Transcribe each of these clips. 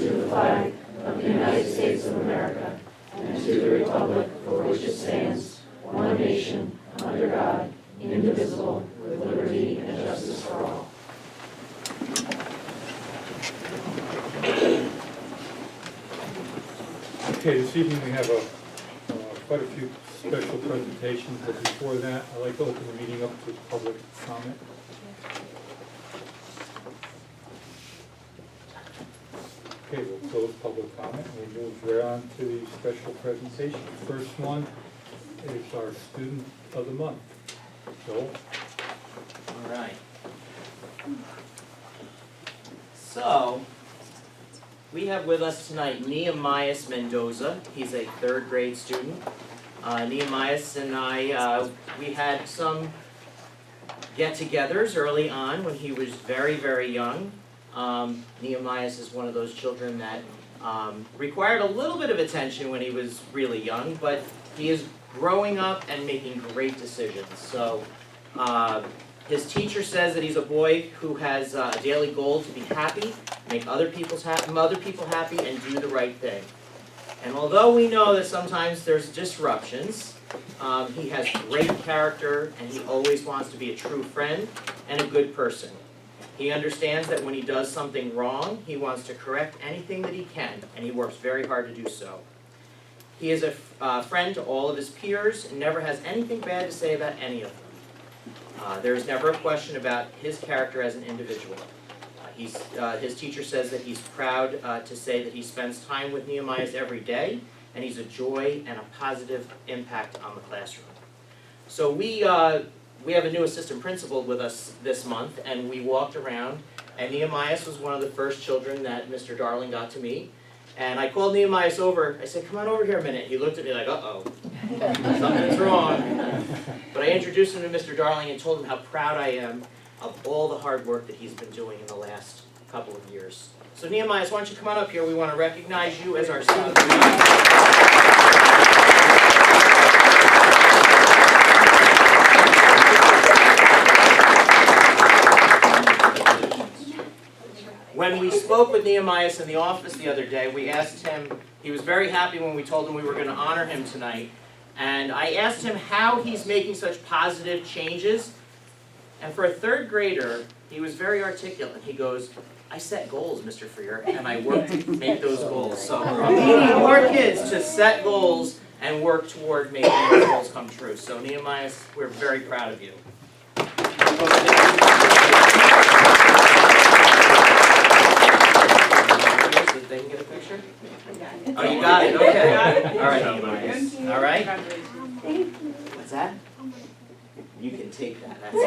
to the flag of the United States of America and to the republic for which it stands, one nation, under God, indivisible, with liberty and justice for all. Okay, this evening we have quite a few special presentations, but before that, I'd like to open the meeting up to public comment. Okay, we'll close public comment and we'll move right on to the special presentation. First one is our student of the month. Joel? All right. So, we have with us tonight Nehemiah Mendoza. He's a third grade student. Nehemiah and I, we had some get-togethers early on when he was very, very young. Nehemiah is one of those children that required a little bit of attention when he was really young, but he is growing up and making great decisions. So his teacher says that he's a boy who has a daily goal to be happy, make other people happy, and do the right thing. And although we know that sometimes there's disruptions, he has great character and he always wants to be a true friend and a good person. He understands that when he does something wrong, he wants to correct anything that he can, and he works very hard to do so. He is a friend to all of his peers and never has anything bad to say about any of them. There is never a question about his character as an individual. His teacher says that he's proud to say that he spends time with Nehemiah every day, and he's a joy and a positive impact on the classroom. So we have a new assistant principal with us this month, and we walked around, and Nehemiah was one of the first children that Mr. Darling got to meet. And I called Nehemiah over. I said, "Come on over here a minute." He looked at me like, "Uh-oh, something's wrong." But I introduced him to Mr. Darling and told him how proud I am of all the hard work that he's been doing in the last couple of years. So Nehemiah, why don't you come on up here? We want to recognize you as our student of the month. When we spoke with Nehemiah in the office the other day, we asked him, he was very happy when we told him we were going to honor him tonight, and I asked him how he's making such positive changes, and for a third grader, he was very articulate. He goes, "I set goals, Mr. Freer, and I work to make those goals." So we need more kids to set goals and work toward making those goals come true. So Nehemiah, we're very proud of you. They can get a picture? Oh, you got it, okay. All right, Nehemiah. All right? What's that? You can take that. That's it.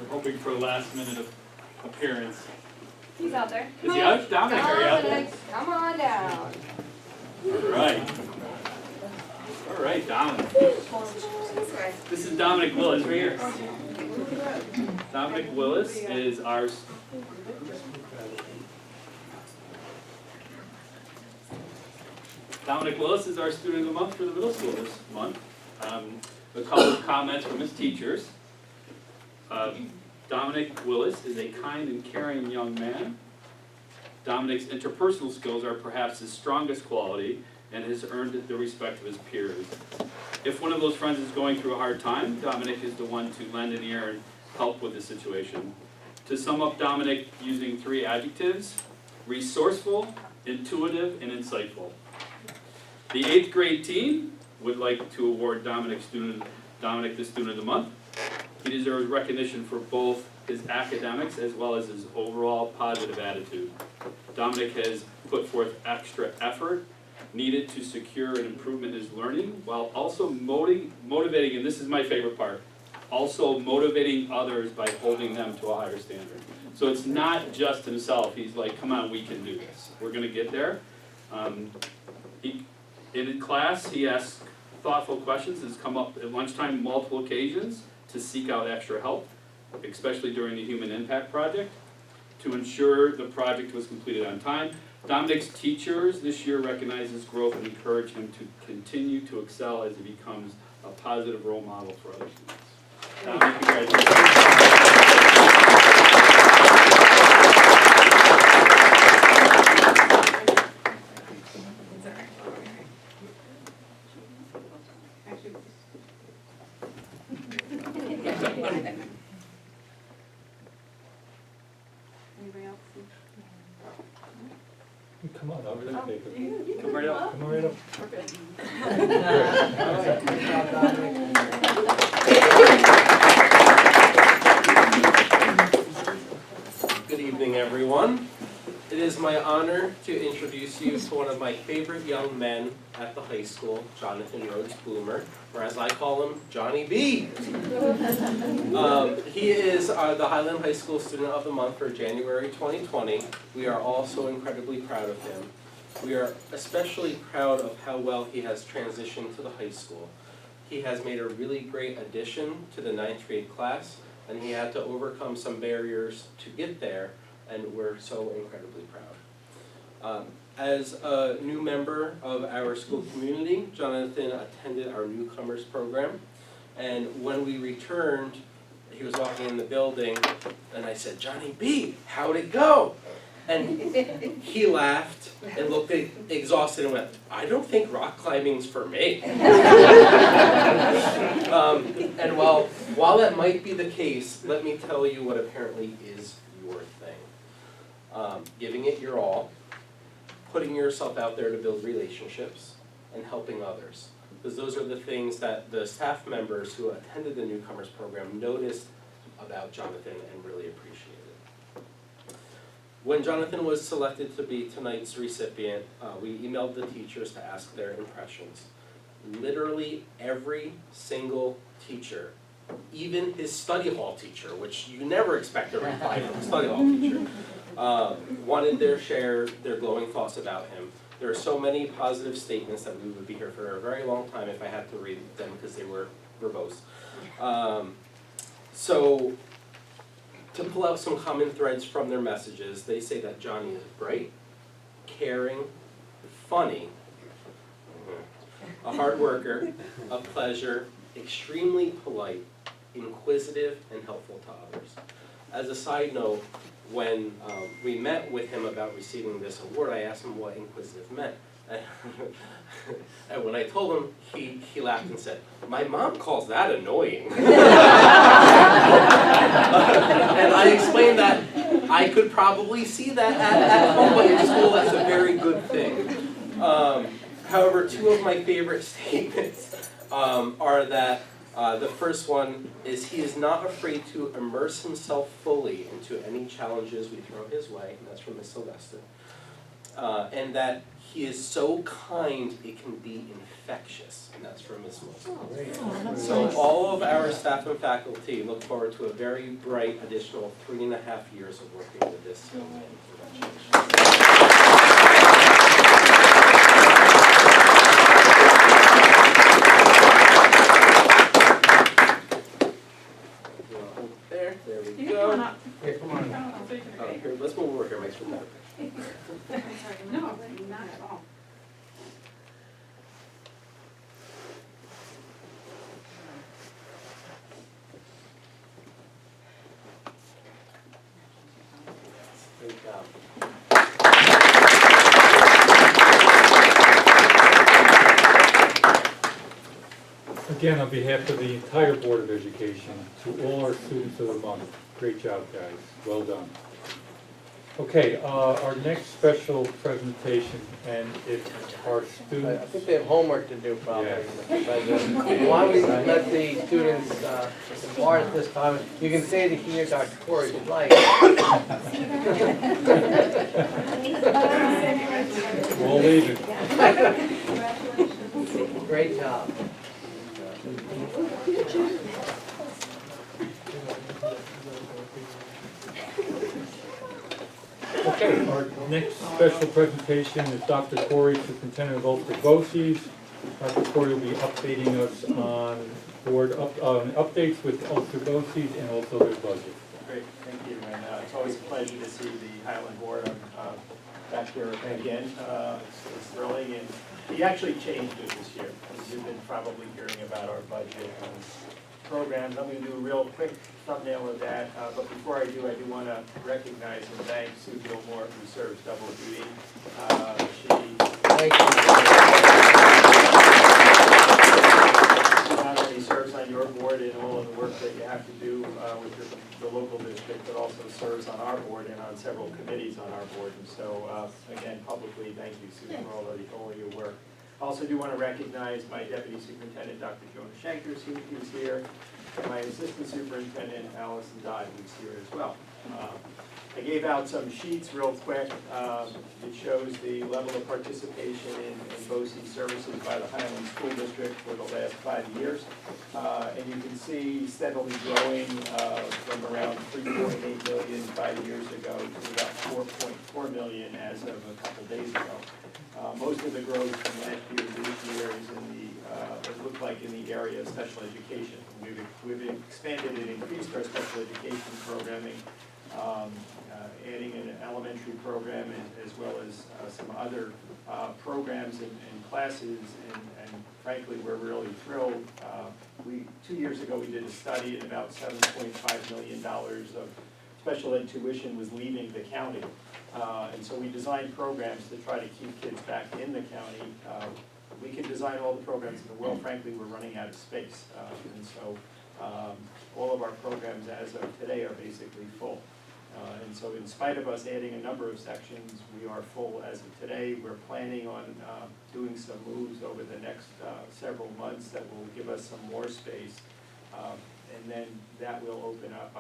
We're hoping for a last minute appearance. He's out there. Is he out? Dominic, are you out there? Come on down. All right. All right, Dominic. This is Dominic Willis right here. Dominic Willis is our student of the month for the middle school this month. A couple of comments from his teachers. Dominic Willis is a kind and caring young man. Dominic's interpersonal skills are perhaps his strongest quality and has earned the respect of his peers. If one of those friends is going through a hard time, Dominic is the one to lend an ear and help with the situation. To sum up Dominic using 3 adjectives: resourceful, intuitive, and insightful. The 8th grade team would like to award Dominic the Student of the Month. He deserves recognition for both his academics as well as his overall positive attitude. Dominic has put forth extra effort needed to secure an improvement in his learning, while also motivating, and this is my favorite part, also motivating others by holding them to a higher standard. So it's not just himself. He's like, "Come on, we can do this. We're going to get there." In class, he asks thoughtful questions. Has come up at lunchtime multiple occasions to seek out extra help, especially during the Human Impact Project, to ensure the project was completed on time. Dominic's teachers this year recognize his growth and encourage him to continue to excel as he becomes a positive role model for other students. Dominic, Anybody else? Come on, over there, take it. come right up. Come on right up. Good evening, everyone. It is my honor to introduce you to one of my favorite young men at the high school, Jonathan Rhodes Bloomer, or as I call him, Johnny B. He is the Highland High School Student of the Month for January 2020. We are all so incredibly proud of him. We are especially proud of how well he has transitioned to the high school. He has made a really great addition to the 9th grade class, and he had to overcome some barriers to get there, and we're so incredibly proud. As a new member of our school community, Jonathan attended our newcomers program, and when we returned, he was walking in the building, and I said, "Johnny B, how'd it go?" And he laughed and looked exhausted and went, "I don't think rock climbing's for me." And while that might be the case, let me tell you what apparently is your thing. Giving it your all, putting yourself out there to build relationships, and helping others. Because those are the things that the staff members who attended the newcomers program noticed about Jonathan and really appreciated. When Jonathan was selected to be tonight's recipient, we emailed the teachers to ask their impressions. Literally every single teacher, even his study hall teacher, which you never expect a reply from a study hall teacher, wanted their share, their glowing thoughts about him. There are so many positive statements that we would be here for a very long time if I had to read them because they were verbose. So, to pull out some common threads from their messages, they say that Johnny is bright, caring, funny, a hard worker, a pleasure, extremely polite, inquisitive, and helpful to others. As a side note, when we met with him about receiving this award, I asked him what inquisitive meant. And when I told him, he laughed and said, "My mom calls that annoying." And I explained that I could probably see that at home, but in school that's a very good thing. However, two of my favorite statements are that the first one is he is not afraid to immerse himself fully into any challenges we throw his way, and that's from Miss Sylvester. And that he is so kind it can be infectious, and that's from Miss Wilson. So all of our staff and faculty look forward to a very bright additional 3.5 years of working with this young man. There we go. Here, come on. Here, let's move over here, Mike's from that. No, not at all. Great job. Again, on behalf of the entire Board of Education, to all our students of the month, great job, guys. Well done. Okay, our next special presentation, and it's our I students. think they have homework to do probably. Yes. But, why don't we let the students depart at this time? You can stay to hear Dr. Corey if you'd like. We're all leaving. Great job. Okay, our next special presentation is Dr. Corey, Superintendent of Ulster BOCES. Dr. Corey will be updating us on updates with Ulster BOCES and also their budget. Great, thank you, and it's always a pleasure to see the Highland Board. I'm back here again. It's thrilling, and we actually changed it this year. You've been probably hearing about our budget programs. I'm going to do a real quick thumbnail of that, but before I do want to recognize and thank Sue Gilmore, who serves double duty. She not only serves on your board and all of the work that you have to do with the local district, but also serves on our board and on several committees on our board. And so, again, publicly, thank you, Sue, for all of your work. I also do want to recognize my Deputy Superintendent, Dr. Jonah Shankers, who's here, and my Assistant Superintendent, Allison Dodd, who's here as well. I gave out some sheets real quick. It shows the level of participation in BOCES services by the Highland School District for the last 5 years. And you can see steadily growing from around 3.8 million 5 years ago to about 4.4 million as of a couple days ago. Most of the growth from last year to this year is in the, it looked like in the area of special education. We've expanded and increased our special education programming, adding an elementary program as well as some other programs and classes, and frankly, we're really thrilled. 2 years ago, we did a study, and about $7.5 million of special ed tuition was leaving the county. And so we designed programs to try to keep kids back in the county. We can design all the programs in the world. Frankly, we're running out of space. And so all of our programs as of today are basically full. And so in spite of us adding a number of sections, we are full as of today. We're planning on doing some moves over the next several months that will give us some more space. And then that will open up.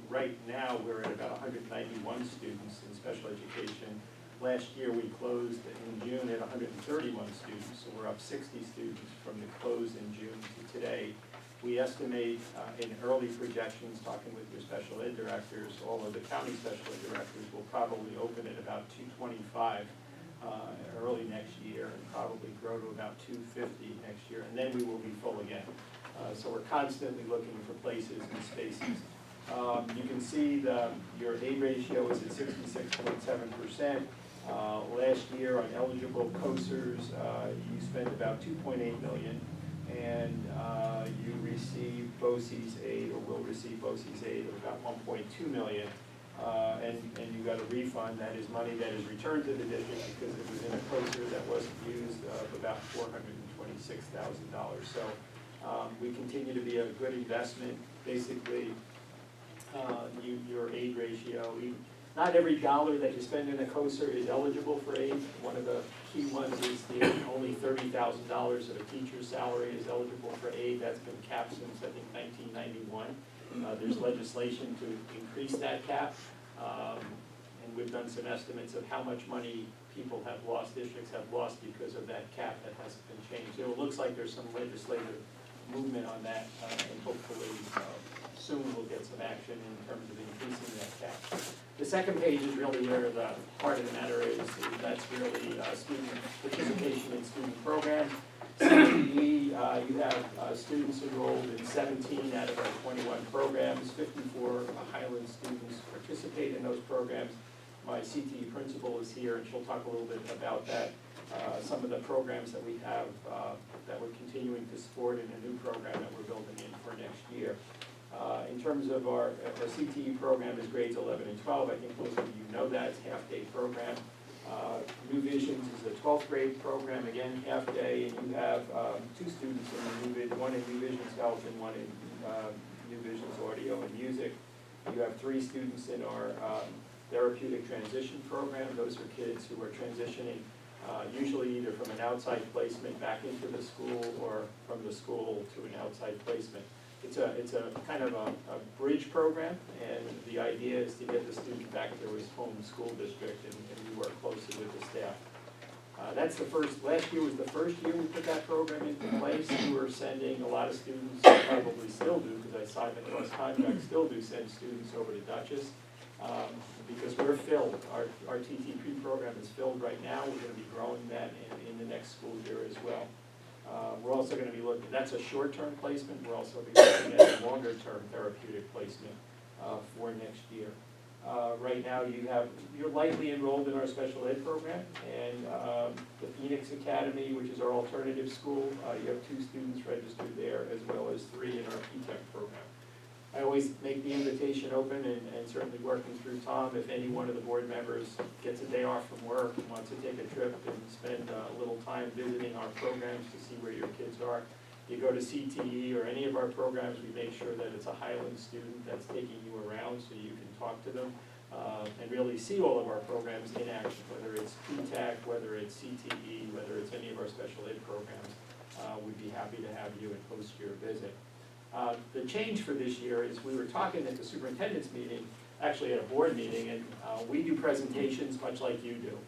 Right now, we're at about 191 students in special education. Last year, we closed in June at 131 students, so we're up 60 students from the close in June to today. We estimate in early projections, talking with your special ed directors, all of the county special ed directors will probably open at about 225 early next year, and probably grow to about 250 next year, and then we will be full again. So we're constantly looking for places and spaces. You can see your A ratio is at 66.7%. Last year on eligible COSERs, you spent about $2.8 million, and you received BOCES aid, or will receive BOCES aid, of about $1.2 million. And you got a refund. That is money that is returned to the district because it was in a COSER that wasn't used, of about $426,000. So we continue to be a good investment. Basically, your aid ratio, not every dollar that you spend in a COSER is eligible for aid. One of the key ones is only $30,000 of a teacher's salary is eligible for aid. That's been capped since, I think, 1991. There's legislation to increase that cap, and we've done some estimates of how much money people have lost, districts have lost because of that cap that hasn't been changed. So it looks like there's some legislative movement on that, and hopefully soon we'll get some action in terms of increasing that cap. The second page is really where the heart of the matter is. That's really student participation in student programs. CTE, you have students enrolled in 17 out of our 21 programs. 54 Highland students participate in those programs. My CTE principal is here, and she'll talk a little bit about that. Some of the programs that we have that we're continuing to support, and a new program that we're building in for next year. In terms of our CTE program is grades 11 and 12. I think most of you know that. It's a half-day program. New Visions is a 12th grade program, again, half-day, and you have 2 students in the New Visions, one in New Visions Health and one in New Visions Audio and Music. You have 3 students in our therapeutic transition program. Those are kids who are transitioning usually either from an outside placement back into the school or from the school to an outside placement. It's a kind of a bridge program, and the idea is to get the student back to his home school district, and we work closely with the staff. That's the first, last year was the first year we put that program into place. We were sending a lot of students, probably still do, because I signed the cross contract, still do send students over to Dutchess, because we're filled. Our TTP program is filled right now. We're going to be growing that in the next school year as well. We're also going to be looking, that's a short-term placement. We're also going to be looking at a longer-term therapeutic placement for next year. Right now, you're lightly enrolled in our special ed program, and the Phoenix Academy, which is our alternative school, you have 2 students registered there, as well as 3 in our P-Tech program. I always make the invitation open, and certainly working through Tom, if any one of the board members gets a day off from work and wants to take a trip and spend a little time visiting our programs to see where your kids are. You go to CTE or any of our programs, we make sure that it's a Highland student that's taking you around so you can talk to them and really see all of our programs in action, whether it's P-TAC, whether it's CTE, whether it's any of our special ed programs. We'd be happy to have you and host your visit. The change for this year is we were talking at the superintendent's meeting, actually at a board meeting, and we do presentations much like you do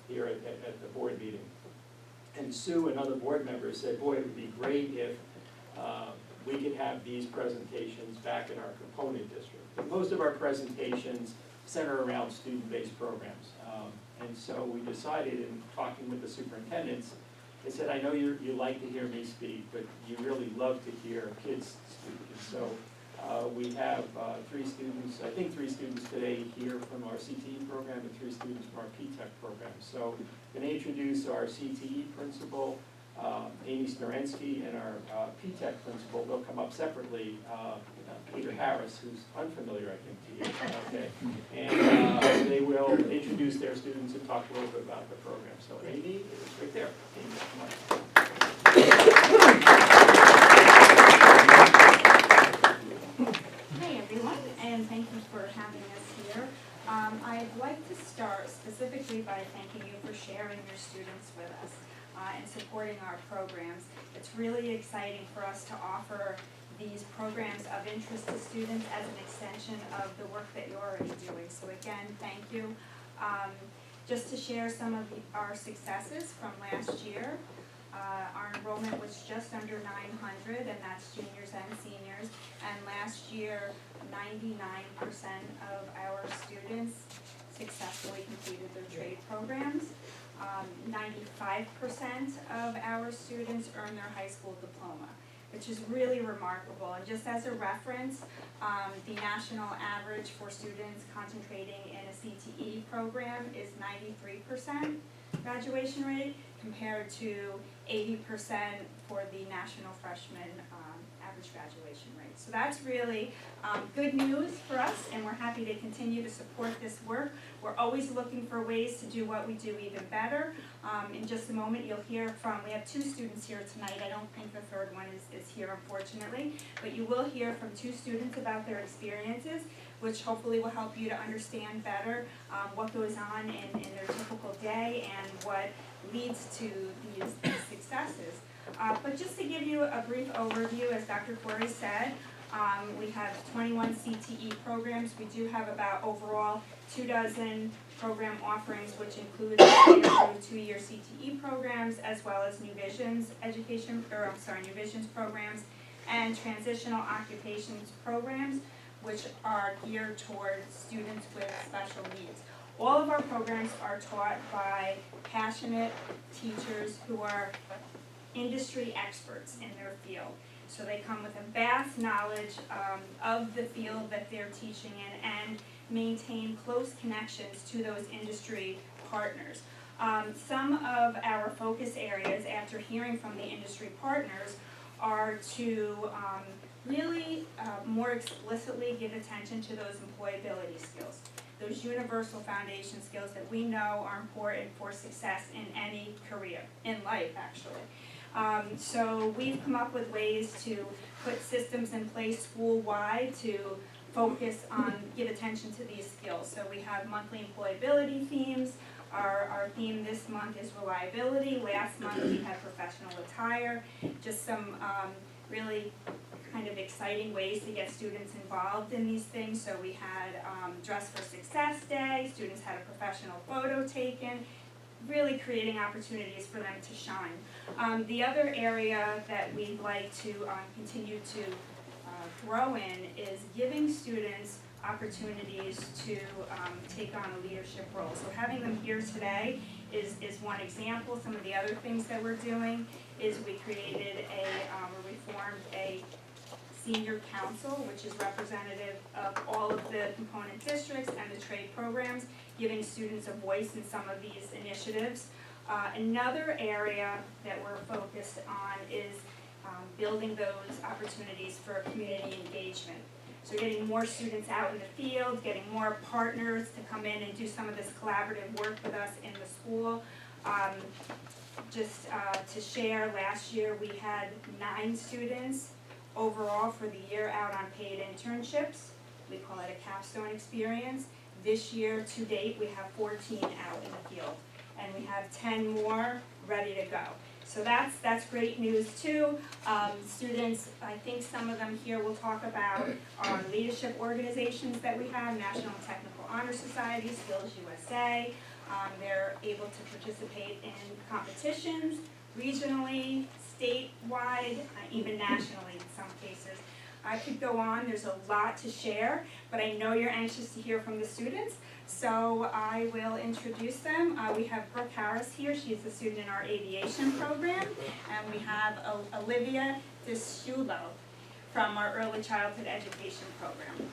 here at the board meeting. And Sue and other board members said, boy, it would be great if we could have these presentations back in our component district. But most of our presentations center around student-based programs. And so we decided, in talking with the superintendents, they said, I know you like to hear me speak, but you really love to hear kids speak. And so we have 3 students, I think 3 students today here from our CTE program and 3 students from our P-TECH program. So I'm going to introduce our CTE principal, Amy Snorensky, and our P-TECH principal. They'll come up separately, Peter Harris, who's unfamiliar, I think, to you. Okay. And they will introduce their students and talk a little bit about the program. So Amy is right there. Amy, come on. Hi, everyone, and thank you for having us here. I'd like to start specifically by thanking you for sharing your students with us and supporting our programs. It's really exciting for us to offer these programs of interest to students as an extension of the work that you're already doing. So again, thank you. Just to share some of our successes from last year. Our enrollment was just under 900, and that's juniors and seniors. And last year, 99% of our students successfully completed their trade programs. 95% of our students earned their high school diploma, which is really remarkable. And just as a reference, the national average for students concentrating in a CTE program is 93% graduation rate, compared to 80% for the national freshman average graduation rate. So that's really good news for us, and we're happy to continue to support this work. We're always looking for ways to do what we do even better. In just a moment, you'll hear from, we have 2 students here tonight. I don't think the third one is here, unfortunately, but you will hear from 2 students about their experiences, which hopefully will help you to understand better what goes on in their typical day and what leads to these successes. But just to give you a brief overview, as Dr. Corey said, we have 21 CTE programs. We do have about overall 24 program offerings, which include the 2-year CTE programs, as well as New Visions New Visions programs and transitional occupations programs, which are geared towards students with special needs. All of our programs are taught by passionate teachers who are industry experts in their field. So they come with a vast knowledge of the field that they're teaching in and maintain close connections to those industry partners. Some of our focus areas, after hearing from the industry partners, are to really more explicitly give attention to those employability skills, those universal foundation skills that we know are important for success in any career, in life actually. So we've come up with ways to put systems in place school-wide to focus on, give attention to these skills. So we have monthly employability themes. Our theme this month is reliability. Last month we had professional attire. Just some really kind of exciting ways to get students involved in these things. So we had Dress for Success Day. Students had a professional photo taken, really creating opportunities for them to shine. The other area that we'd like to continue to grow in is giving students opportunities to take on a leadership role. So having them here today is one example. Some of the other things that we're doing is we created we formed a senior council, which is representative of all of the component districts and the trade programs, giving students a voice in some of these initiatives. Another area that we're focused on is building those opportunities for community engagement. So getting more students out in the field, getting more partners to come in and do some of this collaborative work with us in the school. Just to share, last year we had 9 students overall for the year out on paid internships. We call it a capstone experience. This year, to date, we have 14 out in the field, and we have 10 more ready to go. So that's great news too. Students, I think some of them here will talk about our leadership organizations that we have, National Technical Honor Society, Skills USA. They're able to participate in competitions regionally, statewide, even nationally in some cases. I could go on, there's a lot to share, but I know you're anxious to hear from the students, so I will introduce them. We have Brooke Harris here, she's a student in our aviation program, and we have Olivia Disciulo from our early childhood education program.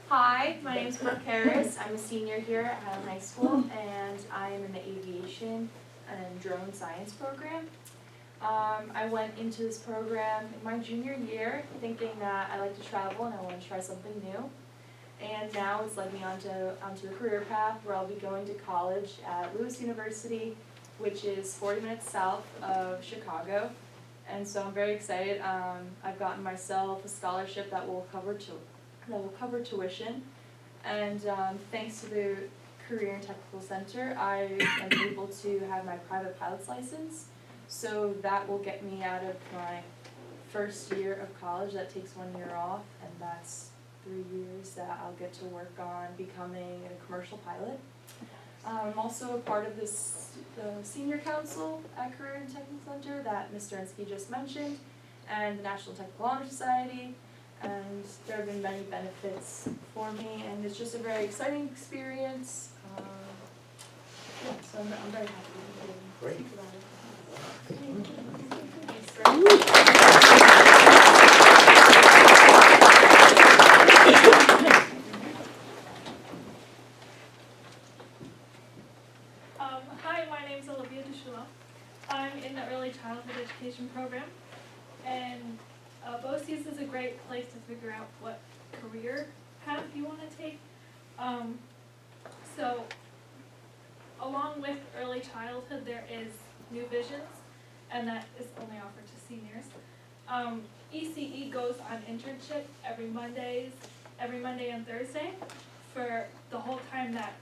Hi, my name is Brooke Harris. I'm a senior here at Highland High School, and I am in the aviation and drone science program. I went into this program in my junior year thinking that I like to travel and I want to try something new. And now it's led me onto a career path where I'll be going to college at Lewis University, which is 40 minutes south of Chicago. And so I'm very excited. I've gotten myself a scholarship that will cover tuition, and thanks to the Career and Technical Center, I am able to have my private pilot's license, so that will get me out of my first year of college. That takes 1 year off, and that's 3 years that I'll get to work on becoming a commercial pilot. I'm also a part of the senior council at Career and Technical Center that Mr. Ensky just mentioned, and the National Technical Honor Society. And there have been many benefits for me, and it's just a very exciting experience. Yeah, so I'm very happy to be here. Great. Hi, my name's Olivia Disciulo. I'm in the early childhood education program, and BOCES is a great place to figure out what career path you want to take. So along with early childhood, there is New Visions, and that is only offered to seniors. ECE goes on internship every Monday and Thursday for the whole time that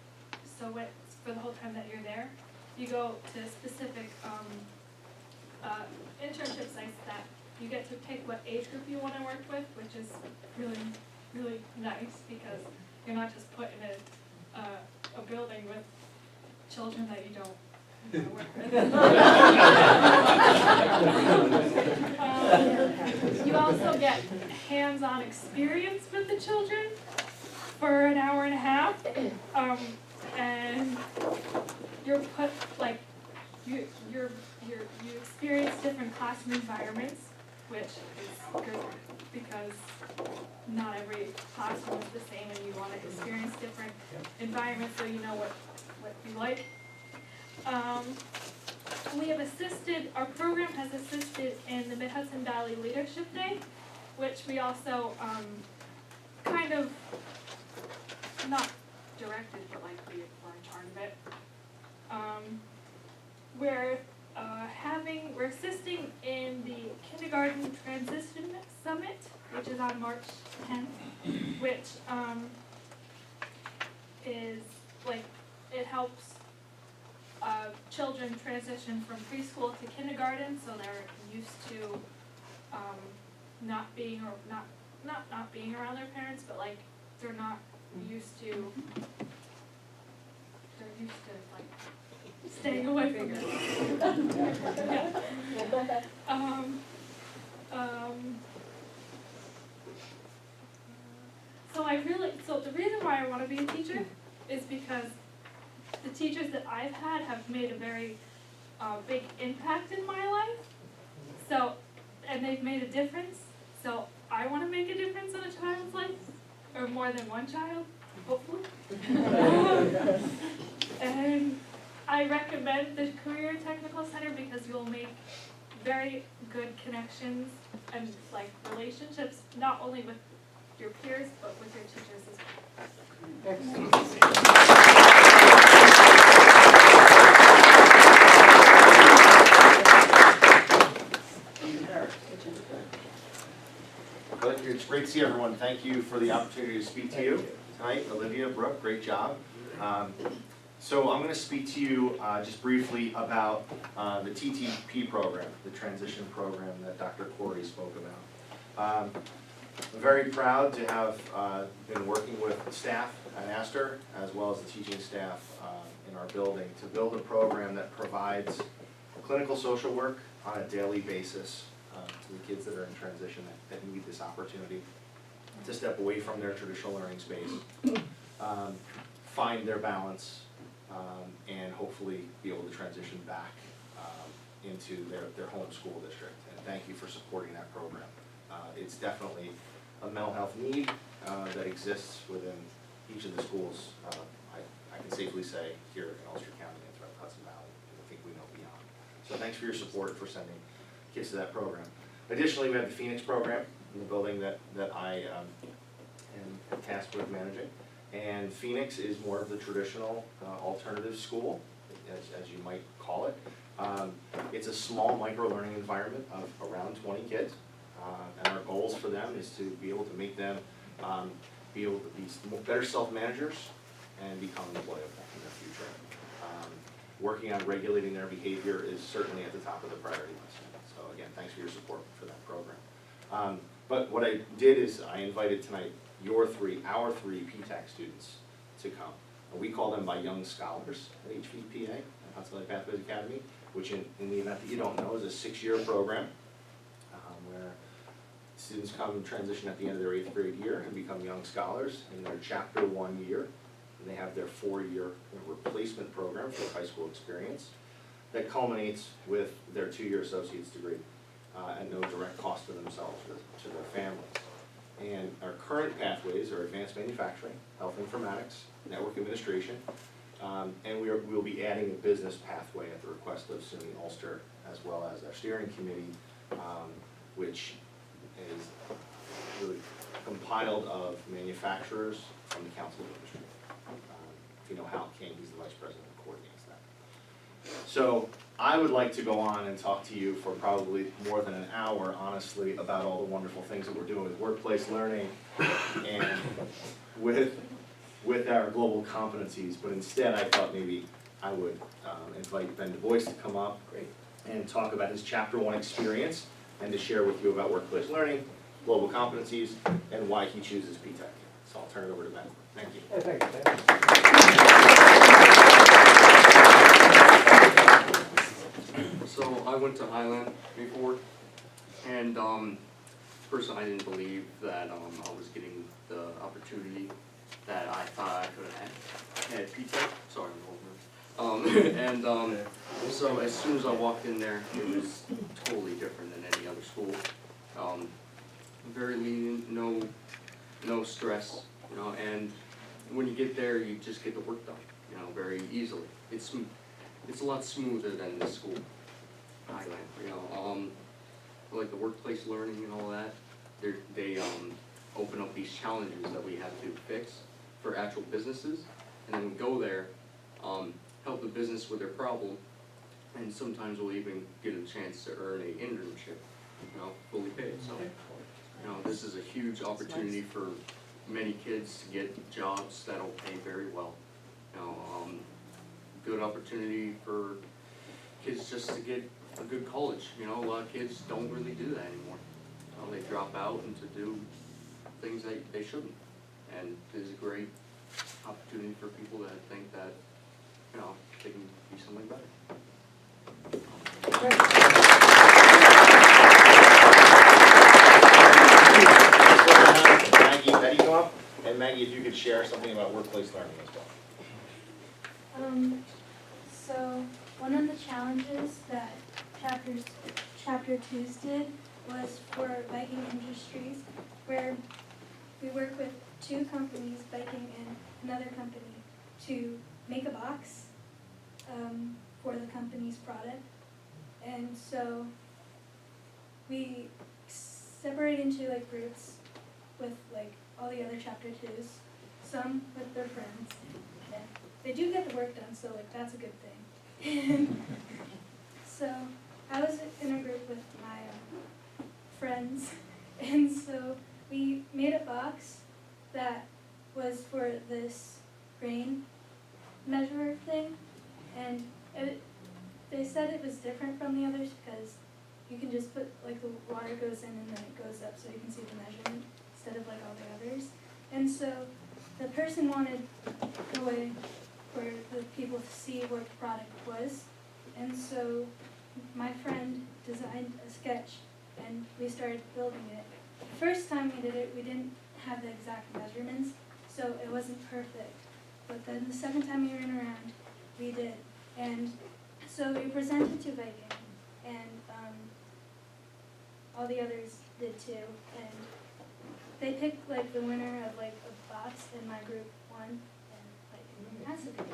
you're there. You go to specific internship sites that you get to pick what age group you want to work with, which is really, really nice because you're not just put in a building with children that you don't want to work with. You also get hands-on experience with the children for an hour and a half, and you're put you experience different classroom environments, which is good because not every classroom is the same, and you want to experience different environments so you know what you like. Our program has assisted in the Mid-Hudson Valley Leadership Day, which we also kind of, not directed, but like we were in charge of it. We're assisting in the Kindergarten Transition Summit, which is on March 10th, which is it helps children transition from preschool to kindergarten, so they're used to not being around their parents, but they're used to staying away from them. So the reason why I want to be a teacher is because the teachers that I've had have made a very big impact in my life. So, and they've made a difference. So I want to make a difference in a child's life, or more than one child, hopefully. And I recommend the Career Technical Center because you'll make very good connections and like relationships, not only with your peers, but with your teachers as well. But it's great to see everyone. Thank you for the opportunity to speak to you tonight. Olivia, Brooke, great job. So I'm going to speak to you just briefly about the TTP program, the transition program that Dr. Corey spoke about. I'm very proud to have been working with staff at Astor as well as the teaching staff in our building to build a program that provides clinical social work on a daily basis to the kids that are in transition that need this opportunity to step away from their traditional learning space, find their balance, and hopefully be able to transition back into their home school district. And thank you for supporting that program. It's definitely a mental health need that exists within each of the schools, I can safely say, here in Ulster County and throughout Hudson Valley, and I think we know beyond. So thanks for your support for sending kids to that program. Additionally, we have the Phoenix program in the building that I am tasked with managing. And Phoenix is more of the traditional alternative school, as you might call it. It's a small micro-learning environment of around 20 kids. And our goals for them is to be able to make them be able to be better self-managers and become employable in their future. Working on regulating their behavior is certainly at the top of the priority list. So again, thanks for your support for that program. But what I did is I invited tonight our three PTAC students to come. And we call them by Young Scholars at HVPA, Hudson Valley Pathways Academy, which in the event that you don't know is a 6-year program where students come and transition at the end of their 8th grade year and become Young Scholars in their Chapter 1 year. And they have their 4-year replacement program for high school experience that culminates with their 2-year associate's degree at no direct cost to themselves or to their families. And our current pathways are advanced manufacturing, health informatics, network administration, and we'll be adding a business pathway at the request of SUNY Ulster, as well as our steering committee, which is really compiled of manufacturers from the Council of Industry. If you know Hal King, he's the vice president that coordinates that. So I would like to go on and talk to you for probably more than an hour, honestly, about all the wonderful things that we're doing with workplace learning and with our global competencies. But instead, I thought maybe I would invite Ben Du Bois to come up and talk about his Chapter 1 experience and to share with you about workplace learning, global competencies, and why he chooses PTAC. So I'll turn it over to Ben. Thank you. Hey, thanks, Ben. So I went to Highland before, and first I didn't believe that I was getting the opportunity that I thought I could have had at PTAC. Sorry, I'm old. So as soon as I walked in there, it was totally different than any other school. Very lenient, no stress, you know, and when you get there, you just get the work done, you know, very easily. It's a lot smoother than the school, Highland, you know. Like the workplace learning and all that, they open up these challenges that we have to fix for actual businesses, and then we go there, help the business with their problem, and sometimes we'll even get a chance to earn an internship, you know, fully paid. So, you know, this is a huge opportunity for many kids to get jobs that'll pay very well. You know, good opportunity for kids just to get a good college. You know, a lot of kids don't really do that anymore. You know, they drop out and to do things that they shouldn't. And this is a great opportunity for people that think that, you know, they can be something better. Maggie, Betty, come up, and Maggie, if you could share something about workplace learning as well. So one of the challenges that Chapter 2's did was for Viking Industries, where we work with two companies, Viking and another company, to make a box for the company's product. And so we separate into like groups with like all the other Chapter 2s, some with their friends. And they do get the work done, so like that's a good thing. So I was in a group with my friends, and so we made a box that was for this grain measure thing, and they said it was different from the others because you can just put, like, the water goes in and then it goes up so you can see the measurement instead of like all the others. And so the person wanted a way for the people to see what the product was, and so my friend designed a sketch and we started building it. The first time we did it, we didn't have the exact measurements, so it wasn't perfect. But then the second time we ran around, we did. And so we presented to Viking, and all the others did too. And they picked like the winner of like a box, and my group won. And like, that's a good thing.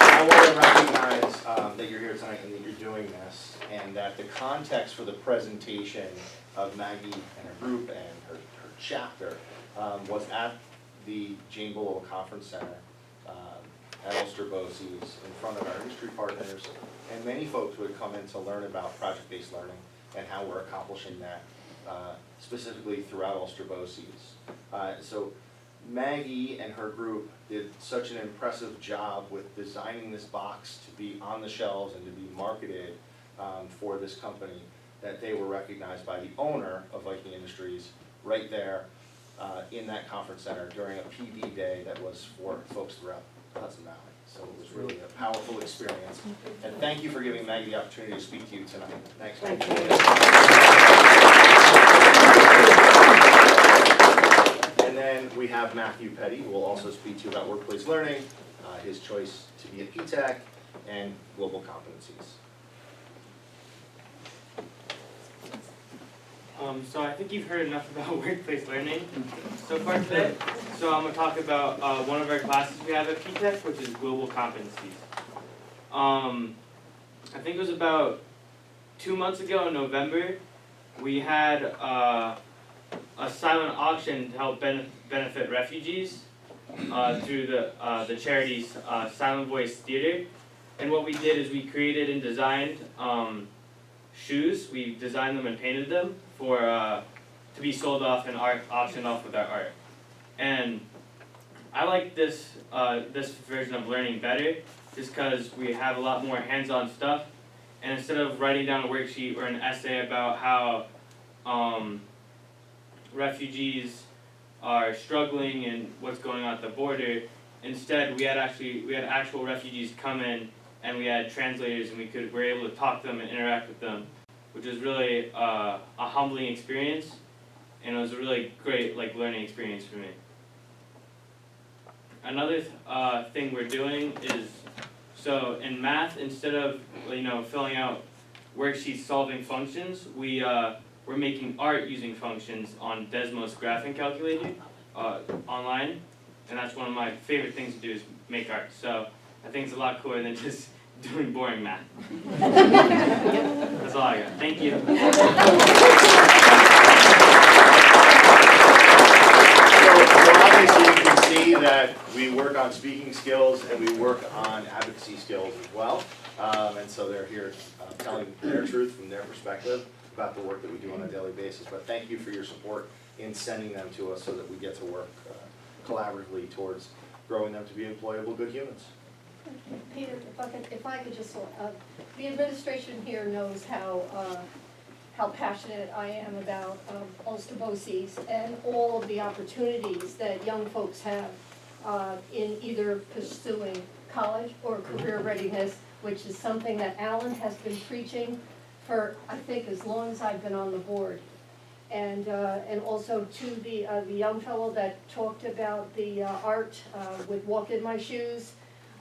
I want to recognize that you're here tonight and that you're doing this, and that the context for the presentation of Maggie and her group and her chapter was at the Jane Bullough Conference Center at Ulster BOCES in front of our industry partners and many folks who had come in to learn about project-based learning and how we're accomplishing that specifically throughout Ulster BOCES. So Maggie and her group did such an impressive job with designing this box to be on the shelves and to be marketed for this company that they were recognized by the owner of Viking Industries right there in that conference center during a PD day that was for folks throughout the Hudson Valley. So it was really a powerful experience. And thank you for giving Maggie the opportunity to speak to you tonight. Thanks, Maggie. And then we have Matthew Petty, who will also speak to you about workplace learning, his choice to be a PTAC, and global competencies. So I think you've heard enough about workplace learning so far today. So I'm going to talk about one of our classes we have at PTEC, which is global competencies. I think it was about 2 months ago in November, we had a silent auction to help benefit refugees through the charity's Silent Voice Theater. And what we did is we created and designed shoes. We designed them and painted them for to be sold off and auctioned off with our art. And I like this this version of learning better, just because we have a lot more hands-on stuff. And instead of writing down a worksheet or an essay about how refugees are struggling and what's going on at the border, instead we had actual refugees come in, and we had translators, and we were able to talk to them and interact with them, which was really a humbling experience, and it was a really great learning experience for me. Another thing we're doing is, so in math, instead of filling out worksheets solving functions, we're making art using functions on Desmos graphing calculator online, and that's one of my favorite things to do is make art. So I think it's a lot cooler than just doing boring math. That's all I got. Thank you. So obviously you can see that we work on speaking skills and we work on advocacy skills as well. And so they're here telling their truth from their perspective about the work that we do on a daily basis. But thank you for your support in sending them to us so that we get to work collaboratively towards growing them to be employable good humans. Peter, if I could just, the administration here knows how passionate I am about Ulster BOCES and all of the opportunities that young folks have in either pursuing college or career readiness, which is something that Alan has been preaching for, I think, as long as I've been on the board. And also to the young fellow that talked about the art with Walk in My Shoes.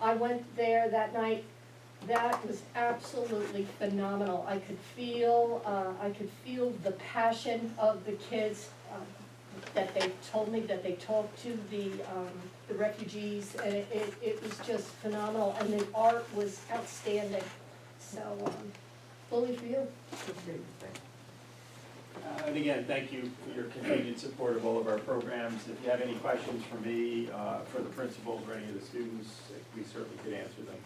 I went there that night. That was absolutely phenomenal. I could feel the passion of the kids, that they told me that they talked to the refugees, and it was just phenomenal, and the art was outstanding. So, bully for you. And again, thank you for your continued support of all of our programs. If you have any questions for me, for the principals or any of the students, we certainly could answer them.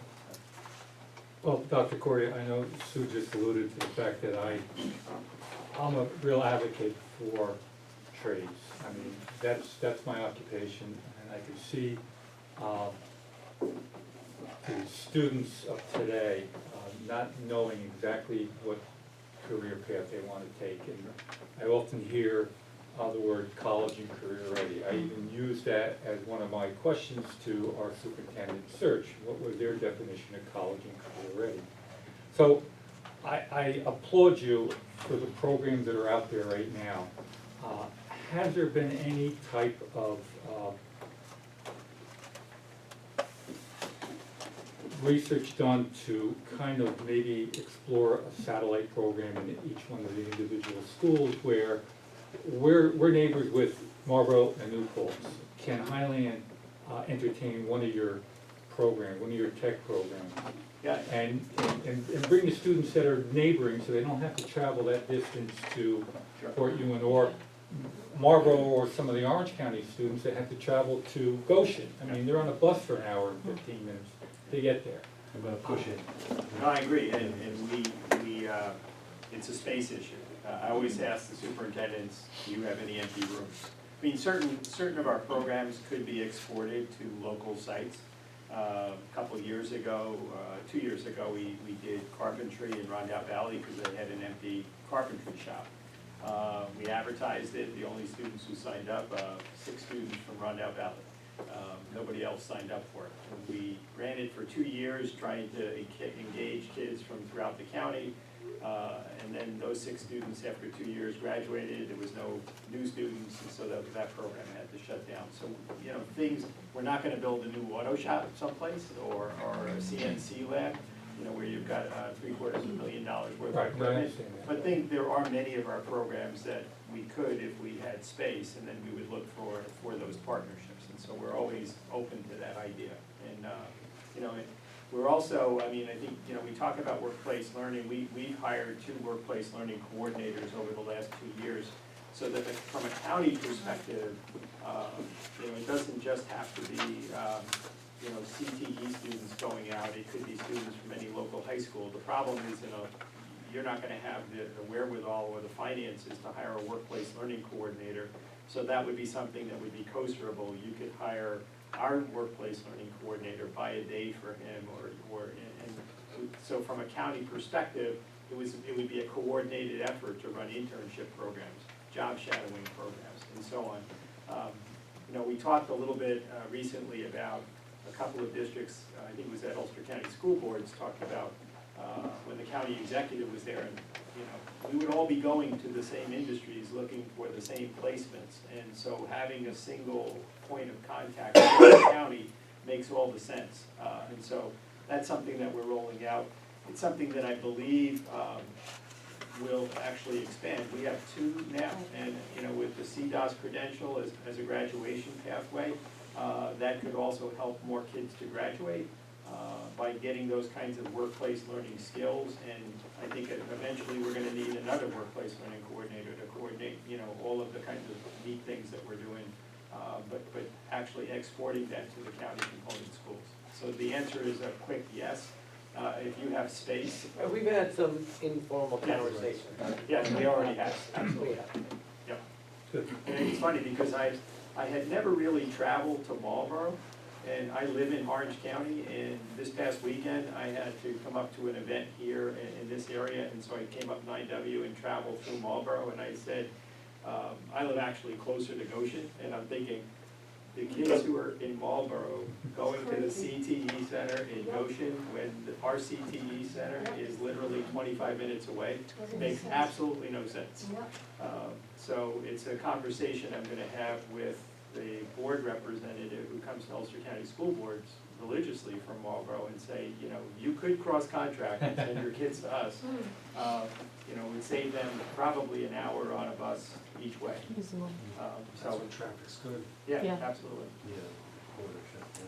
Well, Dr. Corey, I know Sue just alluded to the fact that I'm a real advocate for trades. I mean, that's my occupation, and I can see the students of today not knowing exactly what career path they want to take. And I often hear the word college and career ready. I even use that as one of my questions to our superintendent search. What was their definition of college and career ready? So I applaud you for the programs that are out there right now. Has there been any type of research done to kind of maybe explore a satellite program in each one of the individual schools where we're neighbors with Marlboro and New Paltz? Can Highland entertain one of your programs, one of your tech programs? Yeah. And bring the students that are neighboring so they don't have to travel that distance to Port Ewan or Marlboro, or some of the Orange County students that have to travel to Goshen. I mean, they're on a bus for an hour and 15 minutes to get there. I'm gonna push it. No, I agree, and we, it's a space issue. I always ask the superintendents, do you have any empty rooms? I mean, certain of our programs could be exported to local sites. A couple of years ago, 2 years ago, we did carpentry in Rondout Valley because they had an empty carpentry shop. We advertised it, the only students who signed up, 6 students from Rondout Valley. Nobody else signed up for it. And we ran it for 2 years, trying to engage kids from throughout the county. And then those 6 students, after 2 years, graduated. There was no new students, and so that program had to shut down. So, you know, we're not gonna build a new auto shop someplace, or a CNC lab, you know, where you've got $750,000 worth of Right, no, I equipment. understand that. But there are many of our programs that we could, if we had space, and then we would look for those partnerships. And so we're always open to that idea. And, you know, we're also, I mean, I think, you know, we talk about workplace learning. We've hired 2 workplace learning coordinators over the last 2 years, so that from a county perspective, you know, it doesn't just have to be, you know, CTE students going out. It could be students from any local high school. The problem is, you know, you're not gonna have the wherewithal or the finances to hire a workplace learning coordinator. So that would be something that would be coasterable. You could hire our workplace learning coordinator, buy a day for him, and so from a county perspective, it would be a coordinated effort to run internship programs, job shadowing programs, and so on. You know, we talked a little bit recently about a couple of districts, I think it was at Ulster County School Boards, talked about when the county executive was there, and you know, we would all be going to the same industries looking for the same placements, and so having a single point of contact with the county makes all the sense. And so that's something that we're rolling out. It's something that I believe will actually expand. We have 2 now, and you know, with the CDOS credential as a graduation pathway, that could also help more kids to graduate by getting those kinds of workplace learning skills. And I think eventually we're gonna need another workplace learning coordinator to coordinate, you know, all of the kinds of neat things that we're doing, but actually exporting that to the county component schools. So the answer is a quick yes. If you have space. We've had some informal conversations. Yes, we already have, absolutely. Yep. And it's funny because I had never really traveled to Marlboro, and I live in Orange County, and this past weekend I had to come up to an event here in this area, and so I came up 9W and traveled through Marlboro, and I said, I live actually closer to Goshen, and I'm thinking, the kids who are in Marlboro going to the CTE center in Goshen, when our CTE center is literally 25 minutes away, makes absolutely no sense. So it's a conversation I'm gonna have with the board representative who comes to Ulster County School Boards religiously from Marlboro and say, you know, you could cross-contract and send your kids to us. You know, it would save them probably an hour on a bus each way. So traffic's good. yeah, absolutely.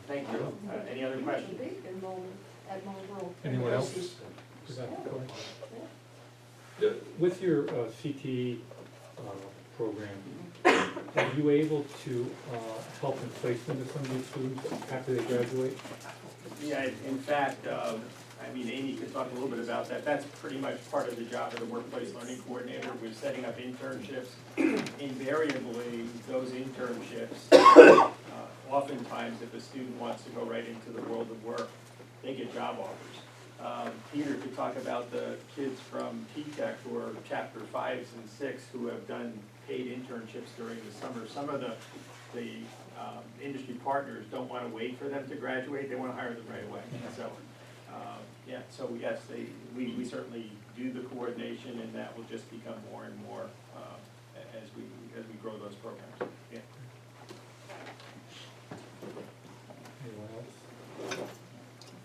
Thank you. Any other questions? Big enrollment at Marlboro. Anyone else? Is that correct? With your CTE program, are you able to help in placement of some of these students after they graduate? Yeah, in fact, I mean, Amy could talk a little bit about that. That's pretty much part of the job of the workplace learning coordinator. We're setting up internships. Invariably, those internships, oftentimes if a student wants to go right into the world of work, they get job offers. Peter could talk about the kids from P-TECH who are chapter 5s and 6 who have done paid internships during the summer. Some of the industry partners don't want to wait for them to graduate, they want to hire them right away. So, yeah, so yes, we certainly do the coordination, and that will just become more and more as we grow those programs. Yeah. Anyone else?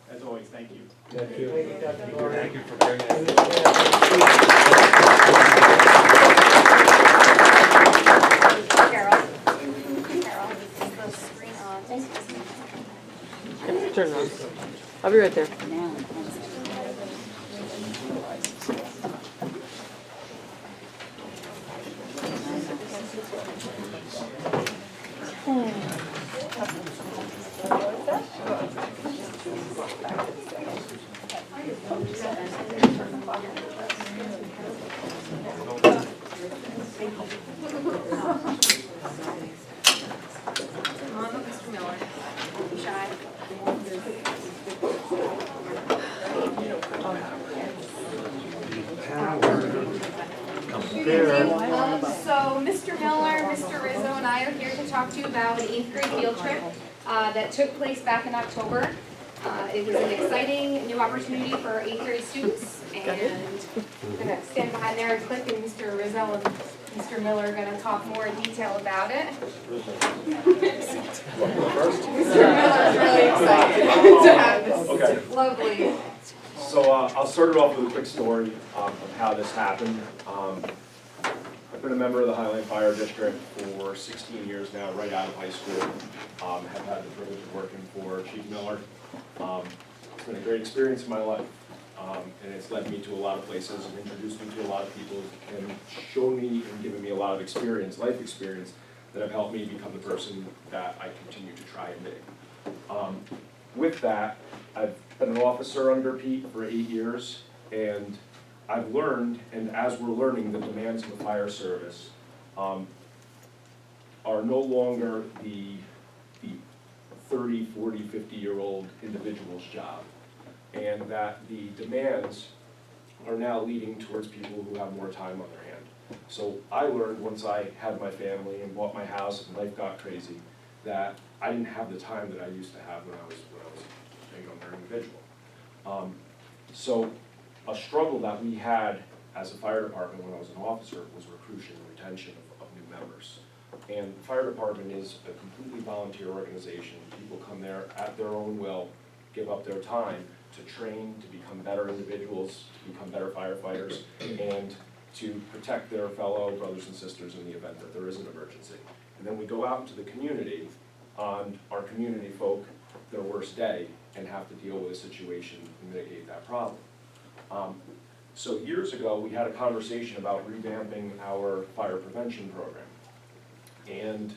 As always, thank you. Thank you. Thank you, Dr. Moran. Thank you for bringing us. Carol, is the screen on? Turn it on. I'll be right there. Mr. Miller, shy. So Mr. Miller, Mr. Rizzo, and I are here to talk to you about an 8th grade field trip that took place back in October. It was an exciting new opportunity for 8th grade students, and I'm going to stand behind there quick, and Mr. Rizzo and Mr. Miller are going to talk more in detail about it. Mr. Miller is really excited to have this lovely. So I'll start it off with a quick story of how this happened. I've been a member of the Highland Fire District for 16 years now, right out of high school. Have had the privilege of working for Chief Miller. It's been a great experience in my life, and it's led me to a lot of places and introduced me to a lot of people and shown me and given me a lot of experience, life experience, that have helped me become the person that I continue to try and be. With that, I've been an officer under Pete for 8 years, and I've learned, and as we're learning, the demands of the fire service are no longer the 30, 40, 50-year-old individual's job, and that the demands are now leading towards people who have more time on their hand. So I learned once I had my family and bought my house and life got crazy, that I didn't have the time that I used to have when I was a younger individual. So a struggle that we had as a fire department when I was an officer was recruitment and retention of new members. And the fire department is a completely volunteer organization. People come there at their own will, give up their time to train, to become better individuals, to become better firefighters, and to protect their fellow brothers and sisters in the event that there is an emergency. And then we go out into the community on our community folk, their worst day, and have to deal with a situation and mitigate that problem. So years ago, we had a conversation about revamping our fire prevention program. And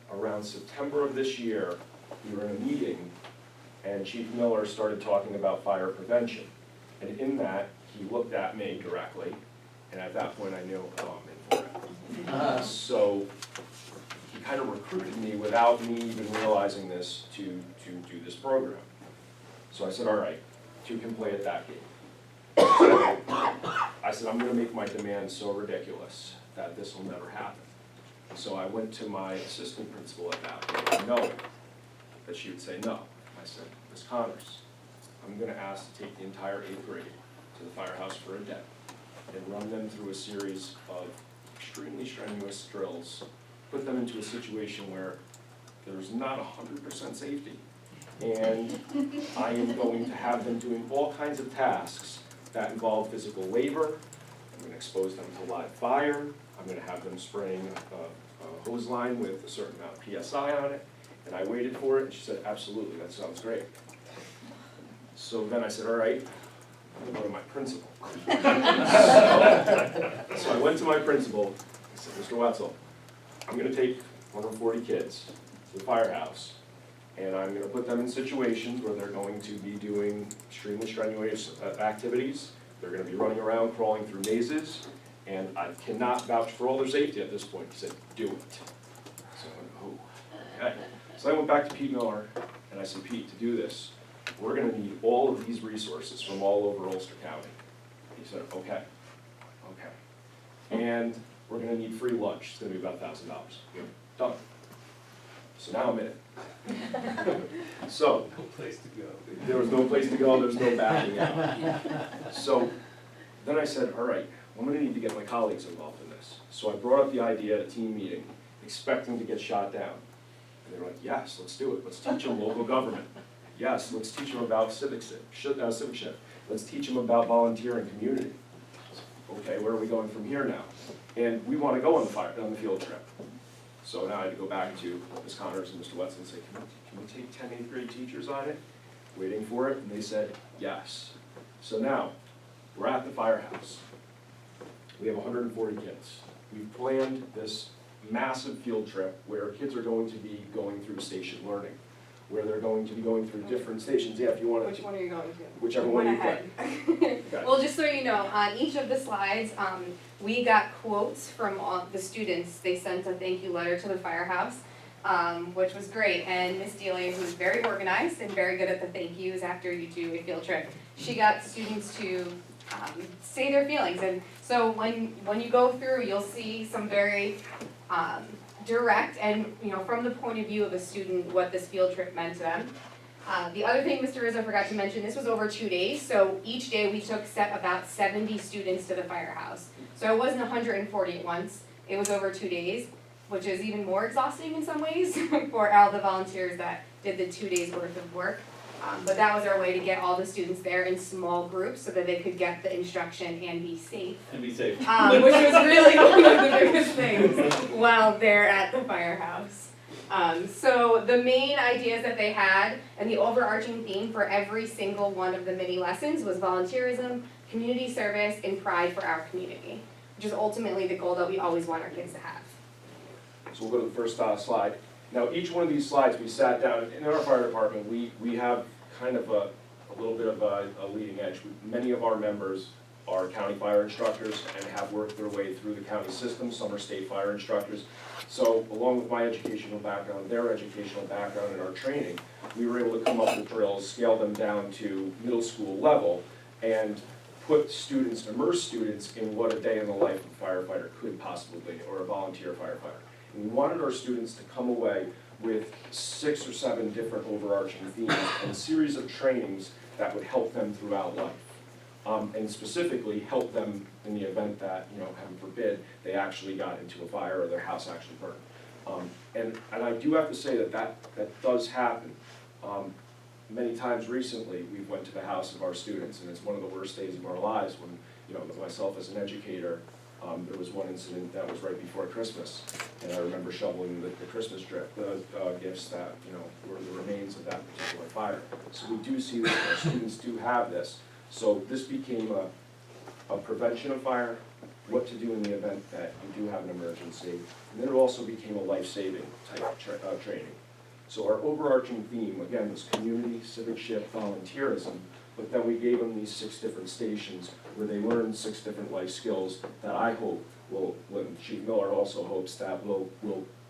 around September of this year, we were in a meeting, and Chief Miller started talking about fire prevention. And in that, he looked at me directly, and at that point I knew, oh, I'm in for it. So he kind of recruited me without me even realizing this to do this program. So I said, all right, two can play at that game. So I said, I'm gonna make my demands so ridiculous that this will never happen. So I went to my assistant principal at that, knowing that she would say no. I said, Ms. Connors, I'm gonna ask to take the entire 8th grade to the firehouse for a day and run them through a series of extremely strenuous drills, put them into a situation where there's not 100% safety. And I am going to have them doing all kinds of tasks that involve physical labor. I'm gonna expose them to live fire. I'm gonna have them spraying a hose line with a certain amount of PSI on it. And I waited for it, and she said, absolutely, that sounds great. So then I said, all right, I'm gonna go to my principal. So I went to my principal, I said, Mr. Wetzel, I'm gonna take 140 kids to the firehouse, and I'm gonna put them in situations where they're going to be doing extremely strenuous activities. They're gonna be running around, crawling through mazes, and I cannot vouch for all their safety at this point. He said, do it. So I went, oh, okay. So I went back to Pete Miller, and I said, Pete, to do this, we're gonna need all of these resources from all over Ulster County. He said, okay, okay. And we're gonna need free lunch, it's gonna be about $1,000. Done. So now I'm in it. So, No place to go. there was no place to go, there was no backing out. So, then I said, all right, I'm gonna need to get my colleagues involved in this. So I brought up the idea at a team meeting, expecting to get shot down. And they were like, yes, let's do it, let's teach them local government. Yes, let's teach them about civicship. Let's teach them about volunteer and community. Okay, where are we going from here now? And we want to go on the field trip. So now I had to go back to Ms. Connors and Mr. Wetzel and say, can we take 10 8th grade teachers on it? Waiting for it, and they said, yes. So now, we're at the firehouse. We have 140 kids. We've planned this massive field trip where kids are going to be going through station learning, where they're going to be going through different stations. Yeah, if you want to. Which one are you going to? Whichever one you ahead. Okay. Well, just so you know, on each of the slides, we got quotes from all the students. They sent a thank you letter to the firehouse, which was great. And Miss Delia, who's very organized and very good at the thank yous after you do a field trip, she got students to say their feelings. And so when you go through, you'll see some very direct and, from the point of view of a student, what this field trip meant to them. The other thing Mr. Rizzo forgot to mention, this was over 2 days, so each day we took about 70 students to the firehouse. So it wasn't 140 at once, it was over 2 days, which is even more exhausting in some ways for all the volunteers that did the 2 days worth of work. But that was our way to get all the students there in small groups so that they could get the instruction and be safe. And be safe. Which was really one of the biggest things while they're at the firehouse. So the main ideas that they had and the overarching theme for every single one of the mini lessons was volunteerism, community service, and pride for our community, which is ultimately the goal that we always want our kids to have. So we'll go to the first slide. Now, each one of these slides, we sat down, in our fire department, we have kind of a little bit of a leading edge. Many of our members are county fire instructors and have worked their way through the county system. Some are state fire instructors. So along with my educational background, their educational background, and our training, we were able to come up with drills, scale them down to middle school level, and put students, immerse students in what a day in the life of a firefighter could possibly be, or a volunteer firefighter. And we wanted our students to come away with 6 or 7 different overarching themes and a series of trainings that would help them throughout life. And specifically help them in the event that, heaven forbid, they actually got into a fire or their house actually burned. And I do have to say that does happen. Many times recently, we went to the house of our students, and it's one of the worst days of our lives when, myself as an educator, there was one incident that was right before Christmas, and I remember shoveling the Christmas gifts that, were the remains of that particular fire. So we do see that our students do have this. So this became a prevention of fire, what to do in the event that you do have an emergency, and then it also became a life-saving type training. So our overarching theme, again, was community, civicship, volunteerism, but then we gave them these 6 different stations where they learned 6 different life skills that I hope will, Chief Miller also hopes that will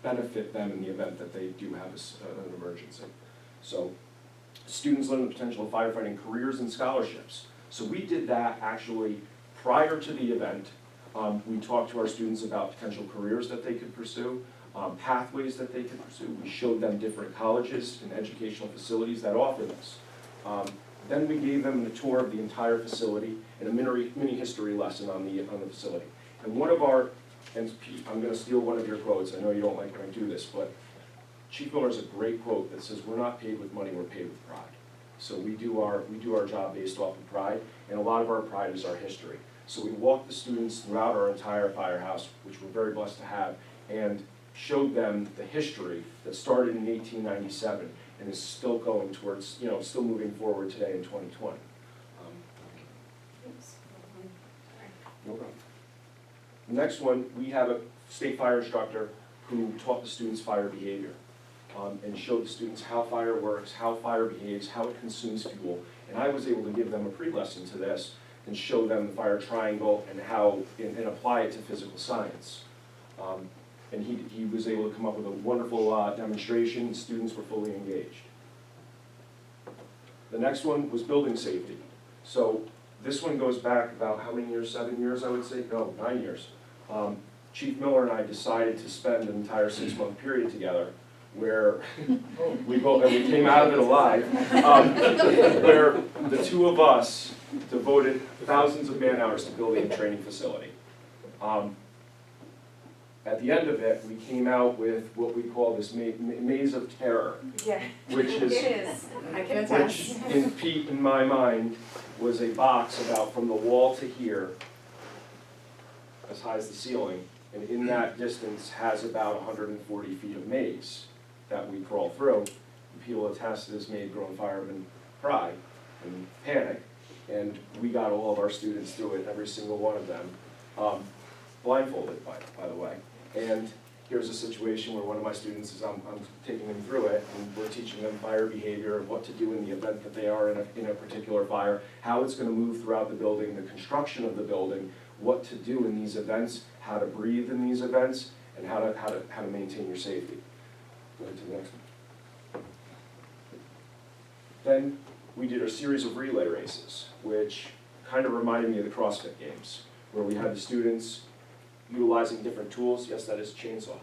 benefit them in the event that they do have an emergency. So students learn the potential of firefighting careers and scholarships. So we did that actually prior to the event. We talked to our students about potential careers that they could pursue, pathways that they could pursue. We showed them different colleges and educational facilities that offer this. Then we gave them the tour of the entire facility and a mini history lesson on the facility. And one of our, and Pete, I'm going to steal one of your quotes. I know you don't like when I do this, but Chief Miller has a great quote that says, "We're not paid with money, we're paid with pride." So we do our job based off of pride, and a lot of our pride is our history. So we walked the students throughout our entire firehouse, which we're very blessed to have, and showed them the history that started in 1897 and is still going towards, still moving forward today in 2020. No problem. The next one, we have a state fire instructor who taught the students fire behavior and showed the students how fire works, how fire behaves, how it consumes fuel. And I was able to give them a pre-lesson to this and show them the fire triangle and how, and apply it to physical science. And he was able to come up with a wonderful demonstration, and students were fully engaged. The next one was building safety. So this one goes back about how many years? 7 years, I would say? No, 9 years. Chief Miller and I decided to spend an entire 6-month period together where we came out of it alive, where the two of us devoted thousands of man hours to building a training facility. At the end of it, we came out with what we call this maze of terror. Yeah, which is, it is. I can attest. Which, in my mind, was a box about from the wall to here, as high as the ceiling, and in that distance has about 140 feet of maze that we crawl through. And people attest this made grown firemen cry and panic, and we got all of our students through it, every single one of them, blindfolded, by the way. And here's a situation where one of my students is, I'm taking them through it, and we're teaching them fire behavior and what to do in the event that they are in a particular fire, how it's going to move throughout the building, the construction of the building, what to do in these events, how to breathe in these events, and how to maintain your safety. Go ahead to the next one. Then we did a series of relay races, which kind of reminded me of the CrossFit games, where we had the students utilizing different tools. Yes, that is a chainsaw.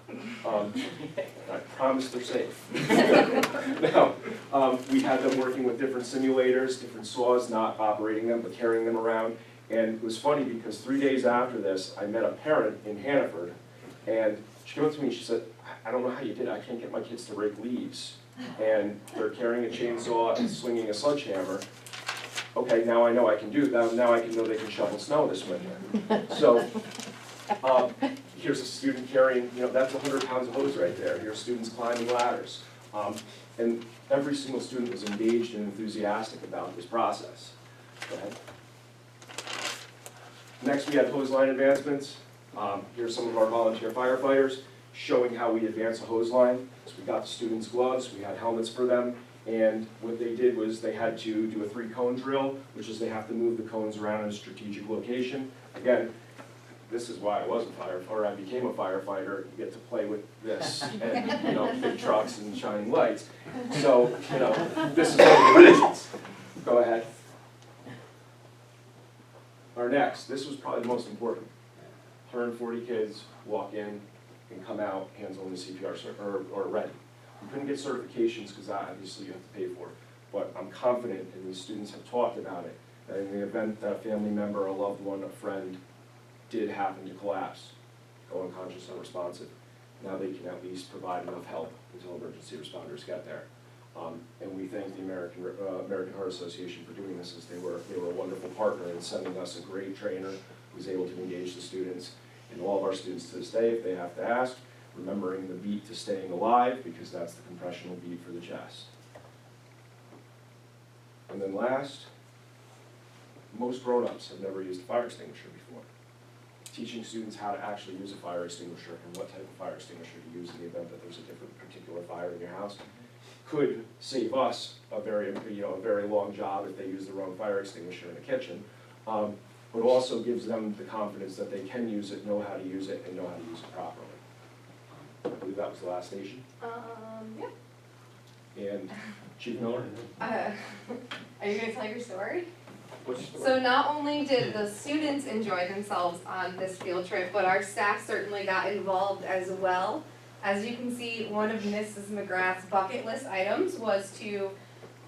I promise they're safe. Now, we had them working with different simulators, different saws, not operating them, but carrying them around. And it was funny because 3 days after this, I met a parent in Hannaford, and she came up to me and she said, I don't know how you did it. I can't get my kids to rake leaves. And they're carrying a chainsaw and swinging a sledgehammer. Okay, now I know I can do that. Now I can know they can shovel snow this winter. So here's a student carrying, that's 100 pounds of hose right there. Here's students climbing ladders. And every single student was engaged and enthusiastic about this process. Go ahead. Next, we had hose line advancements. Here's some of our volunteer firefighters showing how we advance a hose line. So we got the students gloves, we had helmets for them, and what they did was they had to do a 3-cone drill, which is they have to move the cones around in a strategic location. Again, this is why I was a firefighter, or I became a firefighter. You get to play with this, and big trucks and shining lights. So, this is one of the reasons. Go ahead. Our next, this was probably the most important. 140 kids walk in and come out, hands on the CPR or ready. We couldn't get certifications because that obviously you have to pay for. But I'm confident, and these students have talked about it, that in the event that a family member, a loved one, a friend did happen to collapse, go unconscious, unresponsive, now they can at least provide enough help until emergency responders get there. And we thank the American Heart Association for doing this, as they were a wonderful partner in sending us a great trainer who's able to engage the students. And all of our students to this day, if they have to ask, remembering the beat to staying alive, because that's the compressional beat for the chest. And then last, most grown-ups have never used a fire extinguisher before. Teaching students how to actually use a fire extinguisher and what type of fire extinguisher to use in the event that there's a different particular fire in your house could save us a very long job if they use the wrong fire extinguisher in the kitchen, but also gives them the confidence that they can use it, know how to use it, and know how to use it properly. I believe that was the last station. Yeah. And Chief Miller? Are you gonna tell your story? So not only did the students enjoy themselves on this field trip, but our staff certainly got involved as well. As you can see, one of Mrs. McGrath's bucket list items was to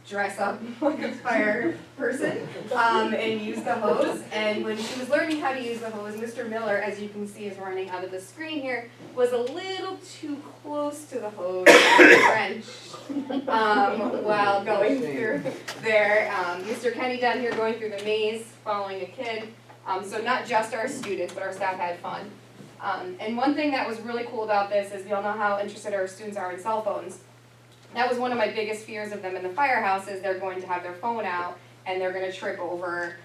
dress up like a fire person and use the hose. And when she was learning how to use the hose, Mr. Miller, as you can see is running out of the screen here, was a little too close to the hose and wrenched while going through there. Mr. Kenny down here going through the maze, following a kid. So not just our students, but our staff had fun. And one thing that was really cool about this is we all know how interested our students are in cell phones. That was one of my biggest fears of them in the firehouse is they're going to have their phone out and they're going to trip over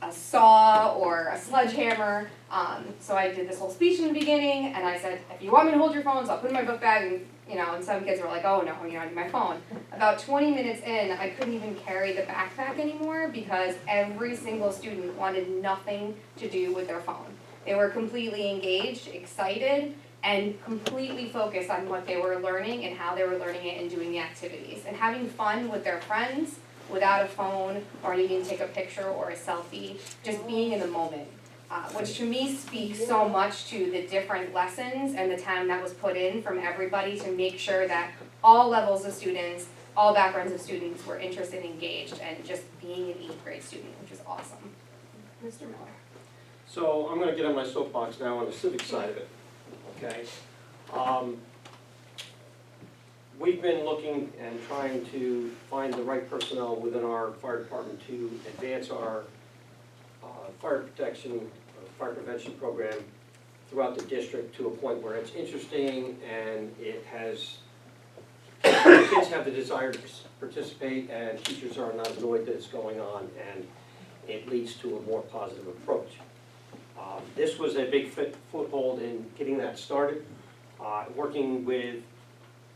a saw or a sledgehammer. So I did this whole speech in the beginning and I said, if you want me to hold your phones, I'll put it in my book bag. And some kids were like, oh no, I need my phone. About 20 minutes in, I couldn't even carry the backpack anymore because every single student wanted nothing to do with their phone. They were completely engaged, excited, and completely focused on what they were learning and how they were learning it and doing the activities. And having fun with their friends without a phone or needing to take a picture or a selfie, just being in the moment. Which to me speaks so much to the different lessons and the time that was put in from everybody to make sure that all levels of students, all backgrounds of students were interested and engaged and just being an 8th grade student, which is awesome. Mr. Miller. So I'm going to get on my soapbox now on the civic side of it, okay? We've been looking and trying to find the right personnel within our fire department to advance our fire protection, fire prevention program throughout the district to a point where it's interesting and it has, kids have the desire to participate and teachers are not annoyed that it's going on and it leads to a more positive approach. This was a big foothold in getting that started, working with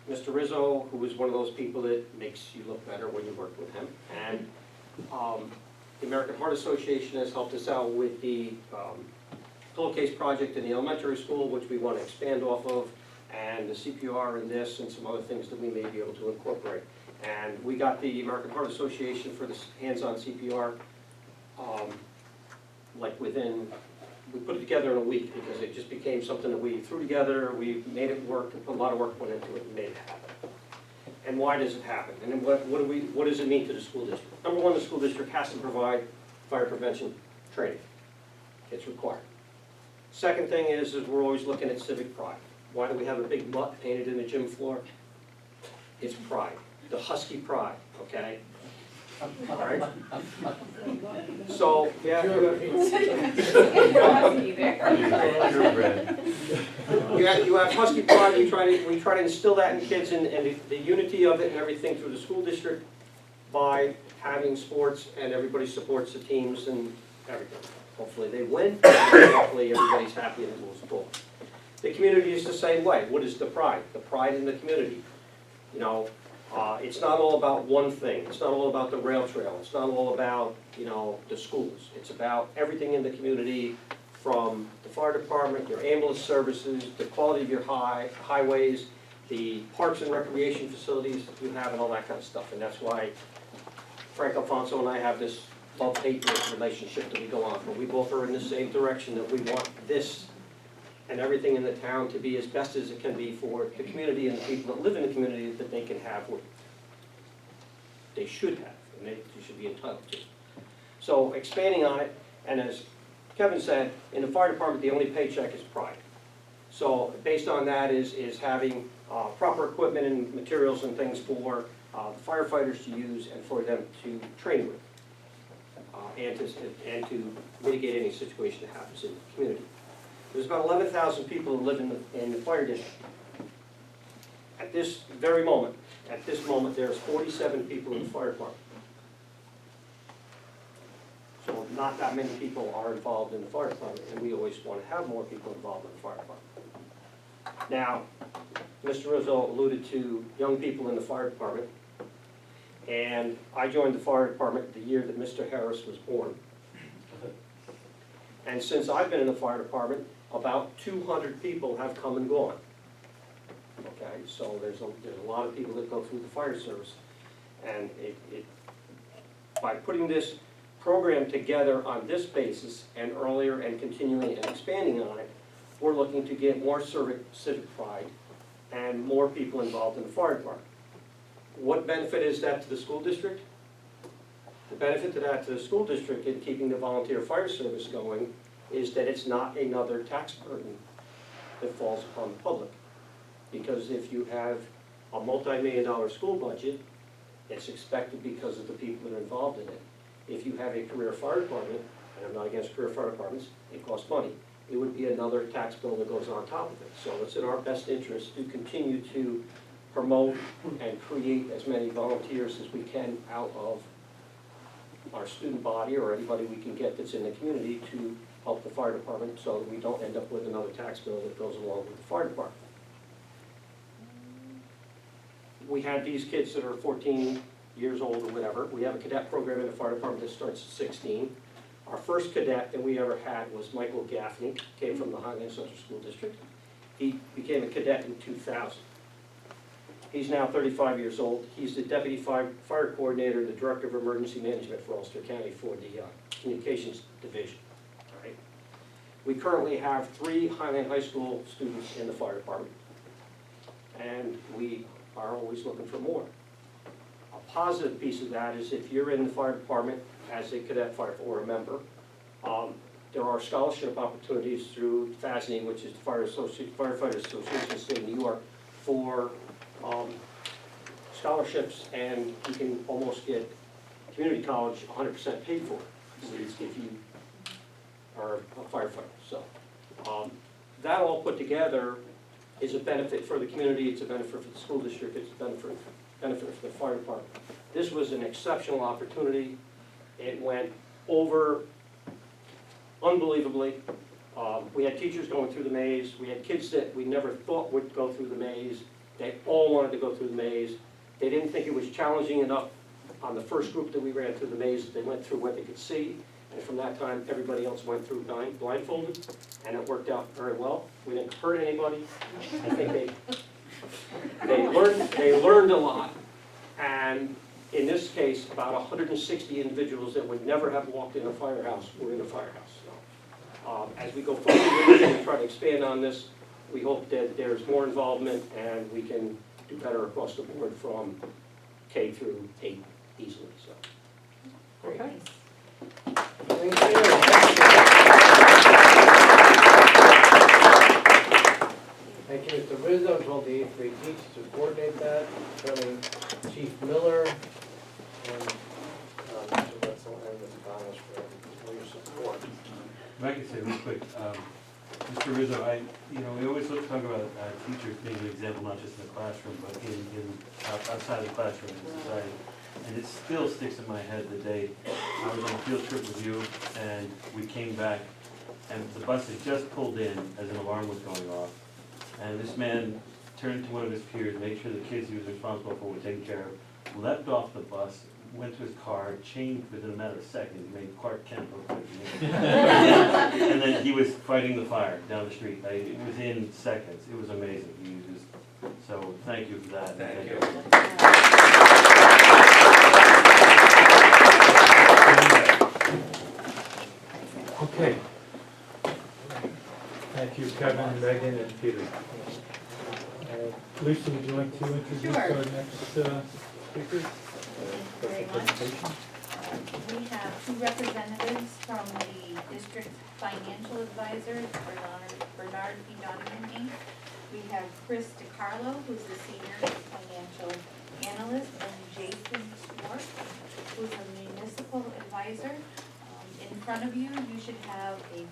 Mr. Rizzo, who was one of those people that makes you look better when you work with him. And the American Heart Association has helped us out with the pillowcase project in the elementary school, which we want to expand off of, and the CPR and this and some other things that we may be able to incorporate. And we got the American Heart Association for this hands-on CPR, we put it together in a week because it just became something that we threw together, we made it work, and put a lot of work went into it and made it happen. And why does it happen? And then what does it mean to the school district? Number one, the school district has to provide fire prevention training. It's required. Second thing is we're always looking at civic pride. Why do we have a big mutt painted in the gym floor? It's pride, the Husky pride, okay? All right? So, yeah. You have Husky pride, we try to instill that in kids and the unity of it and everything through the school district by having sports and everybody supports the teams and everything. Hopefully they win, and hopefully everybody's happy and it moves forward. The community is the same way. What is the pride? The pride in the community. It's not all about one thing. It's not all about the rail trail. It's not all about, the schools. It's about everything in the community, from the fire department, your ambulance services, the quality of your highways, the parks and recreation facilities that you have and all that kind of stuff. And that's why Frank Alfonso and I have this love-hate relationship that we go on. But we both are in the same direction, that we want this and everything in the town to be as best as it can be for the community and the people that live in the community, that they can have what they should have and they should be entitled to. So expanding on it, and as Kevin said, in the fire department the only paycheck is pride. So based on that is having proper equipment and materials and things for the firefighters to use and for them to train with and to mitigate any situation that happens in the community. There's about 11,000 people who live in the fire district. At this moment, there's 47 people in the fire department. So not that many people are involved in the fire department, and we always want to have more people involved in the fire department. Now, Mr. Rizzo alluded to young people in the fire department, and I joined the fire department the year that Mr. Harris was born. And since I've been in the fire department, about 200 people have come and gone. Okay, so there's a lot of people that go through the fire service. And by putting this program together on this basis and earlier and continuing and expanding on it, we're looking to get more civic pride and more people involved in the fire department. What benefit is that to the school district? The benefit to that to the school district in keeping the volunteer fire service going is that it's not another tax burden that falls upon the public. Because if you have a multi-million-dollar school budget, it's expected because of the people that are involved in it. If you have a career fire department, and I'm not against career fire departments, it costs money. It would be another tax bill that goes on top of it. So it's in our best interest to continue to promote and create as many volunteers as we can out of our student body or anybody we can get that's in the community to help the fire department so that we don't end up with another tax bill that goes along with the fire department. We had these kids that are 14 years old or whatever. We have a cadet program in the fire department that starts at 16. Our first cadet that we ever had was Michael Gaffney, came from the Highland Central School District. He became a cadet in 2000. He's now 35 years old. He's the Deputy Fire Coordinator, the Director of Emergency Management for Ulster County for the Communications Division. All right. We currently have 3 Highland High School students in the fire department, and we are always looking for more. A positive piece of that is if you're in the fire department as a cadet fire or a member, there are scholarship opportunities through FASNY, which is the Firefighters Association of the State of New York, for scholarships, and you can almost get community college 100% paid for if you are a firefighter. So that all put together is a benefit for the community, it's a benefit for the school district, it's a benefit for the fire department. This was an exceptional opportunity. It went over unbelievably. We had teachers going through the maze. We had kids that we never thought would go through the maze. They all wanted to go through the maze. They didn't think it was challenging enough on the first group that we ran through the maze. They went through what they could see. And from that time, everybody else went through blindfolded, and it worked out very well. We didn't hurt anybody. I think they learned a lot. And in this case, about 160 individuals that would never have walked in a firehouse were in a firehouse. So, as we go forward and try to expand on this, we hope that there's more involvement and we can do better across the board from K through 8 easily. So, okay. Thank you. Thank you, Mr. Rizzo, as well the 8th grade teachers to coordinate that, Attorney Chief Miller, and Mr. Wetzel and Ms. Connors for your support. If I could say real quick, Mr. Rizzo, we always talk about teachers being an example, not just in the classroom, but outside the classroom in society. And it still sticks in my head the day I was on a field trip with you, and we came back, and the bus had just pulled in as an alarm was going off. And this man turned to one of his peers, made sure the kids he was responsible for were taken care of, leapt off the bus, went to his car, changed within a matter of seconds, made Clark Kent look like him. And then he was fighting the fire down the street. Within seconds. It was amazing. So thank you for that. Thank you. Okay. Thank you, Kevin, Megan, and Peter. Lisa, would you like to introduce our next speakers? Very much. We have 2 representatives from the district financial advisors, Bernard P. Donovan, Inc. We have Chris DiCarlo, who's the senior financial analyst, and Jason Schwartz, who's a municipal advisor. In front of you, you should have a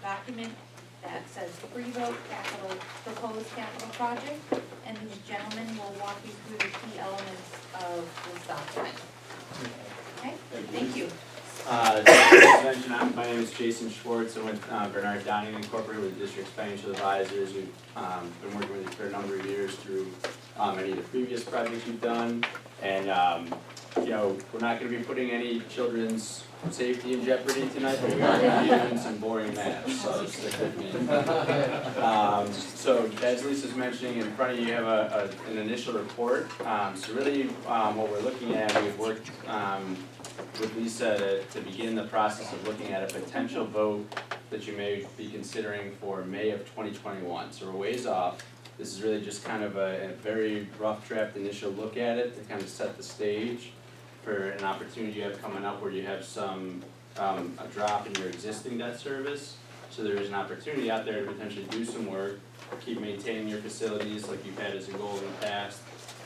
document that says pre-vote capital, proposed capital project, and these gentlemen will walk you through the key elements of this document. Okay, thank you. As mentioned, my name is Jason Schwartz. I'm with Bernard Downing Incorporated with the district's financial advisors. We've been working with you for a number of years through any of the previous projects we've done. And you know, we're not gonna be putting any children's safety in jeopardy tonight, but we are gonna be doing some boring math, so stick with me. So as Lisa's mentioning, in front of you, you have an initial report. So really, what we're looking at, we've worked, with Lisa to begin the process of looking at a potential vote that you may be considering for May of 2021. So we're ways off. This is really just kind of a very rough draft initial look at it to kind of set the stage for an opportunity you have coming up where you have some, a drop in your existing debt service. So there is an opportunity out there to potentially do some work, keep maintaining your facilities like you've had as a goal in the past,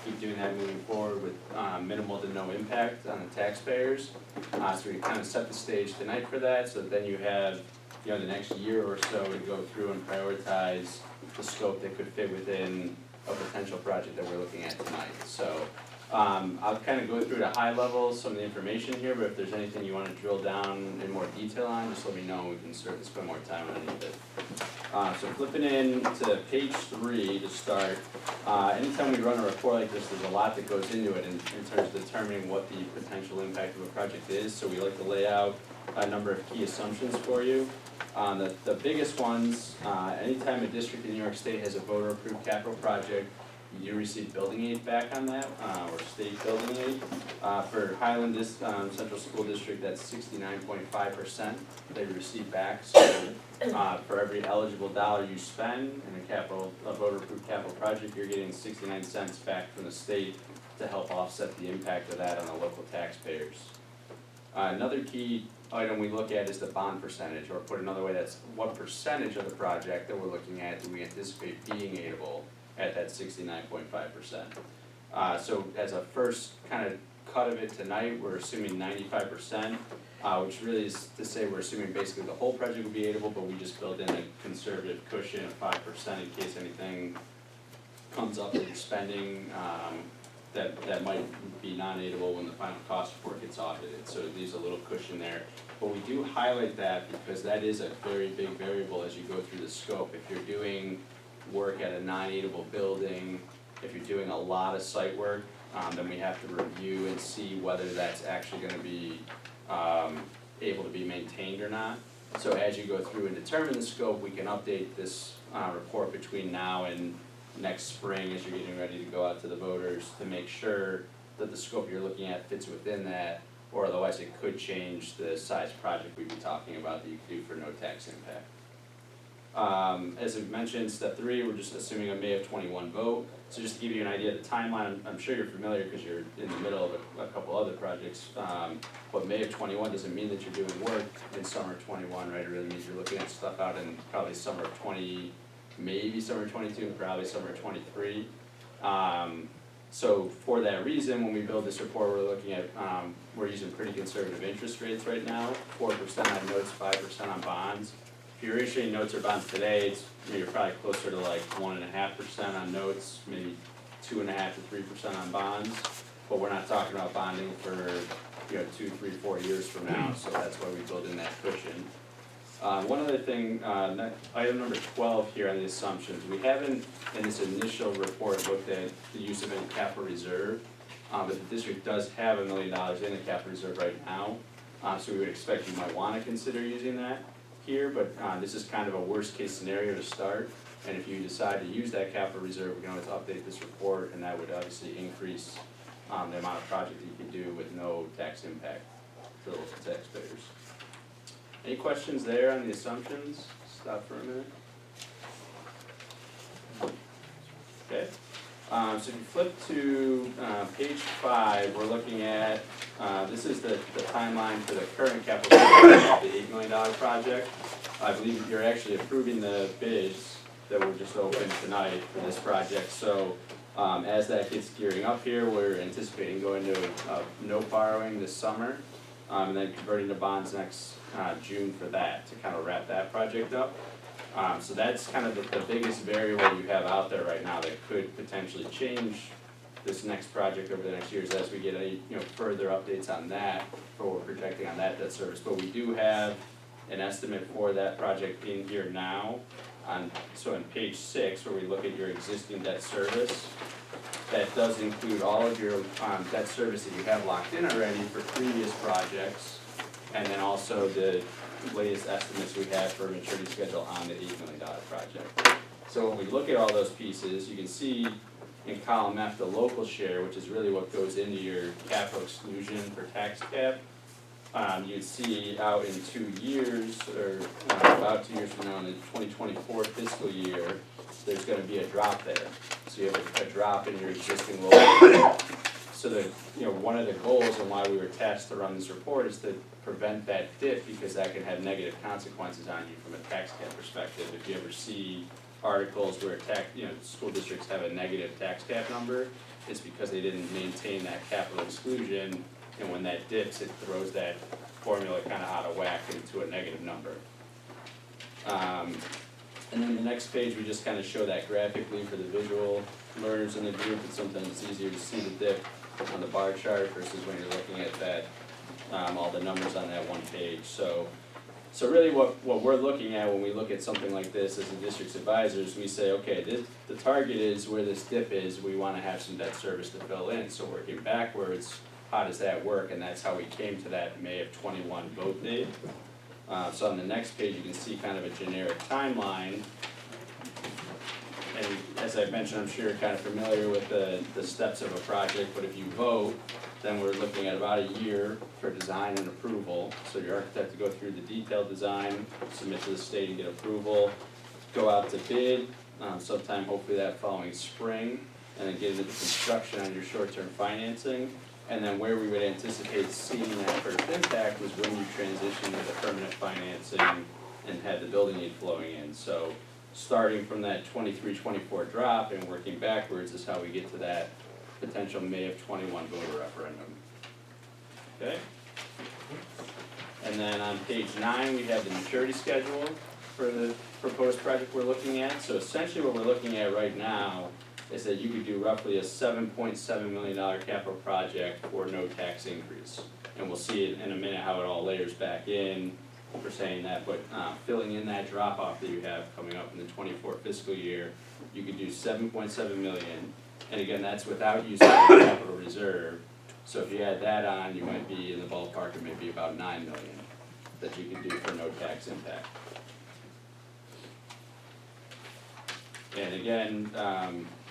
keep doing that moving forward with minimal to no impact on the taxpayers. So we kind of set the stage tonight for that, so that then you have, you know, the next year or so to go through and prioritize the scope that could fit within a potential project that we're looking at tonight. So I'll kind of go through at a high level some of the information here, but if there's anything you want to drill down in more detail on, just let me know and we can certainly spend more time on any of it. So flipping in to page 3 to start, anytime we run a report like this, there's a lot that goes into it in terms of determining what the potential impact of a project is. So we like to lay out a number of key assumptions for you. The biggest ones, anytime a district in New York State has a voter-approved capital project, you do receive building aid back on that, or state building aid. For Highland Central School District, that's 69.5% they receive back. So for every eligible dollar you spend in a voter-approved capital project, you're getting 69 cents back from the state to help offset the impact of that on the local taxpayers. Another key item we look at is the bond percentage, or put another way, that's what percentage of the project that we're looking at do we anticipate being aidable at that 69.5%. So as a first kind of cut of it tonight, we're assuming 95%, which really is to say we're assuming basically the whole project will be aidable, but we just build in a conservative cushion of 5% in case anything comes up with spending that might be non-aidable when the final cost report gets audited. So it leaves a little cushion there. But we do highlight that because that is a very big variable as you go through the scope. If you're doing work at a non-aidable building, if you're doing a lot of site work, then we have to review and see whether that's actually gonna be able to be maintained or not. So as you go through and determine the scope, we can update this report between now and next spring as you're getting ready to go out to the voters to make sure that the scope you're looking at fits within that, or otherwise it could change the size project we'd be talking about that you could do for no tax impact. As I mentioned, step 3, we're just assuming a May of 21 vote. So just to give you an idea of the timeline, I'm sure you're familiar because you're in the middle of a couple other projects. But May of 21 doesn't mean that you're doing work in summer of 21, right? It really means you're looking at stuff out in probably summer of 20, maybe summer of 22, and probably summer of 23. So for that reason, when we build this report, we're looking at, we're using pretty conservative interest rates right now, 4% on notes, 5% on bonds. If you're issuing notes or bonds today, it's, you're probably closer to like 1.5% on notes, maybe 2.5 to 3% on bonds. But we're not talking about bonding for 2, 3, 4 years from now, so that's why we build in that cushion. One other thing, item number 12 here on the assumptions. We haven't, in this initial report, looked at the use of any capital reserve, but the district does have $1 million in the capital reserve right now, so we would expect you might want to consider using that here, but this is kind of a worst case scenario to start, and if you decide to use that capital reserve, we can always update this report, and that would obviously increase the amount of project that you can do with no tax impact to local taxpayers. Any questions there on the assumptions? Stop for a minute. Okay, so if you flip to page 5, we're looking at, this is the timeline for the current capital project, the $8 million project. I believe you're actually approving the bids that were just opened tonight for this project. So as that gets gearing up here, we're anticipating going to no borrowing this summer, and then converting to bonds next June for that, to kind of wrap that project up. So that's kind of the biggest variable you have out there right now that could potentially change this next project over the next years as we get any further updates on that, for what we're projecting on that debt service. But we do have an estimate for that project in here now. So on page 6, where we look at your existing debt service, that does include all of your debt service that you have locked in already for previous projects, and then also the latest estimates we have for maturity schedule on the $8 million project. So when we look at all those pieces, you can see in column F the local share, which is really what goes into your capital exclusion for tax cap. You'd see out in 2 years, or about 2 years from now, in the 2024 fiscal year, there's gonna be a drop there. So you have a drop in your existing local. So that, one of the goals and why we were tasked to run this report is to prevent that dip, because that can have negative consequences on you from a tax cap perspective. If you ever see articles where school districts have a negative tax cap number, it's because they didn't maintain that capital exclusion, and when that dips, it throws that formula kind of out of whack into a negative number. And then the next page, we just kind of show that graphically for the visual learners in the group, and sometimes it's easier to see the dip on the bar chart versus when you're looking at that, all the numbers on that one page. So really what we're looking at when we look at something like this as the district's advisors, we say, okay, the target is where this dip is, we wanna have some debt service to fill in. So working backwards, how does that work? And that's how we came to that May of '21 vote date. So on the next page, you can see kind of a generic timeline. And as I mentioned, I'm sure you're kind of familiar with the steps of a project, but if you vote, then we're looking at about a year for design and approval. So your architect to go through the detailed design, submit to the state and get approval, go out to bid, sometime hopefully that following spring, and then get into the construction on your short-term financing. And then where we would anticipate seeing that first impact was when you transition to the permanent financing and had the building aid flowing in. So starting from that 23-24 drop and working backwards is how we get to that potential May of '21 voter referendum. Okay? And then on page 9, we have the maturity schedule for the proposed project we're looking at. So essentially what we're looking at right now is that you could do roughly a $7.7 million capital project for no tax increase. And we'll see it in a minute how it all layers back in for saying that, but filling in that drop off that you have coming up in the '24 fiscal year, you could do $7.7 million. And again, that's without using the capital reserve. So if you add that on, you might be in the ballpark of maybe about $9 million that you could do for no tax impact. And again,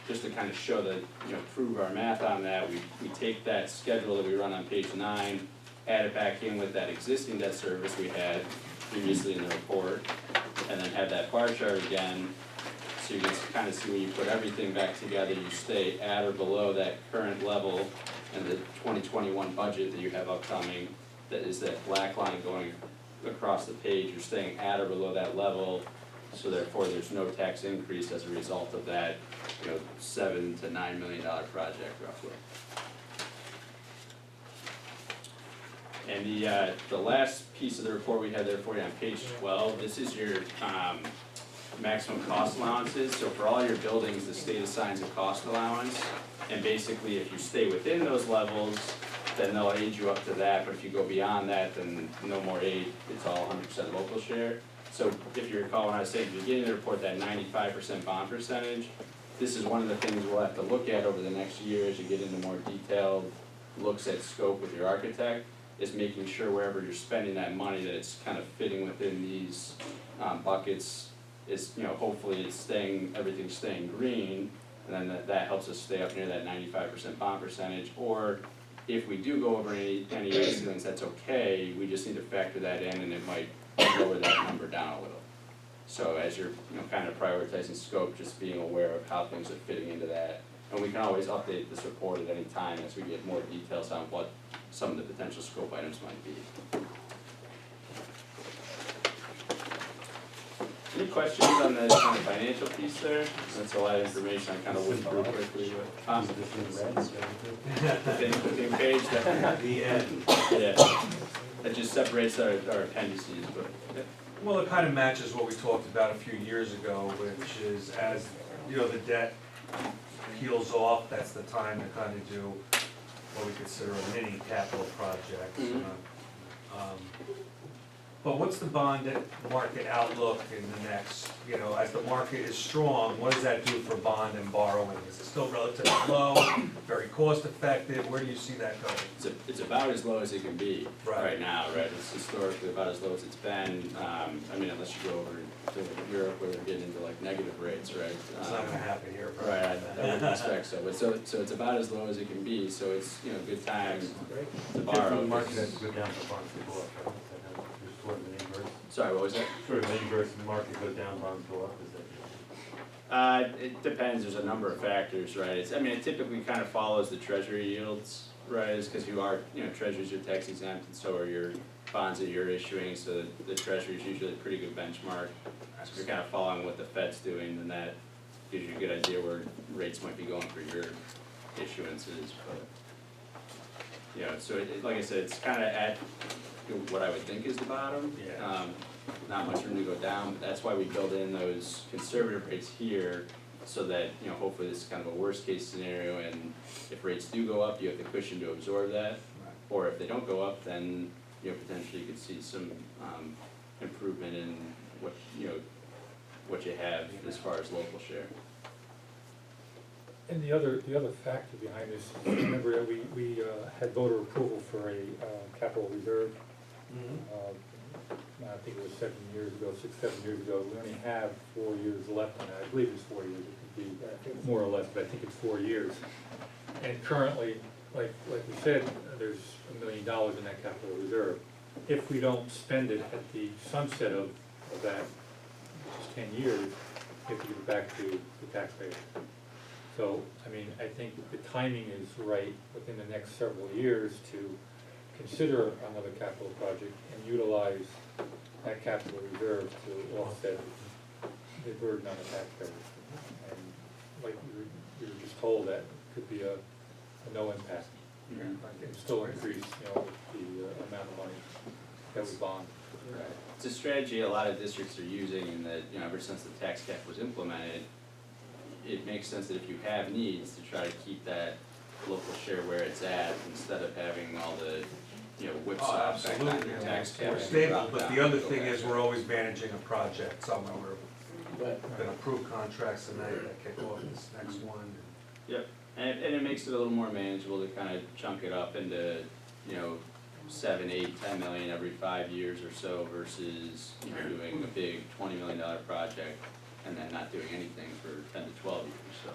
just to kind of show that, prove our math on that, we take that schedule that we run on page 9, add it back in with that existing debt service we had previously in the report, and then have that bar chart again, so you can kind of see when you put everything back together, you stay at or below that current level, and the 2021 budget that you have upcoming, that is that black line going across the page, you're staying at or below that level, so therefore there's no tax increase as a result of that, $7 to $9 million project roughly. And the last piece of the report we have there for you on page 12, this is your maximum cost allowances. So for all your buildings, the state assigns a cost allowance, and basically if you stay within those levels, then they'll aid you up to that, but if you go beyond that, then no more aid, it's all 100% local share. So if you recall when I was saying at the beginning of the report, that 95% bond percentage, this is one of the things we'll have to look at over the next year as you get into more detailed looks at scope with your architect, is making sure wherever you're spending that money that it's kind of fitting within these buckets, is, hopefully it's everything's staying green, and then that helps us stay up near that 95% bond percentage. Or if we do go over any ceilings, that's okay, we just need to factor that in, and it might lower that number down a little. So as you're kind of prioritizing scope, just being aware of how things are fitting into that. And we can always update this report at any time as we get more details on what some of the potential scope items might be. Any questions on the financial piece there? That's a lot of information I kind of went through quickly. The same page, The end. Yeah, that just separates our appendices, but. Yeah. Well, it kind of matches what we talked about a few years ago, which is as, the debt peels off, that's the time to kind of do what we consider a mini capital project. But what's the bond market outlook in the next, as the market is strong, what does that do for bond and borrowing? Is it still relatively low, very cost effective? Where do you see that going? It's about as low as it can be Right. right now, right? It's historically about as low as it's been. I mean, unless you go over to Europe where they're getting into like negative rates, right? It's not gonna happen here, probably. Right, I wouldn't expect so, but so it's about as low as it can be, so it's, good time to borrow. The market has to go down for bonds to go up, right? There's sort of an inverse. Sorry, what was that? Sort of an inverse, the market goes down, bonds go up, is that? It depends, there's a number of factors, right? It typically kind of follows the treasury yields, right? It's because treasuries are tax exempt and so are your bonds that you're issuing, so the treasury is usually a pretty good benchmark. So if you're kind of following what the Fed's doing, then that gives you a good idea where rates might be going for your issuances, but, so like I said, it's kind of at what I would think is the bottom. Yeah. Not much room to go down, but that's why we build in those conservative rates here, so that, hopefully this is kind of a worst case scenario, and if rates do go up, you have the cushion to absorb that. Or if they don't go up, then, potentially you could see some, improvement in what you have as far as local share. And the other factor behind this, remember that we had voter approval for a capital reserve. I think it was 7 years ago. We only have 4 years left on that. I believe it's 4 years. It could be more or less, but I think it's 4 years. And currently, like we said, there's $1 million in that capital reserve. If we don't spend it at the sunset of that, which is 10 years, we have to give it back to the taxpayer. So, I think the timing is right within the next several years to consider another capital project and utilize that capital reserve to offset the burden on the taxpayers. And like we were just told, that could be a no impact. And still increase, the amount of money that we bond. Right. It's a strategy a lot of districts are using, in that, ever since the tax cap was implemented, it makes sense that if you have needs, to try to keep that local share where it's at, instead of having all the, whipsaw effect on your tax cap. More stable, but the other thing is, we're always managing a project somewhere. We're gonna approve contracts tonight that kick off this next one. Yep, and it makes it a little more manageable to kind of chunk it up into, 7, 8, 10 million every 5 years or so, versus, doing a big $20 million project and then not doing anything for 10 to 12 years, so.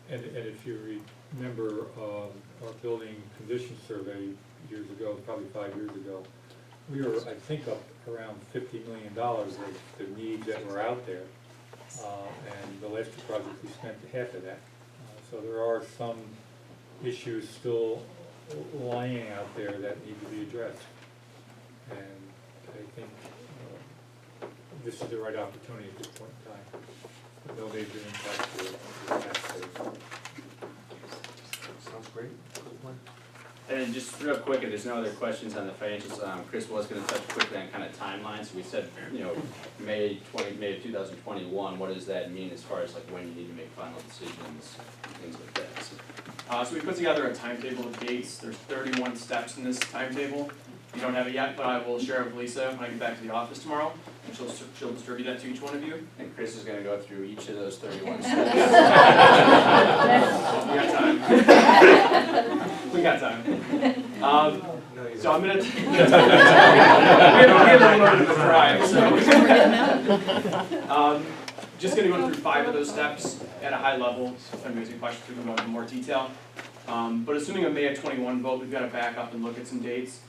And if you remember, our building condition survey years ago, probably 5 years ago, we were, I think, up around $50 million of the needs that were out there. And the last two projects, we spent half of that. So there are some issues still lying out there that need to be addressed. And I think this is the right opportunity at this point in time. No major impact to the taxpayers. Sounds great. Good plan. And then just real quick, if there's no other questions on the financials, Chris was gonna touch quickly on kind of timelines. So we said, May of 2021, what does that mean as far as like when you need to make final decisions, things like that? So we put together a timetable of dates. There's 31 steps in this timetable. You don't have it yet, but I will share it with Lisa when I get back to the office tomorrow, and she'll distribute that to each one of you. And Chris is gonna go through each of those 31 steps. We got time. We got time. So I'm gonna. we have a little bit of a drive, so. Just gonna go through 5 of those steps at a high level. So if anybody's any questions, we can go into more detail. But assuming a May of 21 vote, we've got to back up and look at some dates.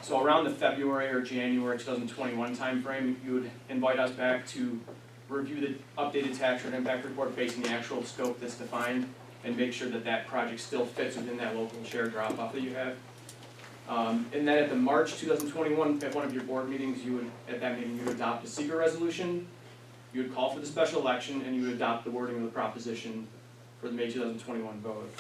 So around the February or January 2021 timeframe, you would invite us back to review the updated tax rate impact report based on the actual scope that's defined, and make sure that that project still fits within that local share drop-off that you have. And then at the March 2021, at one of your board meetings, at that meeting, you would adopt a secret resolution. You would call for the special election, and you would adopt the wording of the proposition for the May 2021 vote.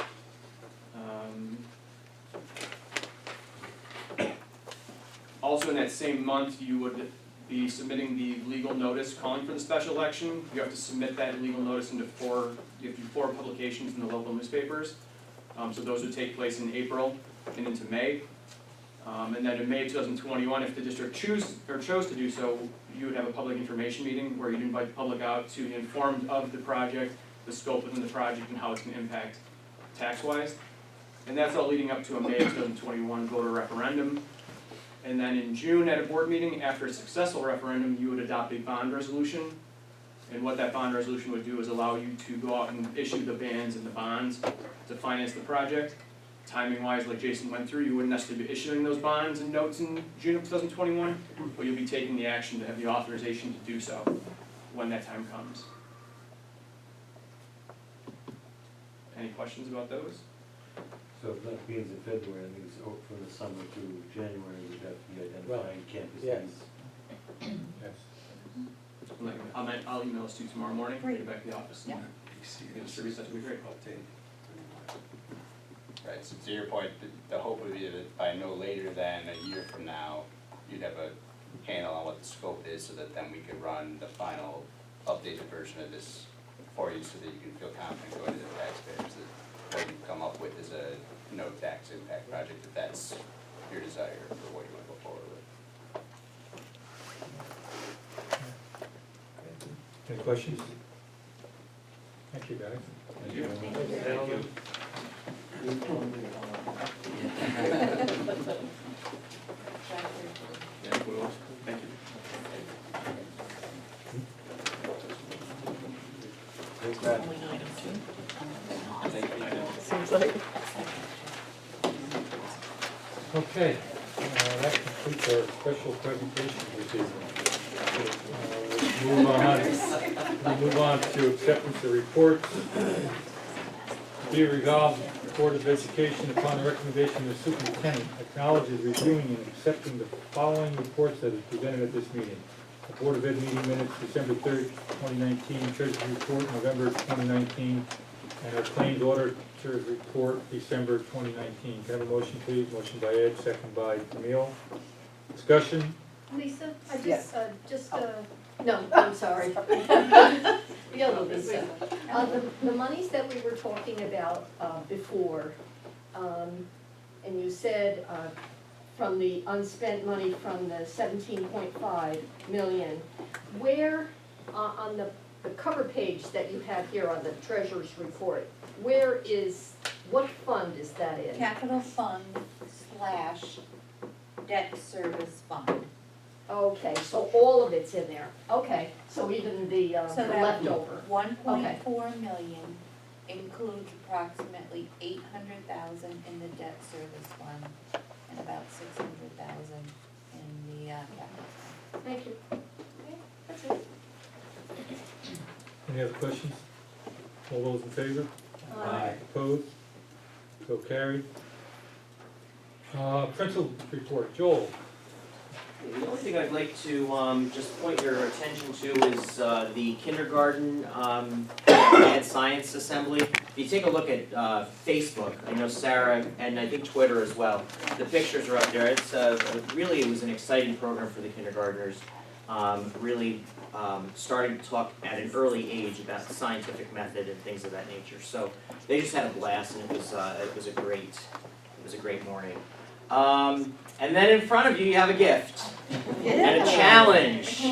Also in that same month, you would be submitting the legal notice calling for the special election. You have to submit that legal notice into 4 publications in the local newspapers. So those would take place in April and into May. And then in May 2021, if the district chose to do so, you would have a public information meeting where you'd invite the public out to be informed of the project, the scope within the project, and how it's gonna impact tax-wise. And that's all leading up to a May 2021 voter referendum. And then in June at a board meeting, after a successful referendum, you would adopt a bond resolution. And what that bond resolution would do is allow you to go out and issue the bands and the bonds to finance the project. Timing-wise, like Jason went through, you wouldn't necessarily be issuing those bonds and notes in June of 2021, but you'll be taking the action to have the authorization to do so when that time comes. Any questions about those? So if that begins in February, I think it's from the summer to January, we'd have to be identifying campus yes. needs. Yes. I'll email this to you tomorrow morning, Great. get back to the office. Yeah. Distribute that would be great. Right, so to your point, the hope would be that by no later than a year from now, you'd have a handle on what the scope is, so that then we could run the final updated version of this for you, so that you can feel confident going to the taxpayers that what you've come up with is a no tax impact project, if that's your desire for what you want to go forward with. Any questions? Thank you, guys. Thank you. Thank you. Yeah, we will. Thank you. Seems like. Okay, that completes our special presentation this evening. We move on to acceptance of reports. Be resolved, the Board of Education, upon the recommendation of the superintendent, acknowledges reviewing and accepting the following reports that is presented at this meeting. The Board of Ed meeting minutes, December 3rd, 2019, Treasurer's Report, November 2019, and our claims auditor's report, December 2019. Can I have a motion, please? Motion by Ed, second by Camille. Discussion? Lisa, no, I'm sorry. The other Lisa. The monies that we were talking about before, and you said from the unspent money from the 17.5 million, where on the cover page that you have here on the treasurer's report, what fund is that in? Capital fund / debt service fund. Okay, so all of it's in there, okay, so even the So that leftover. 1.4 million includes approximately 800,000 in the debt service fund and about 600,000 in the capital fund. Thank you. Okay, that's it. Any other questions? All those in favor? Aye. Opposed? So carried. Principal report, Joel. The only thing I'd like to just point your attention to is the kindergarten Ed Science Assembly. If you take a look at Facebook, I know Sarah, and I think Twitter as well, the pictures are up there. It's really, it was an exciting program for the kindergartners. Really starting to talk at an early age about the scientific method and things of that nature. So they just had a blast, and it was a great morning. And then in front of you, you have a gift and a challenge.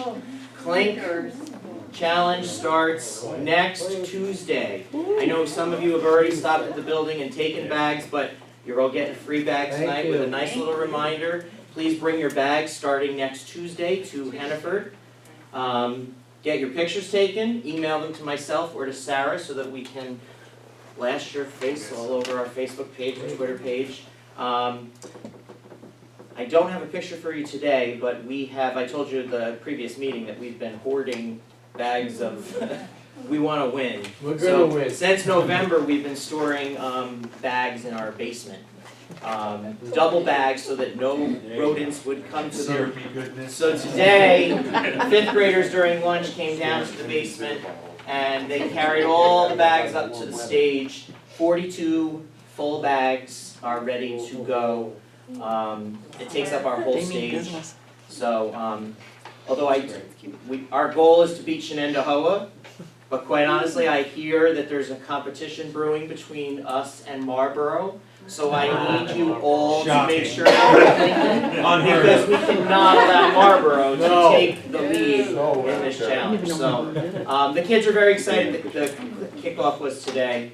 Clink challenge starts next Tuesday. I know some of you have already stopped at the building and taken bags, but you're all getting a free bag tonight with a nice little reminder. Please bring your bags starting next Tuesday to Hannaford. Get your pictures taken, email them to myself or to Sarah so that we can blast your face all over our Facebook page and Twitter page. I don't have a picture for you today, but I told you at the previous meeting that we've been hoarding bags of, we want to win. We're gonna win. Since November, we've been storing bags in our basement. Double bags so that no rodents would come to them. So today, 5th graders during lunch came down to the basement and they carried all the bags up to the stage. 42 full bags are ready to go. It takes up our whole stage. So, although our goal is to beat Shenendahowa, But quite honestly, I hear that there's a competition brewing between us and Marlboro. So I need you all to make sure because we cannot allow Marlboro to take the lead in this challenge. So the kids are very excited. The kickoff was today.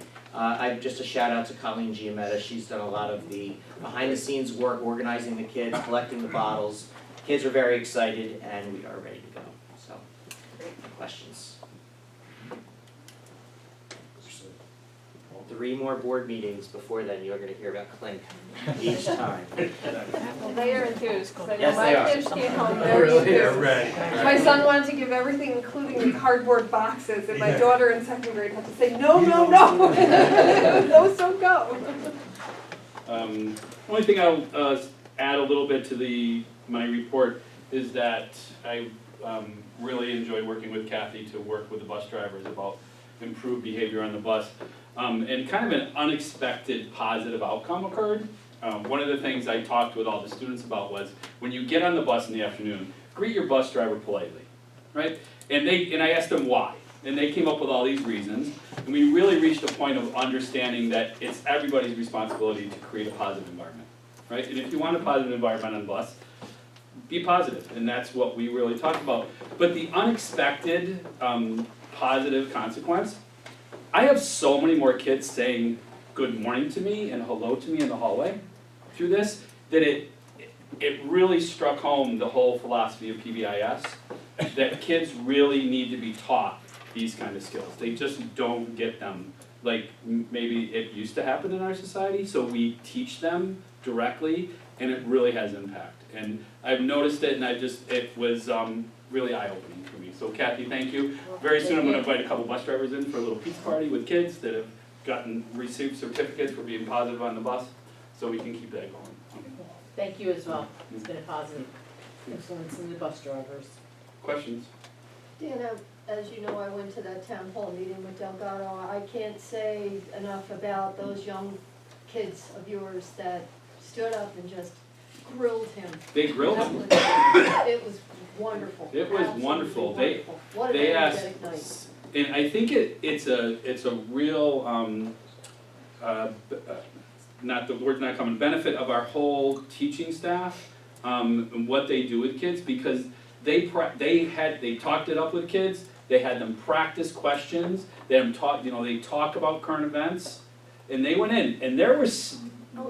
Just a shout out to Colleen Giametta. She's done a lot of the behind the scenes work, organizing the kids, collecting the bottles. Kids are very excited and we are ready to go. So, questions? 3 more board meetings before then, you're gonna hear about Clink each time. Well, they are enthused, because I know Yes, they my are. kids came home very enthused. Ready. My son wanted to give everything, including the cardboard boxes, and my Yeah. daughter in 2nd grade had to say, no, no, no. Those don't go. Only thing I'll add a little bit to my report is that I really enjoyed working with Kathy to work with the bus drivers about improved behavior on the bus. And kind of an unexpected positive outcome occurred. One of the things I talked with all the students about was, when you get on the bus in the afternoon, greet your bus driver politely, right? And I asked them why, and they came up with all these reasons, and we really reached a point of understanding that it's everybody's responsibility to create a positive environment, right? And if you want a positive environment on the bus, be positive, and that's what we really talked about. But the unexpected positive consequence, I have so many more kids saying good morning to me and hello to me in the hallway through this, that it really struck home the whole philosophy of PBIS, that kids really need to be taught these kind of skills. They just don't get them like maybe it used to happen in our society, so we teach them directly, and it really has impact. And I've noticed it, and it was really eye-opening for me. So Kathy, thank you. Very soon I'm gonna invite a couple bus drivers in for a little pizza party with kids that have received certificates for being positive on the bus, so we can keep that going. Thank you as well. It's been a positive influence in the bus drivers. Questions? Dana, as you know, I went to that town hall meeting with Delgado. I can't say enough about those young kids of yours that stood up and just grilled him. They grilled him? It was wonderful. It was Absolutely wonderful. wonderful. What an They asked, energetic night. and I think it's a real, not the word's not coming, benefit of our whole teaching staff, and what they do with kids, because they talked it up with kids, they had them practice questions, they talk about current events, and they went in, and there was,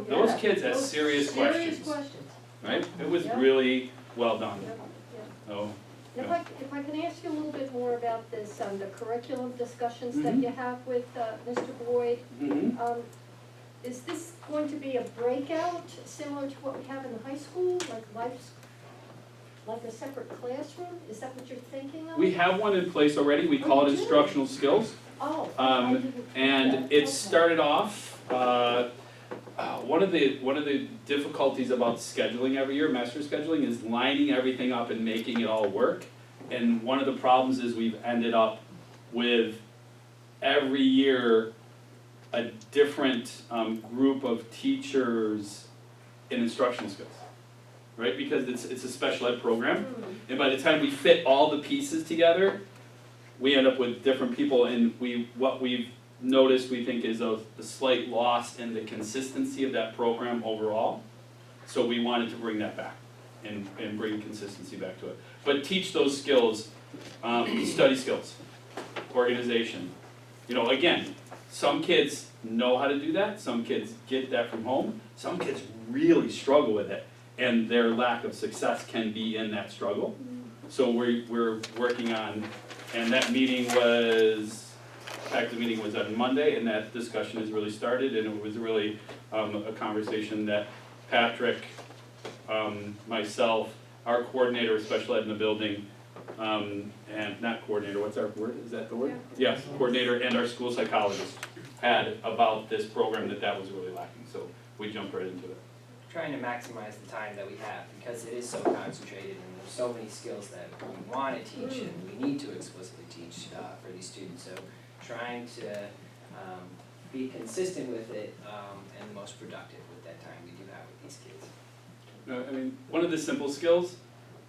those kids had serious questions. Right? It was really well done. Oh, If I can ask you a little bit more about this, the curriculum discussions that Mhm. you have with Mr. Boyd. Mhm. Is this going to be a breakout similar to what we have in the high school, like a separate classroom? Is that what you're thinking of? We have one in place already, we call it instructional skills. Oh, I didn't know And that. it Okay. started off, one of the difficulties about scheduling every year, master scheduling, is lining everything up and making it all work. And one of the problems is we've ended up with every year a different group of teachers in instructional skills, right? Because it's a special ed program, and by the time we fit all the pieces together, we end up with different people, and what we've noticed, we think, is a slight loss in the consistency of that program overall. So we wanted to bring that back and bring consistency back to it. But teach those skills, study skills, organization. Again, some kids know how to do that, some kids get that from home, some kids really struggle with it, and their lack of success can be in that struggle. So we're working on, and that meeting was, in fact, the meeting was on Monday, and that discussion has really started, and it was really a conversation that Patrick, myself, our coordinator of special ed in the building, and not coordinator, what's our word, is that the word? Yeah. Yes, coordinator and our school psychologist had about this program, that was really lacking, so we jumped right into it. Trying to maximize the time that we have, because it is so concentrated and there's so many skills that we want to teach and we need to explicitly teach for these students. So trying to be consistent with it and most productive with that time we do have with these kids. One of the simple skills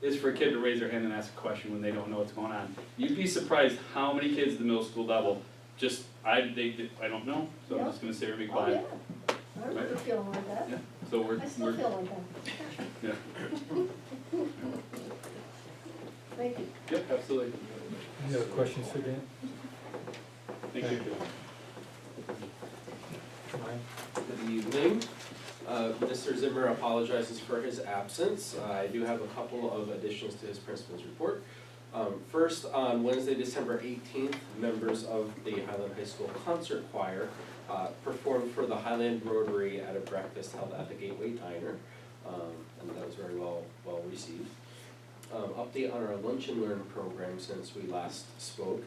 is for a kid to raise their hand and ask a question when they don't know what's going on. You'd be surprised how many kids at the middle school level just, I don't know, so I'm just gonna sit here and be Oh, quiet. yeah. I remember feeling like that. Yeah, so we're, I still feel like that. yeah, Thank you. yep, absolutely. Any other questions for Dan? Thank you. Ryan? Good evening. Mr. Zimmer apologizes for his absence. I do have a couple of additions to his principal's report. First, on Wednesday, December 18th, members of the Highland High School Concert Choir performed for the Highland Rotary at a breakfast held at the Gateway Diner, and that was very well received. Update on our Lunch and Learn program since we last spoke.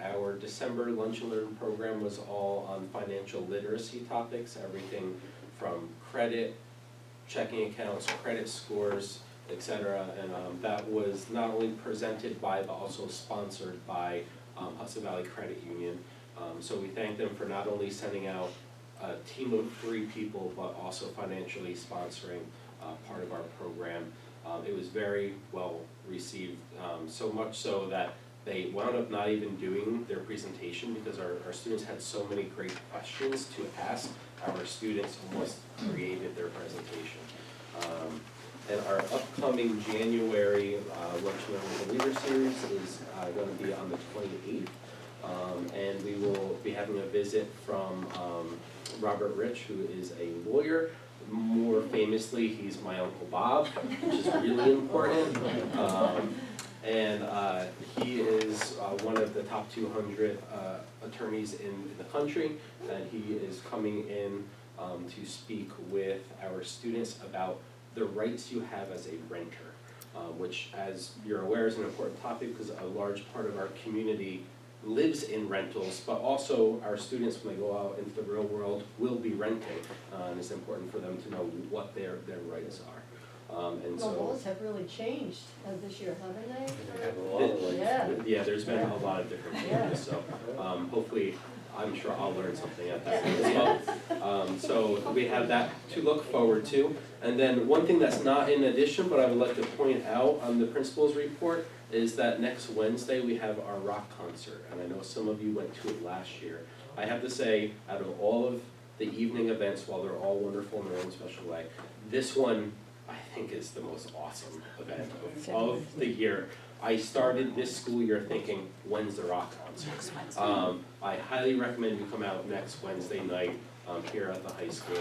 Our December Lunch and Learn program was all on financial literacy topics, everything from credit, checking accounts, credit scores, etc. And that was not only presented by, but also sponsored by Hudson Valley Credit Union. So we thank them for not only sending out a team of 3 people, but also financially sponsoring part of our program. It was very well received, so much so that they wound up not even doing their presentation because our students had so many great questions to ask. Our students almost created their presentation. And our upcoming January Lunch and Learn with a Leader series is going to be on the 28th. And we will be having a visit from Robert Rich, who is a lawyer. More famously, he's my Uncle Bob, which is really important. And he is one of the top 200 attorneys in the country, and he is coming in to speak with our students about the rights you have as a renter, which, as you're aware, is an important topic because a large part of our community lives in rentals, but also our students, when they go out into the real world, will be renting, and it's important for them to know what their rights are. And The so, laws have really changed this year, haven't they? They have a lot of lights. Yeah. yeah, there's been a lot of different changes, so hopefully, I'm sure I'll learn something at that as well. So we have that to look forward to. And then one thing that's not in addition, but I would like to point out on the principal's report, is that next Wednesday we have our rock concert, and I know some of you went to it last year. I have to say, out of all of the evening events, while they're all wonderful in their own special way, this one I think is the most awesome event of the year. I started this school year thinking, when's the rock concert? I highly recommend you come out next Wednesday night here at the high school.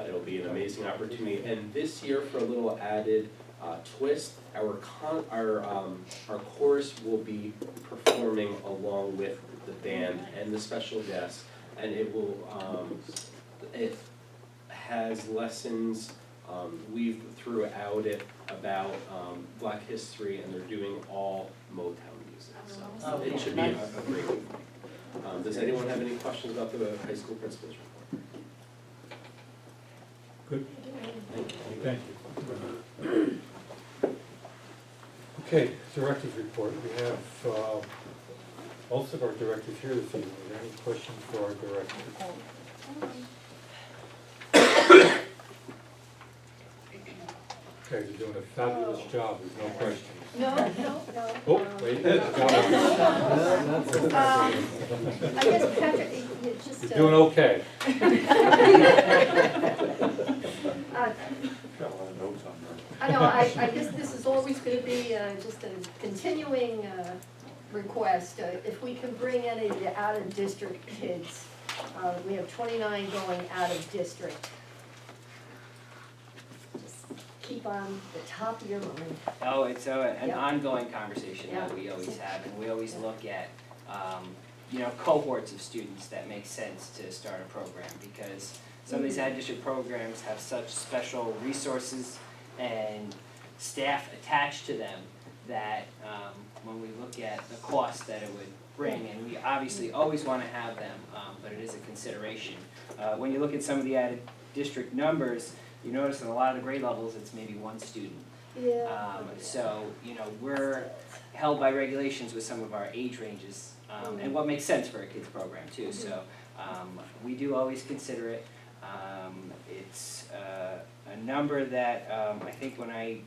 It'll be an amazing opportunity, and this year, for a little added twist, our chorus will be performing along with the band and the special guests, and it will it has lessons weaved throughout it about Black history, and they're doing all Motown music, so it should be a great evening. Does anyone have any questions about the high school principal's report? Good? Thank you. Okay, director's report. We have most of our directors here this evening. Are there any questions for our director? Okay, you're doing a fabulous job, there's no question. No. Oh, wait, I guess Patrick, you just. You're doing okay. I know, I guess this is always gonna be just a continuing request. If we can bring any of the out-of-district kids, we have 29 going out of district. Just keep on the top of your mind. Oh, it's an Yep. ongoing conversation that Yeah. we always have, and we always look at, cohorts of students that make sense to start a program, because some of these out-of-district programs have such special resources and staff attached to them that when we look at the cost that it would bring, and we obviously always want to have them, but it is a consideration. When you look at some of the out-of-district numbers, you notice in a lot of the grade levels, it's maybe one student. So, we're held by regulations with some of our age ranges, and what makes sense for a kids program too, so we do always consider it. It's a number that I think when I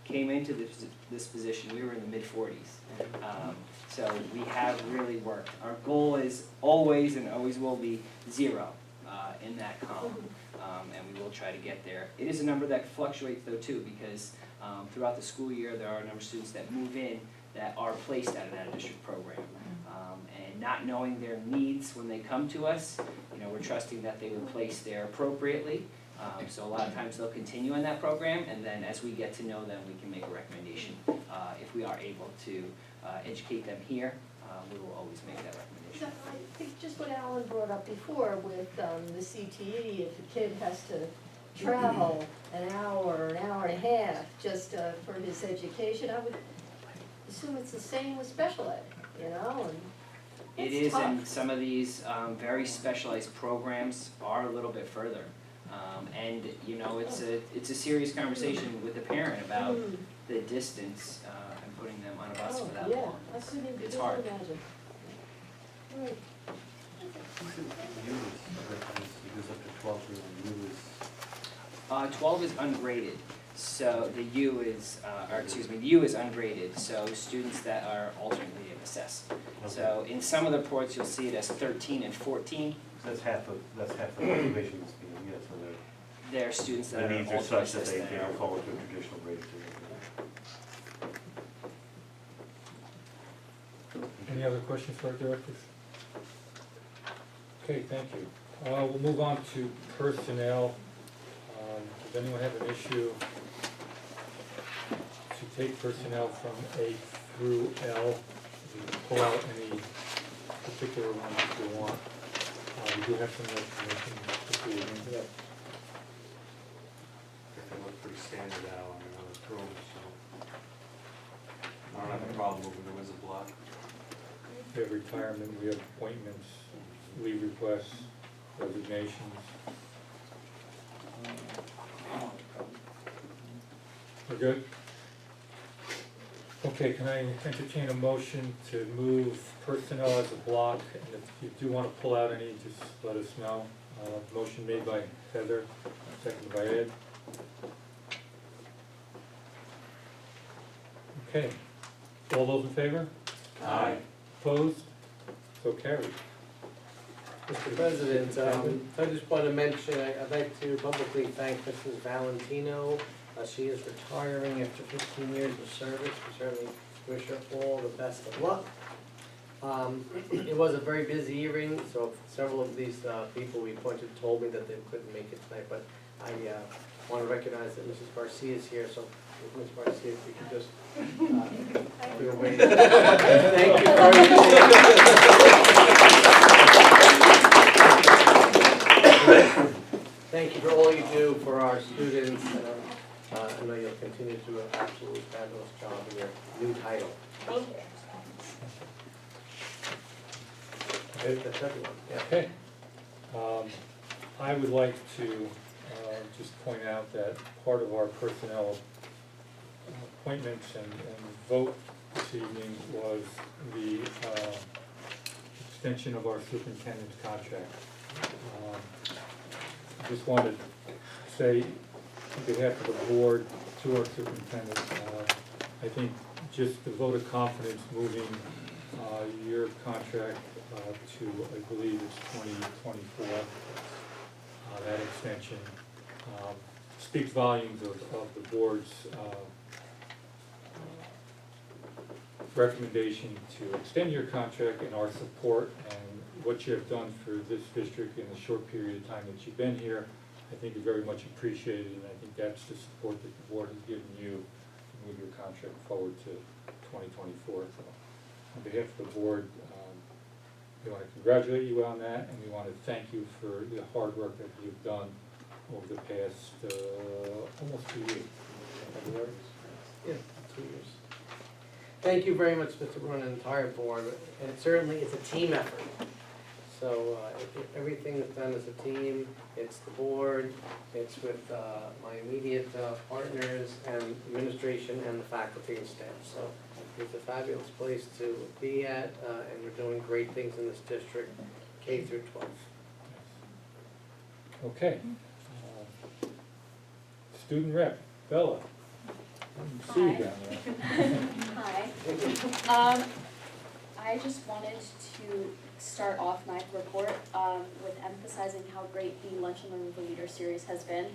came into this position, we were in the mid-40s. So we have really worked. Our goal is always and always will be 0 in that column, and we will try to get there. It is a number that fluctuates though too, because throughout the school year, there are a number of students that move in that are placed at an out-of-district program. And not knowing their needs when they come to us, we're trusting that they were placed there appropriately. So a lot of times they'll continue in that program, and then as we get to know them, we can make a recommendation. If we are able to educate them here, we will always make that recommendation. So I think just what Alan brought up before with the CTE, if a kid has to travel an hour and a half just for his education, I would assume it's the same with special ed, and It it's is, tough. and some of these very specialized programs are a little bit further. And it's a serious conversation with the parent about the distance and putting them on a bus for that long. I couldn't It's hard. imagine. Right. It goes up to 12 year old. U is 12 is ungraded, so the U is, the U is ungraded, so students that are alternately assessed. So in some of the reports, you'll see it as 13 and 14. That's half of the population that's being, yes, so There are students that the are needs are alternately such that assessed they that don't are. fall into a traditional grade system. Any other questions for our directors? Okay, thank you. We'll move on to personnel. Does anyone have an issue to take personnel from A through L? We can pull out any particular ones if you want. We do have some information this evening. They look pretty standard out on another room, so I don't have a problem moving them as a block. We have retirement, we have appointments, leave requests, resignations. We're good? Okay, can I entertain a motion to move personnel as a block? And if you do want to pull out any, just let us know. Motion made by Heather, seconded by Ed. Okay, all those in favor? Aye. Opposed? So carried. Mr. President, I just want to mention, I'd like to publicly thank Mrs. Valentino. She is retiring after 15 years of service. We certainly wish her all the best of luck. It was a very busy evening, so several of these people we appointed told me that they couldn't make it tonight, but I want to recognize that Mrs. Garcia is here, so Ms. Garcia, if we could just do a wave. Thank you very much. Thank you for all you do for our students. I know you'll continue to do an absolutely fabulous job in your new title. Thank you. That's everyone, yeah. Okay. I would like to just point out that part of our personnel appointments and vote this evening was the extension of our superintendent's contract. I just wanted to say on behalf of the board to our superintendent, I think just the vote of confidence moving your contract to, I believe it's 2024, that extension speaks volumes of the board's recommendation to extend your contract and our support and what you have done for this district in the short period of time that you've been here. I think is very much appreciated, and I think that's the support that the board has given you to move your contract forward to 2024. So on behalf of the board, we want to congratulate you on that, and we want to thank you for the hard work that you've done over the past almost 2 years. Yeah, 2 years. Thank you very much, Mr. Bruin, and the entire board, and certainly it's a team effort. So everything is done as a team. It's the board, it's with my immediate partners and administration and the faculty and staff. So it's a fabulous place to be at, and we're doing great things in this district, K through 12. Okay. Student rep, Bella. See you down there. Hi. I just wanted to start off my report with emphasizing how great the Lunch and Learn with the Leader series has been.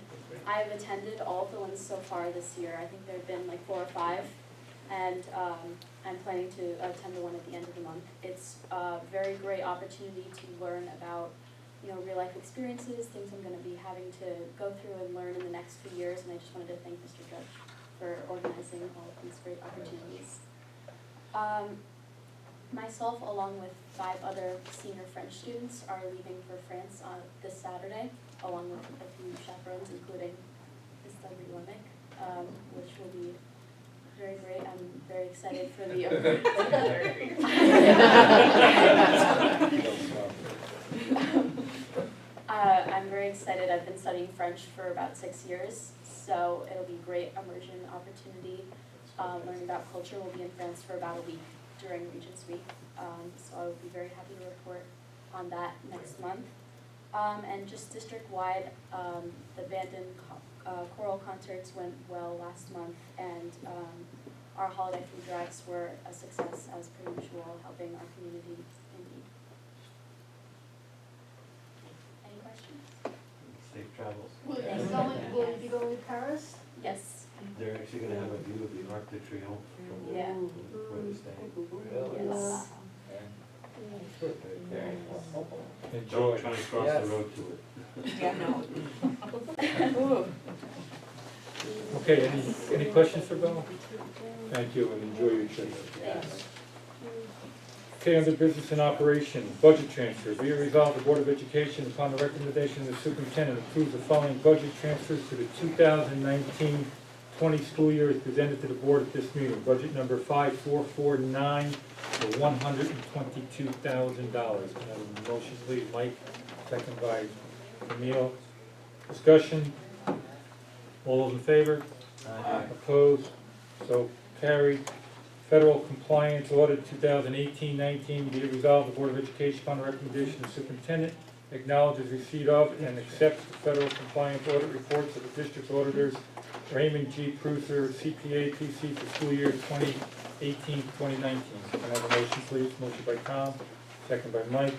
I've attended all of the ones so far this year. I think there have been like 4 or 5, and I'm planning to attend the one at the end of the month. It's a very great opportunity to learn about, you know, real life experiences, things I'm going to be having to go through and learn in the next few years, and I just wanted to thank Mr. Judge for organizing all of these great opportunities. Myself, along with 5 other senior French students, are leaving for France on this Saturday, along with a few chaperones, including Ms. Dudley Lemick, which will be very great. I'm very excited for the I'm very excited. I've been studying French for about 6 years, so it'll be a great immersion opportunity. Learning about culture. We'll be in France for about a week during Regents Week, so I will be very happy to report on that next month. And just district-wide, the band and choral concerts went well last month, and our holiday food drives were a success as per usual, helping our community in need. Any questions? Safe travels. Will you be going to Paris? Yes. They're actually gonna have a view of the Arc de Triomphe from Yeah. where they stay. Yes. Enjoy. Trying to cross the road to it. Yeah, no. Okay, any questions for Bill? Thank you, and enjoy your trip. Okay, under business and operation, budget transfer. Be it resolved, the Board of Education, upon the recommendation of the superintendent, approves the following budget transfers to the 2019-20 school year as presented to the board at this meeting. Budget number 5449 for $122,000. Can I have a motion, please? Mike, second by Camille. Discussion? All those in favor? Aye. Opposed? So carried. Federal Compliance Audit 2018-19, be it resolved, the Board of Education, upon the recommendation of the superintendent, acknowledges receipt of and accepts the Federal Compliance Audit reports of the district auditors Raymond G. Prusser, CPA, PC for school year 2018-2019. Can I have a motion, please? Motion by Tom, second by Mike.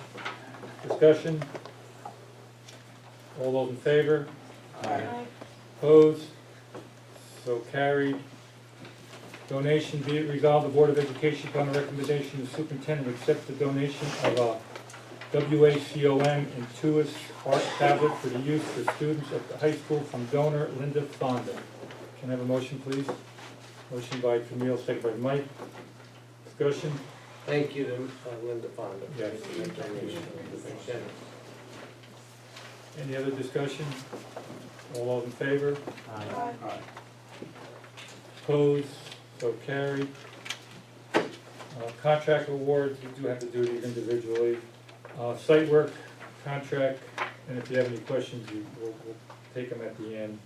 Discussion? All those in favor? Aye. Opposed? So carried. Donation, be it resolved, the Board of Education, upon the recommendation of the superintendent, accepts the donation of a WACOM Intuos art tablet for the use for students at the high school from donor Linda Fonda. Can I have a motion, please? Motion by Camille, second by Mike. Discussion? Thank you to Linda Fonda. Yes. Any other discussion? All those in favor? Aye. Opposed? So carried. Contract awards, we do have to do these individually. Site work, contract, and if you have any questions, we'll take them at the end.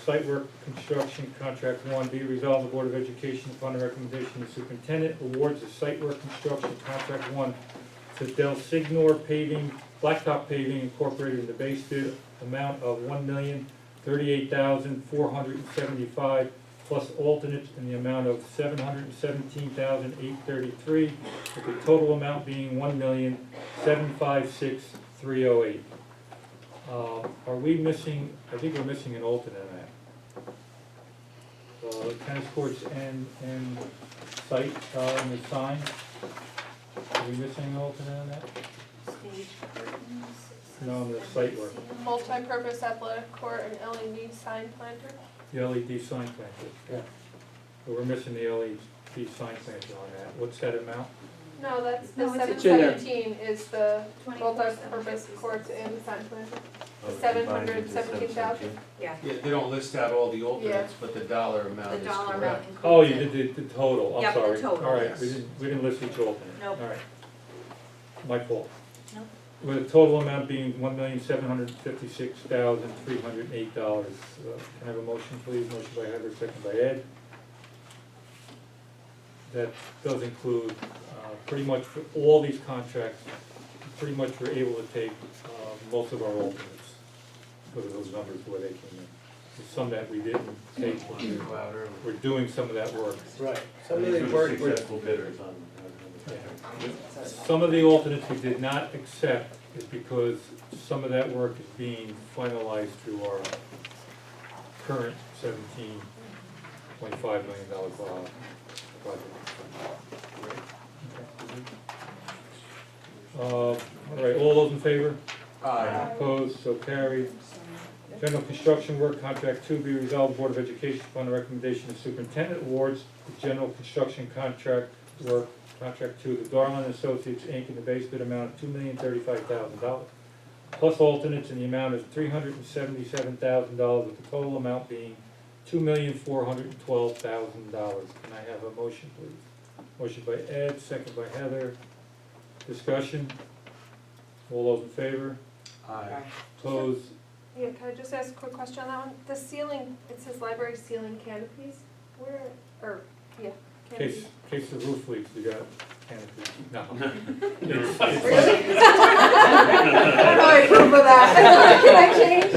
Site work, construction, contract 1, be resolved, the Board of Education, upon the recommendation of the superintendent, awards the site work, construction, contract 1 to Del Signor Paving, Blacktop Paving Incorporated in the base bid amount of $1,038,475 plus alternates in the amount of $717,833, with the total amount being $1,756,308. Are we missing, I think we're missing an alternate on that. Tennis courts and site, and the sign. Are we missing an alternate on that? Stage curtains. No, on the site work. Multi-purpose athletic court and LED sign planter. The LED sign planter. Yeah. But we're missing the LED sign planter on that. What's that amount? No, that's the No, it's seven in there. seventeen is the 24, multi-purpose courts and the sign planter. Oh, The 717,000. Yeah. Yeah, they don't list out all the alternates, but the dollar amount The is dollar amount correct. includes Oh, you it. did the total, I'm Yep, the sorry. total, All right, yes. we didn't list each alternate. Nope. All right. My fault. Nope. With a total amount being $1,756,308. Can I have a motion, please? Motion by Heather, second by Ed. That does include, pretty much for all these contracts, pretty much we're able to take most of our alternates because of those numbers where they came in. There's some that we didn't take, we're doing some of that work. Right. Some And of these the were work, the successful bidders on the Some of the alternates we did not accept is because some of that work is being finalized through our current $17.5 million project. All right, all those in favor? Aye. Opposed, so carried. General construction work, contract 2, be resolved, the Board of Education upon the recommendation of superintendent awards the general construction contract work, contract 2, the Darlin Associates, Inc. in the base bid amount of $2,035,000, plus alternates in the amount of $377,000, with the total amount being $2,412,000. Can I have a motion, please? Motion by Ed, second by Heather. Discussion? All those in favor? Aye. Opposed? Yeah, can I just ask a quick question on that one? The ceiling, it says library ceiling canopies, where, or, yeah, canopies. Case the roof leaks, we got canopies. No. It's- Really? I don't know how I approve of that. Can I change?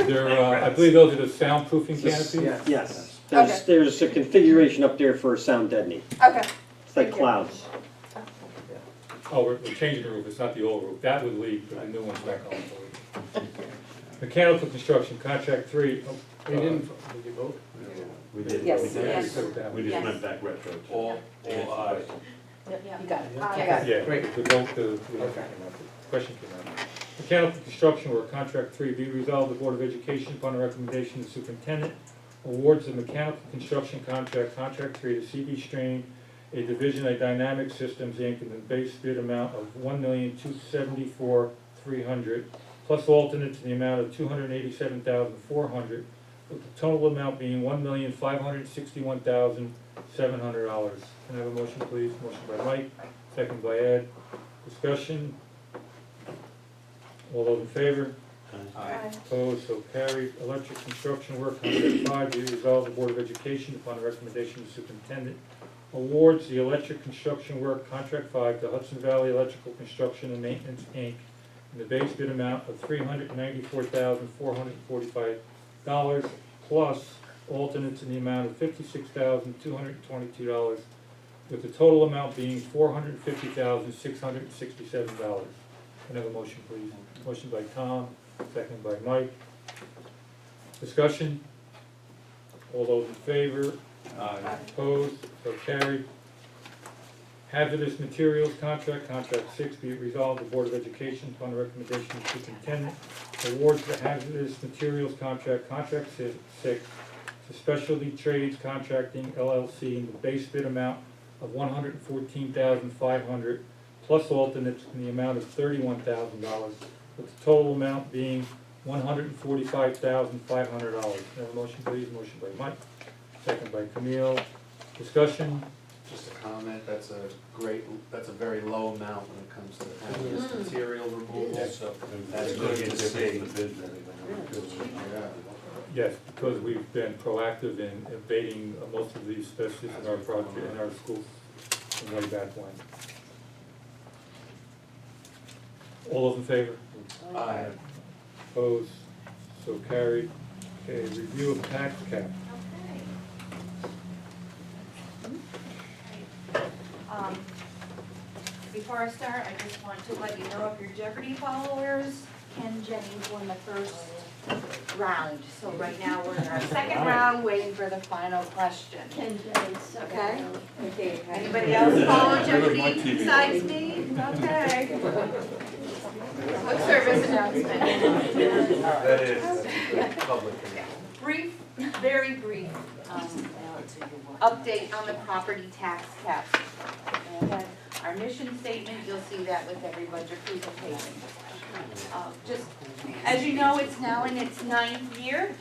They're, I believe those are the soundproofing canopies? Yes, Okay. there's a configuration up there for sound deadening. Okay. It's like Thank you. clouds. Oh, we're changing the roof, it's not the old roof, that would leak, but the new one's not going to leak. Mechanical construction, contract 3. we didn't, did you vote? We did. Yes. We did. Yes. We just Yes. went back retro. to- All ayes. You got it. I got it. Yeah, Great. the vote, the question came out. Mechanical construction work, contract 3, be resolved, the Board of Education upon the recommendation of the superintendent awards the mechanical construction contract, contract 3 to CB Strain, a division of Dynamic Systems, Inc. in the base bid amount of $1,274,300, plus alternates in the amount of $287,400, with the total amount being $1,561,700. Can I have a motion, please? Motion by Mike, second by Ed. Discussion? All those in favor? Aye. Opposed, so carried. Electric construction work, contract 5, be resolved, the Board of Education, upon the recommendation of the superintendent, awards the electric construction work, contract 5, to Hudson Valley Electrical Construction and Maintenance, Inc., in the base bid amount of $394,445, plus alternates in the amount of $56,222, with the total amount being $450,667. Can I have a motion, please? Motion by Tom, second by Mike. Discussion? All those in favor? Opposed? So carried. Hazardous materials contract, contract 6, be it resolved, the Board of Education, upon the recommendation of the superintendent, awards the hazardous materials contract, contract 6, to Specialty Trades Contracting LLC in the base bid amount of $114,500, plus alternates in the amount of $31,000, with the total amount being $145,500. Can I have a motion, please? Motion by Mike, second by Camille. Discussion? Just a comment, that's a very low amount when it comes to hazardous material removal, so that's good to see. Yes, because we've been proactive in abating most of the asbestos in our project, in our schools from way back when. All those in favor? Aye. Opposed? So carried. Okay, review of tax cap. Before I start, I just want to let you know, if you're Jeopardy followers, Ken Jennings won the first round. So right now, we're in our second round, waiting for the final question. Ken Jennings, Okay? Okay. Anybody else follow Jeopardy besides me? Okay. Quick service announcement. That is public. Brief, very brief, update on the property tax cap. And our mission statement, you'll see that with every budget presentation. Just, as you know, it's now in its 9th year.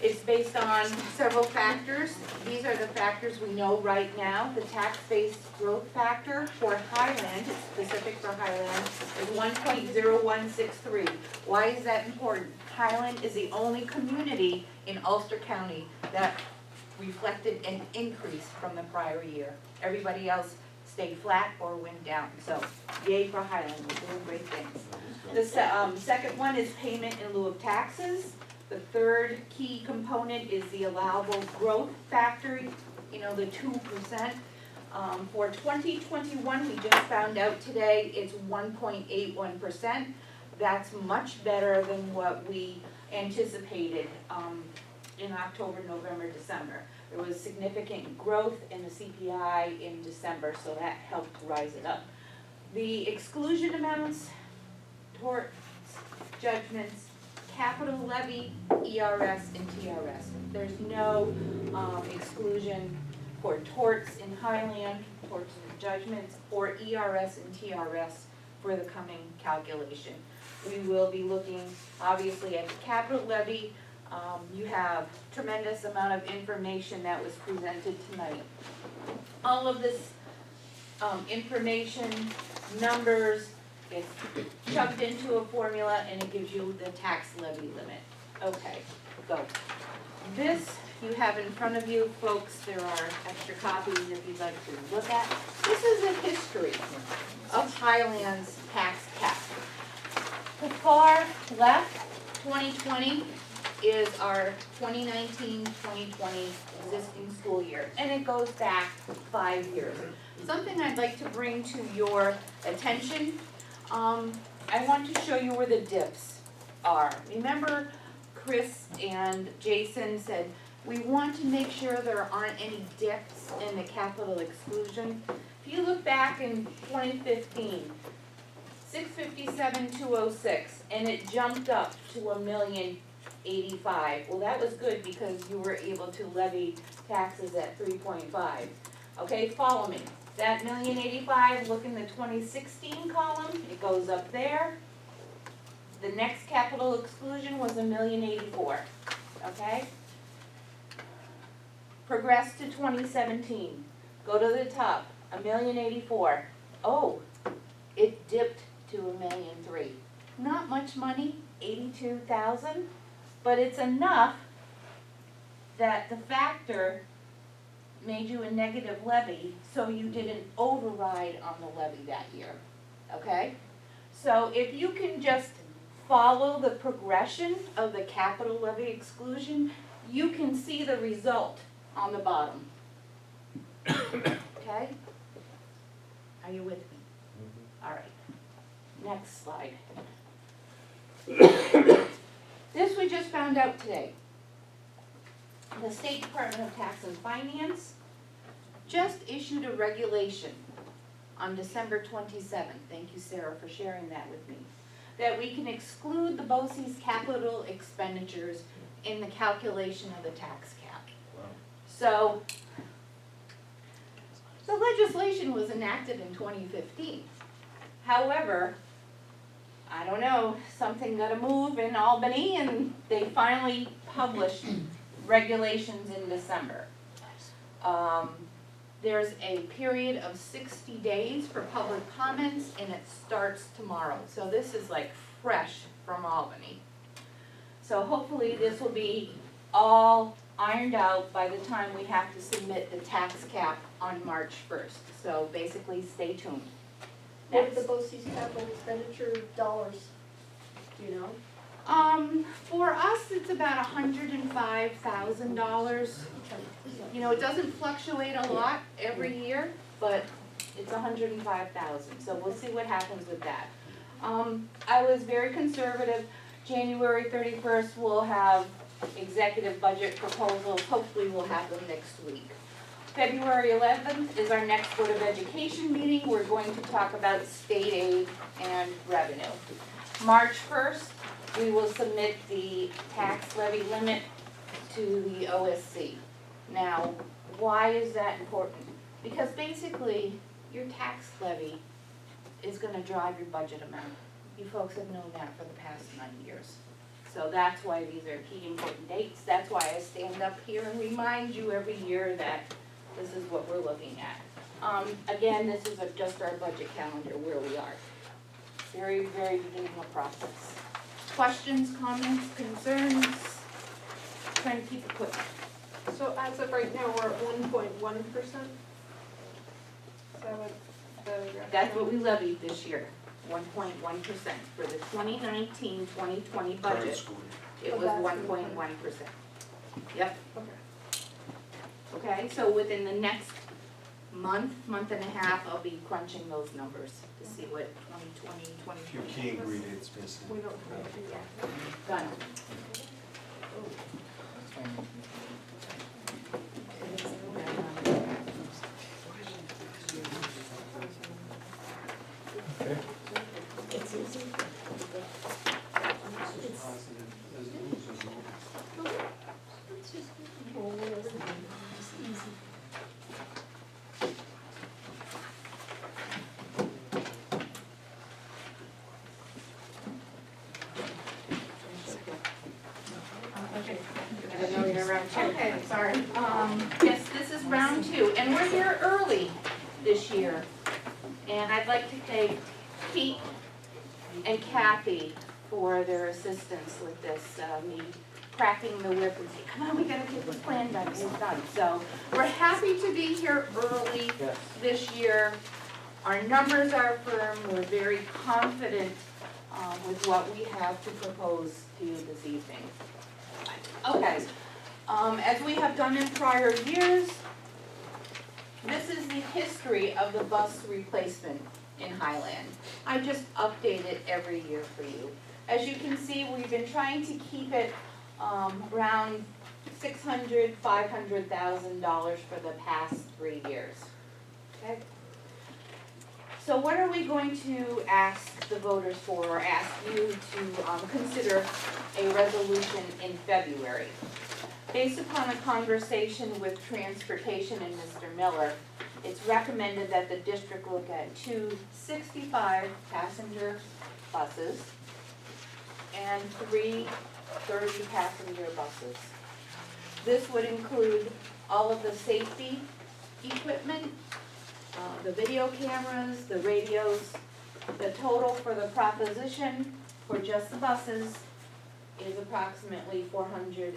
It's based on several factors. These are the factors we know right now. The tax-based growth factor for Highland, it's specific for Highland, is 1.0163. Why is that important? Highland is the only community in Ulster County that reflected an increase from the prior year. Everybody else stayed flat or went down. So yay for Highland, we're doing great things. The second one is payment in lieu of taxes. The third key component is the allowable growth factor, you know, the 2%. For 2021, we just found out today, it's 1.81%. That's much better than what we anticipated in October, November, December. There was significant growth in the CPI in December, so that helped rise it up. The exclusion amounts, torts, judgments, capital levy, ERS, and TRS. There's no exclusion for torts in Highland, torts and judgments, or ERS and TRS for the coming calculation. We will be looking, obviously, at the capital levy. You have tremendous amount of information that was presented tonight. All of this information, numbers, it's shoved into a formula and it gives you the tax levy limit. Okay, go. This you have in front of you, folks. There are extra copies if you'd like to look at. This is a history of Highland's tax cap. The far left, 2020, is our 2019-2020 existing school year, and it goes back 5 years. Something I'd like to bring to your attention, I want to show you where the dips are. Remember Chris and Jason said, we want to make sure there aren't any dips in the capital exclusion. If you look back in 2015, 657,206, and it jumped up to $1,085,000. Well, that was good because you were able to levy taxes at 3.5. Okay, follow me. That $1,085,000, look in the 2016 column, it goes up there. The next capital exclusion was $1,084,000. Okay? Progress to 2017. Go to the top, $1,084,000. Oh, it dipped to $1,003,000. Not much money, $82,000, but it's enough that the factor made you a negative levy, so you didn't override on the levy that year, okay? So if you can just follow the progression of the capital levy exclusion, you can see the result on the bottom. Okay? Are you with me? All right. Next slide. This we just found out today. The State Department of Tax and Finance just issued a regulation on December 27th. Thank you, Sarah, for sharing that with me. That we can exclude the BOCES capital expenditures in the calculation of the tax cap. Wow. So, the legislation was enacted in 2015. However, I don't know, something got a move in Albany and they finally published regulations in December. There's a period of 60 days for public comments and it starts tomorrow. So this is like fresh from Albany. So hopefully this will be all ironed out by the time we have to submit the tax cap on March 1st. So basically stay tuned. What are the BOCES capital expenditure dollars, do you know? For us, it's about $105,000. You know, it doesn't fluctuate a lot every year, but it's $105,000, so we'll see what happens with that. I was very conservative. January 31st, we'll have executive budget proposals. Hopefully we'll have them next week. February 11th is our next Board of Education meeting. We're going to talk about state aid and revenue. March 1st, we will submit the tax levy limit to the OSC. Now, why is that important? Because basically, your tax levy is gonna drive your budget amount. You folks have known that for the past 9 years. So that's why these are key important dates. That's why I stand up here and remind you every year that this is what we're looking at. Again, this is just our budget calendar where we are. Very, very beginning of process. Questions, comments, concerns? Trying to keep it quick. So as of right now, we're at 1.1%? That's what we levied this year, 1.1% for the 2019-2020 budget. It Oh, was that's 1.1%. Yep. Okay. Okay, so within the next month and a half, I'll be crunching those numbers to see what 2020, A few 2021. key ingredients missing. We don't have to yet. Done. Okay. I know you're round two. Okay, sorry. Yes, this is round two, and we're here early this year. And I'd like to thank Pete and Kathy for their assistance with this, me cracking the whip and saying, come on, we gotta get this plan done, it's done. So, we're happy to be here early Yes. this year. Our numbers are firm, we're very confident with what we have to propose to you this evening. Okay, as we have done in prior years, this is the history of the bus replacement in Highland. I just update it every year for you. As you can see, we've been trying to keep it around $600,000, $500,000 for the past 3 years. Okay? So what are we going to ask the voters for, or ask you to consider a resolution in February? Based upon a conversation with Transportation and Mr. Miller, it's recommended that the district look at 2 65-passenger buses and 3 30-passenger buses. This would include all of the safety equipment, the video cameras, the radios. The total for the proposition for just the buses is approximately $450,000.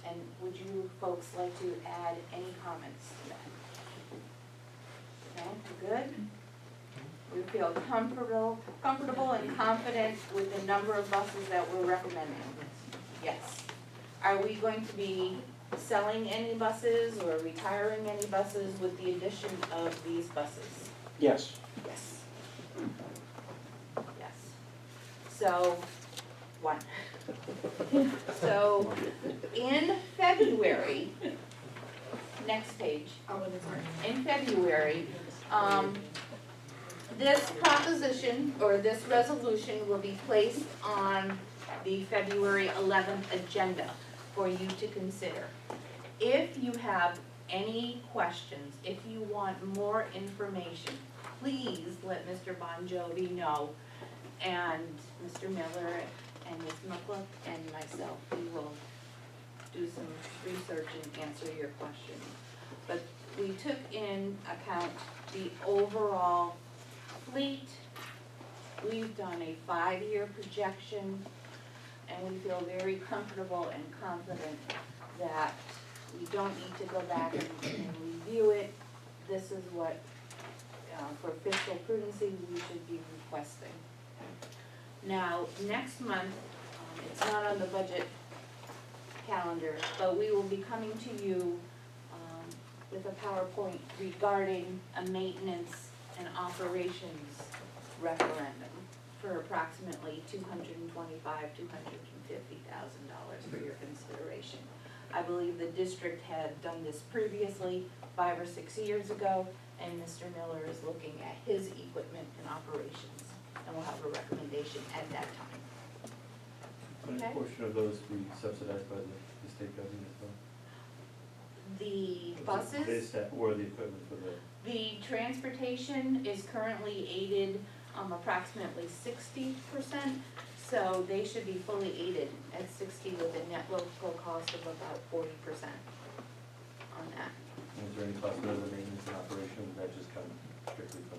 And would you folks like to add any comments to that? Okay, good? We feel comfortable and confident with the number of buses that we're recommending? Yes. Are we going to be selling any buses or retiring any buses with the addition of these buses? Yes. Yes. Yes. So, one. So, in February, next page, in February, this proposition, or this resolution will be placed on the February 11th agenda for you to consider. If you have any questions, if you want more information, please let Mr. Bon Jovi know, and Mr. Miller and Ms. McClough and myself, we will do some research and answer your questions. But we took in account the overall fleet. We've done a 5-year projection, and we feel very comfortable and confident that we don't need to go back and review it. This is what, for fiscal prudency, we should be requesting. Now, next month, it's not on the budget calendar, but we will be coming to you with a PowerPoint regarding a maintenance and operations referendum for approximately $225,000, $250,000 for your consideration. I believe the district had done this previously 5 or 6 years ago, and Mr. Miller is looking at his equipment and operations, and we'll have a recommendation at that time. Would a Okay. portion of those be subsidized by the state government as well? The buses, Or the equipment for the, the transportation is currently aided approximately 60%, so they should be fully aided at 60 with a net local cost of about 40% on that. is there any cost of the maintenance and operation, or that just come strictly from?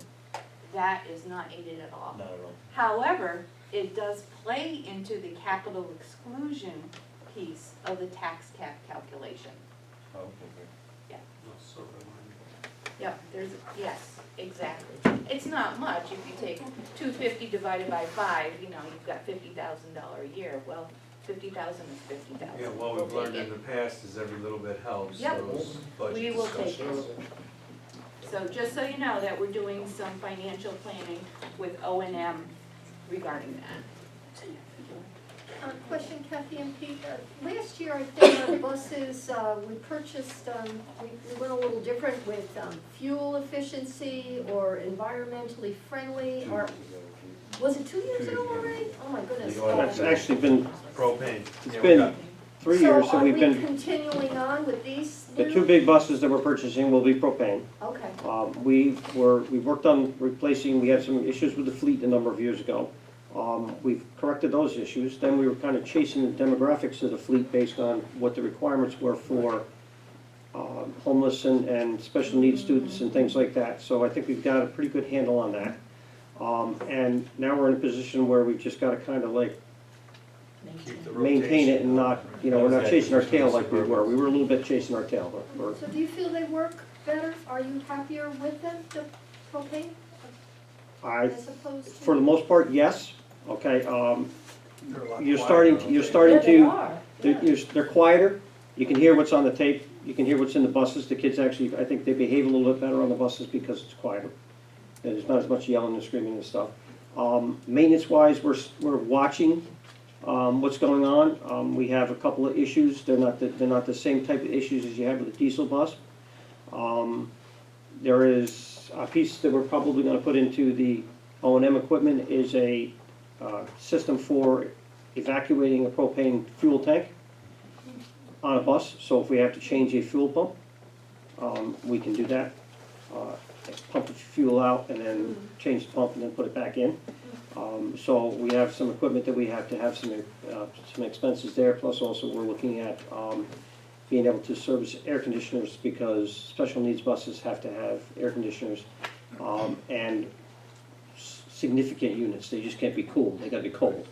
That is not aided at all. Not at all. However, it does play into the capital exclusion piece of the tax cap calculation. Oh, okay, great. Yeah. Yep, there's, yes, exactly. It's not much, if you take $250 divided by 5, you know, you've got $50,000 a year, well, 50,000 is 50,000. Yeah, what we've learned in the past is every little bit helps, Yep. those budget We will take discussions. it. So just so you know that we're doing some financial planning with O&M regarding that. Question, Kathy and Pete, last year I think our buses, we purchased, we went a little different with fuel efficiency or environmentally friendly, or, was it 2 years ago already? Oh my goodness. That's actually been, Propane. it's Yeah, we been got- 3 years that we've So are we been, continuing on with these the new? 2 big buses that we're purchasing will be propane. Okay. We worked on replacing, we had some issues with the fleet a number of years ago. We've corrected those issues, then we were kind of chasing the demographics of the fleet based on what the requirements were for homeless and special needs students and things like that, so I think we've got a pretty good handle on that. And now we're in a position where we've just gotta kind of like Keep the maintain it and not, you know, we're not chasing our tail like we were. We were a little bit chasing our tail, but we're, So do you feel they work better? Are you happier with them, the propane, as opposed to? for the most part, yes, okay, They're a lot you're quieter, starting aren't they? to, they're quieter, you can hear what's on the tape, you can hear what's in the buses, the kids actually, I think they behave a little bit better on the buses because it's quieter. And there's not as much yelling and screaming and stuff. Maintenance-wise, we're watching, what's going on. We have a couple of issues, they're not the same type of issues as you have with a diesel bus. There is a piece that we're probably gonna put into the O&M equipment is a system for evacuating a propane fuel tank on a bus, so if we have to change a fuel pump, we can do that. Pump the fuel out and then change the pump and then put it back in. So we have some equipment that we have to have some expenses there, plus also we're looking at being able to service air conditioners because special needs buses have to have air conditioners and significant units, they just can't be cool, they gotta be cold.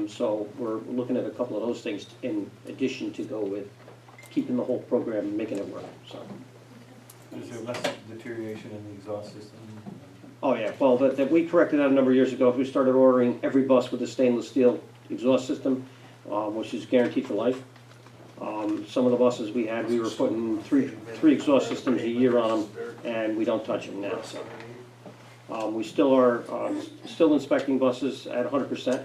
So we're looking at a couple of those things in addition to go with keeping the whole program and making it work, so. Is there less deterioration in the exhaust system? Oh, yeah, well, that we corrected that a number of years ago, we started ordering every bus with a stainless steel exhaust system, which is guaranteed for life. Some of the buses we had, we were putting three exhaust systems a year on them, and we don't touch them now, so. We still are, still inspecting buses at 100%.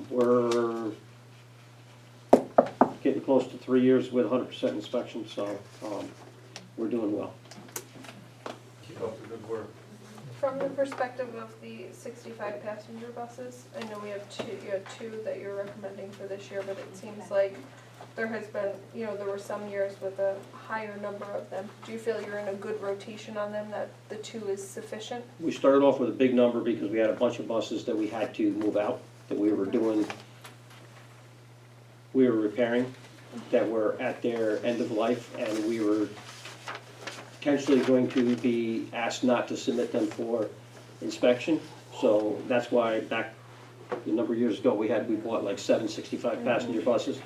We're getting close to 3 years with 100% inspection, so, we're doing well. Keep up the good work. From the perspective of the 65 passenger buses, I know you have two that you're recommending for this year, but it seems like there has been, there were some years with a higher number of them. Do you feel you're in a good rotation on them, that the 2 is sufficient? We started off with a big number because we had a bunch of buses that we had to move out, that we were repairing, that were at their end of life, and we were potentially going to be asked not to submit them for inspection. So that's why back a number of years ago, we bought like 7 65 passenger buses.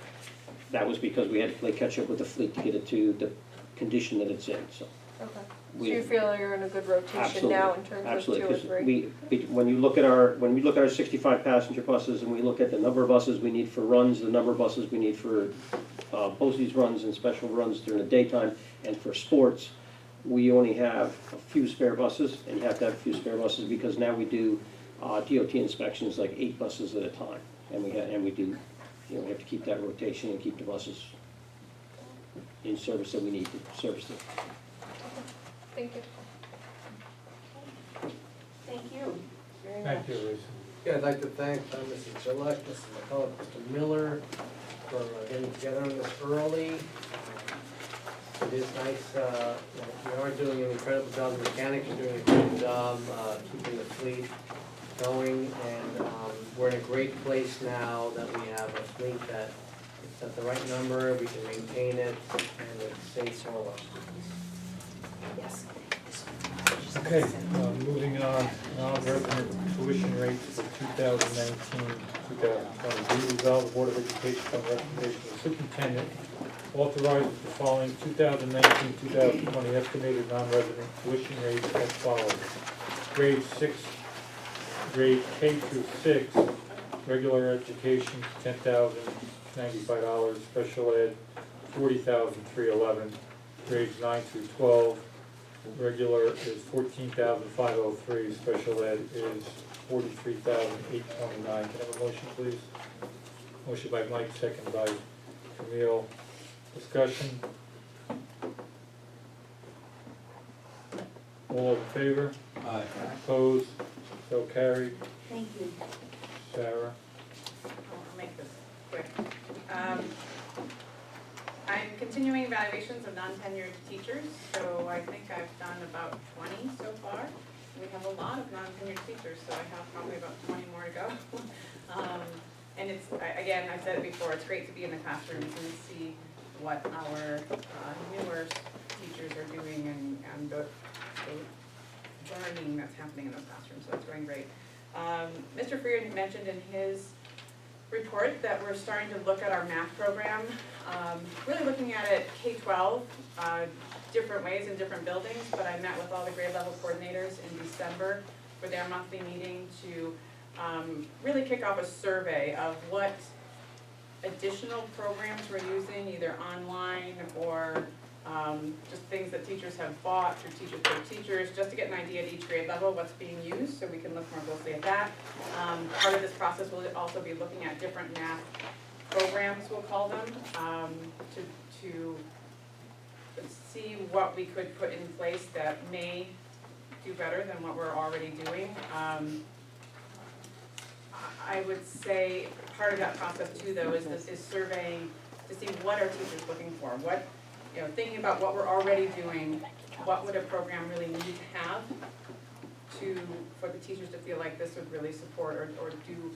That was because we had to play catch up with the fleet to get it to the condition that it's in, so. Okay. So you feel you're in a good rotation Absolutely, now in terms of 2 or 3? Absolutely, because when you look at our 65 passenger buses and we look at the number of buses we need for runs, the number of buses we need for BOCES runs and special runs during the daytime, and for sports, we only have a few spare buses, and you have to have a few spare buses because now we do DOT inspections like 8 buses at a time, and we do, we have to keep that rotation and keep the buses in service that we need to service them. Thank you. Thank you very much. Thank you, Lisa. Yeah, I'd like to thank Mrs. Gillette, Mrs. McCullough, Mr. Miller for getting together on this early. It is nice, we are doing an incredible job, the mechanics are doing a great job keeping the fleet going, and we're in a great place now that we have a fleet that it's at the right number, we can maintain it, and it's safe for all our students. Yes. Okay, moving on, non-resident tuition rates for 2019-2020. Be resolved, the Board of Education, on recommendation of the superintendent, authorizes the following 2019-2020 estimated non-resident tuition rates as follows. Grade K through 6, regular education, $10,095, special ed, $40,311, grades 9 through 12, regular is $14,503, special ed is $43,829. Can I have a motion, please? Motion by Mike, second by Camille. Discussion? All in favor? Aye. Opposed? So carried. Thank you. Sarah? I'll make this quick. I'm continuing evaluations of non-tenured teachers, so I think I've done about 20 so far. We have a lot of non-tenured teachers, so I have probably about 20 more to go. And it's, again, I've said it before, it's great to be in the classrooms and see what our newer teachers are doing and the learning that's happening in those classrooms, so it's going great. Mr. Freer mentioned in his report that we're starting to look at our math program, really looking at it K-12, different ways in different buildings, but I met with all the grade level coordinators in December for their monthly meeting to really kick off a survey of what additional programs we're using, either online or just things that teachers have bought through Teachers for Teachers, just to get an idea at each grade level what's being used, so we can look more closely at that. Part of this process will also be looking at different math programs, we'll call them, to see what we could put in place that may do better than what we're already doing. I would say part of that process too, though, is surveying to see what are teachers looking for, what, thinking about what we're already doing, what would a program really need to have for the teachers to feel like this would really support or do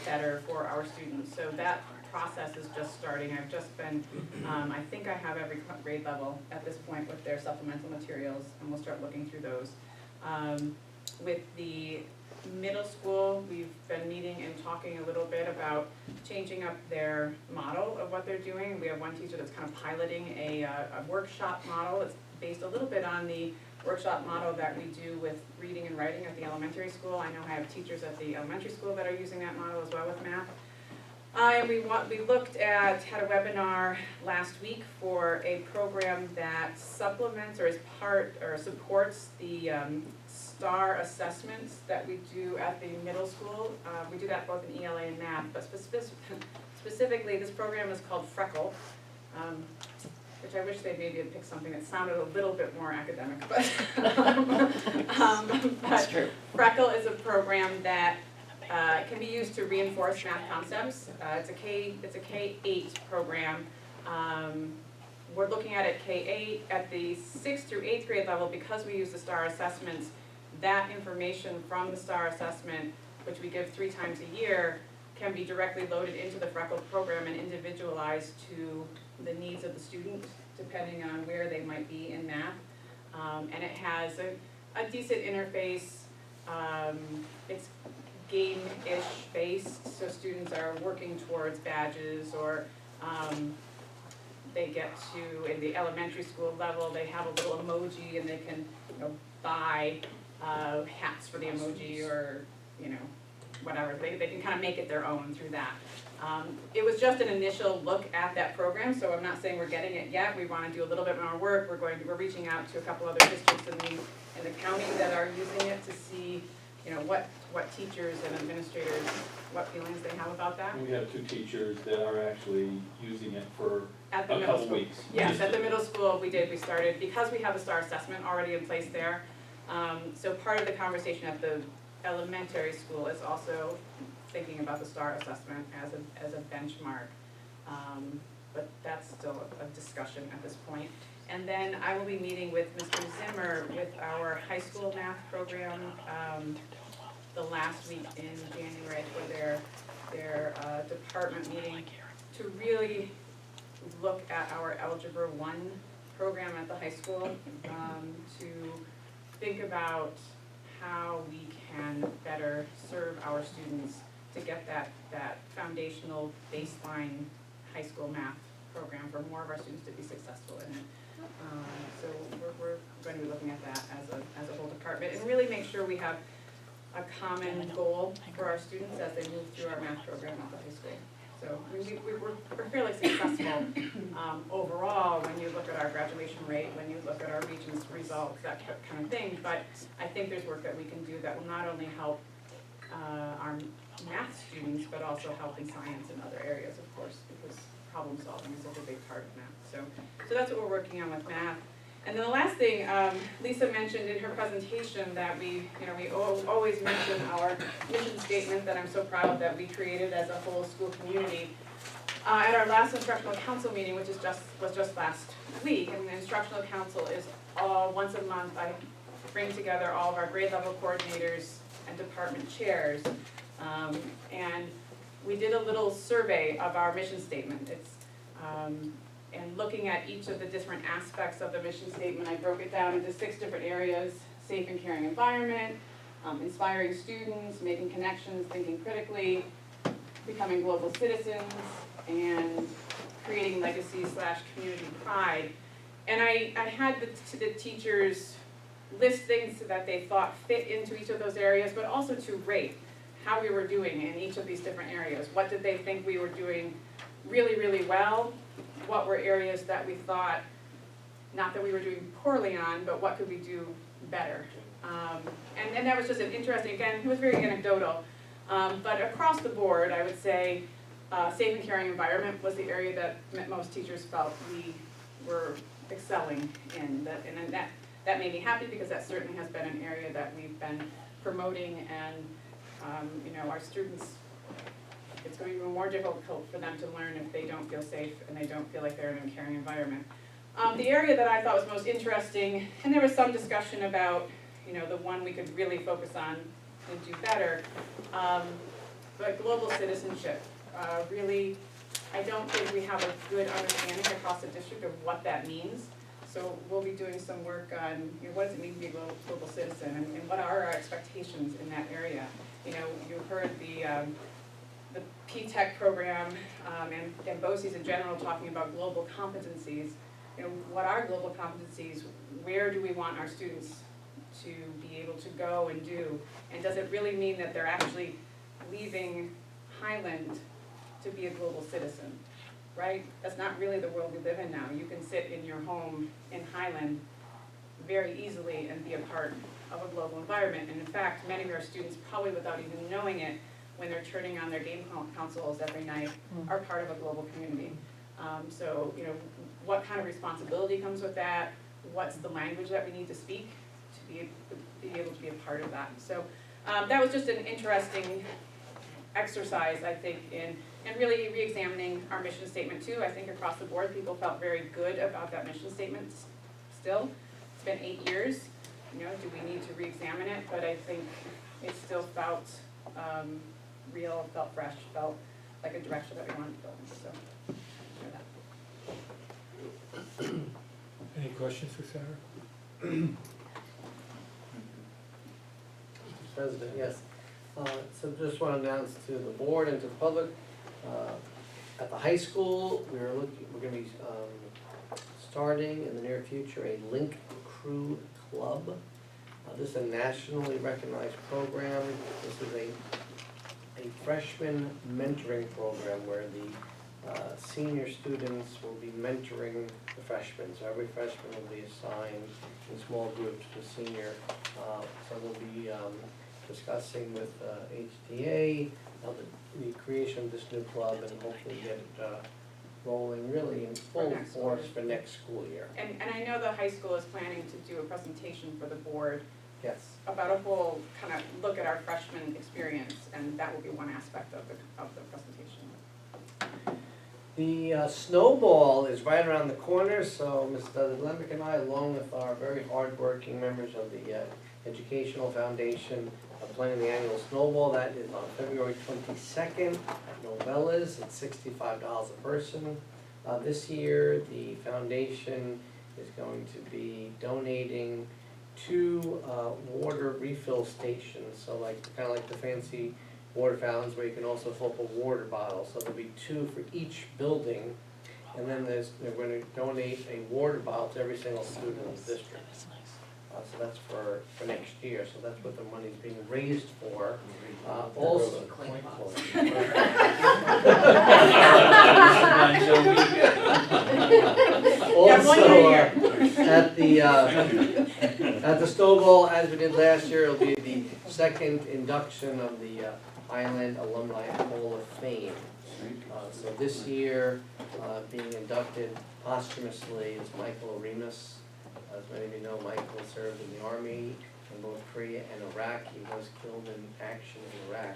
better for our students. So that process is just starting. I've just been, I think I have every grade level at this point with their supplemental materials, and we'll start looking through those. With the middle school, we've been meeting and talking a little bit about changing up their model of what they're doing. We have one teacher that's kind of piloting a workshop model. It's based a little bit on the workshop model that we do with reading and writing at the elementary school. I know I have teachers at the elementary school that are using that model as well with math. And we looked at, had a webinar last week for a program that supplements or is part or supports the STAR assessments that we do at the middle school. We do that both in ELA and math, but specifically this program is called Freckle, which I wish they maybe had picked something that sounded a little bit more academic, but, That's true. Freckle is a program that can be used to reinforce math concepts. It's a K-8 program. We're looking at it K-8 at the 6th through 8th grade level because we use the STAR assessments. That information from the STAR assessment, which we give 3 times a year, can be directly loaded into the Freckle program and individualized to the needs of the student, depending on where they might be in math. And it has a decent interface. It's game-ish based, so students are working towards badges or they get to, in the elementary school level, they have a little emoji and they can buy hats for the emoji or whatever. They can kind of make it their own through that. It was just an initial look at that program, so I'm not saying we're getting it yet. We want to do a little bit more work. We're reaching out to a couple other districts in the county that are using it to see what teachers and administrators, what feelings they have about that. We have 2 teachers that are actually using it for At the a middle couple school. weeks. Yes, at the middle school, we started, because we have a STAR assessment already in place there. So part of the conversation at the elementary school is also thinking about the STAR assessment as a benchmark. But that's still a discussion at this point. And then I will be meeting with Mr. Zimmer with our high school math program the last week in January for their department meeting to really look at our Algebra 1 program at the high school, to think about how we can better serve our students to get that foundational baseline high school math program for more of our students to be successful in it. So we're going to be looking at that as a whole department, and really make sure we have a common goal for our students as they move through our math program at the high school. So we're fairly successful overall when you look at our graduation rate, when you look at our region's results, that kind of thing. But I think there's work that we can do that will not only help our math students, but also help in science and other areas, of course, because problem solving is such a big part of math. So that's what we're working on with math. And then the last thing, Lisa mentioned in her presentation that we always mention our mission statement that I'm so proud that we created as a whole school community. At our last instructional council meeting, which was just last week, and the instructional council is once a month. I bring together all of our grade level coordinators and department chairs, and we did a little survey of our mission statement. And looking at each of the different aspects of the mission statement, I broke it down into 6 different areas: safe and caring environment, inspiring students, making connections, thinking critically, becoming global citizens, and creating legacy/community pride. And I had the teachers list things that they thought fit into each of those areas, but also to rate how we were doing in each of these different areas. What did they think we were doing really, really well? What were areas that we thought, not that we were doing poorly on, but what could we do better? And that was just an interesting, again, it was very anecdotal, but across the board, I would say safe and caring environment was the area that most teachers felt we were excelling in. And that made me happy, because that certainly has been an area that we've been promoting, and our students, it's going to be more difficult for them to learn if they don't feel safe and they don't feel like they're in a caring environment. The area that I thought was most interesting, and there was some discussion about, the one we could really focus on and do better, but global citizenship. Really, I don't think we have a good understanding across the district of what that means. So we'll be doing some work on, what does it mean to be a global citizen, and what are our expectations in that area. You heard the P-TECH program and BOCES in general talking about global competencies. What are global competencies? Where do we want our students to be able to go and do? And does it really mean that they're actually leaving Highland to be a global citizen, right? That's not really the world we live in now. You can sit in your home in Highland very easily and be a part of a global environment. And in fact, many of our students, probably without even knowing it, when they're turning on their game consoles every night, are part of a global community. So, what kind of responsibility comes with that? What's the language that we need to speak to be able to be a part of that? So that was just an interesting exercise, I think, in really re-examining our mission statement too. I think across the board, people felt very good about that mission statement still. It's been 8 years. Do we need to re-examine it? But I think it still felt real, felt fresh, felt like a direction that we wanted to go in. So, Any questions for Sarah? Mr. President, yes. So just want to announce to the board and to the public, at the high school, we're going to be starting in the near future a Link Crew Club. This is a nationally recognized program. This is a freshman mentoring program where the senior students will be mentoring the freshmen. So every freshman will be assigned in small groups to senior. So we'll be discussing with HTA the creation of this new club, and hopefully get it rolling really in full force for next school year. And I know the high school is planning to do a presentation for the board. Yes. About a whole kind of look at our freshman experience, and that will be one aspect of the presentation. The snowball is right around the corner, so Mr. Lemmick and I, along with our very hardworking members of the Educational Foundation, are planning the annual snowball. That is on February 22nd at Novella's. It's $65 a person. This year, the foundation is going to be donating 2 water refill stations, so kind of like the fancy water fountains where you can also fill up a water bottle. So there'll be 2 for each building, And then they're gonna donate a water bottle to every single student in the district. So that's for next year, so that's what the money's being raised for. Also. Also, at the Stovall, as we did last year, it'll be the second induction of the Highland Alumni Hall of Fame. So this year, being inducted posthumously is Michael Arenas. As many of you know, Michael served in the Army in both Korea and Iraq. He was killed in action in Iraq.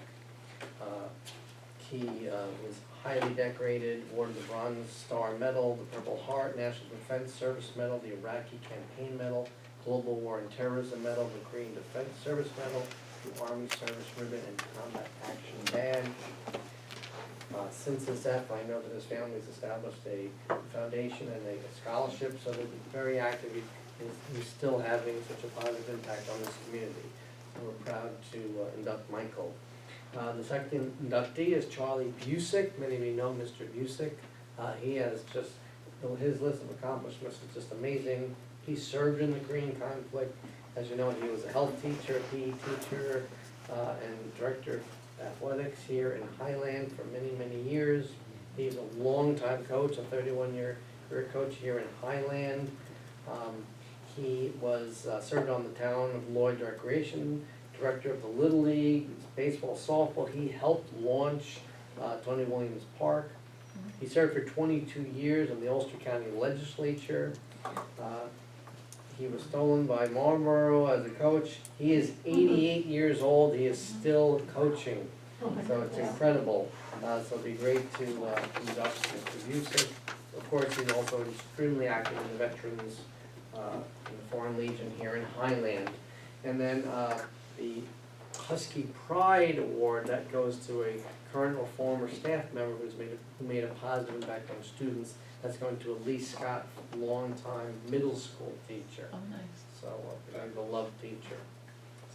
He was highly decorated, awarded the Bronze Star Medal, the Purple Heart, National Defense Service Medal, the Iraqi Campaign Medal, Global War and Terrorism Medal, the Korean Defense Service Medal, the Army Service Ribbon, and Combat Action Badge. Since his death, I know that his family's established a foundation and a scholarship, so they've been very active. He's still having such a positive impact on this community. And we're proud to induct Michael. The second inductee is Charlie Busick. Many of you know Mr. Busick. He has just, his list of accomplishments is just amazing. He served in the Korean conflict. As you know, he was a health teacher, PE teacher, and director of athletics here in Highland for many, many years. He's a longtime coach, a 31-year career coach here in Highland. He was served on the town of Lloyd Recreation, director of the Little League, baseball, softball. He helped launch Tony Williams Park. He served for 22 years in the Ulster County Legislature. He was stolen by Marlborough as a coach. He is 88 years old. He is still coaching. So it's incredible. So it'd be great to induct Mr. Busick. Of course, he's also extremely active in the veterans in the Foreign Legion here in Highland. And then the Husky Pride Award, that goes to a current or former staff member who made a positive impact on students. That's going to Elise Scott, longtime middle school teacher. Oh, nice. So a beloved teacher.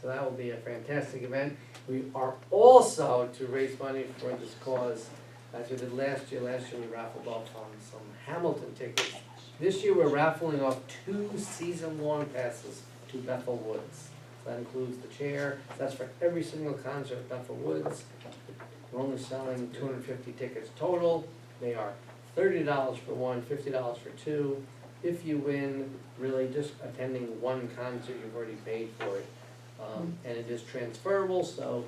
So that will be a fantastic event. We are also to raise money for this cause, as we did last year. Last year we raffled off on some Hamilton tickets. This year we're raffling off 2 season-long passes to Bethel Woods. So that includes the chair. That's for every single concert at Bethel Woods. We're only selling 250 tickets total. They are $30 for one, $50 for two. If you win, really just attending one concert, you've already paid for it. And it is transferable, so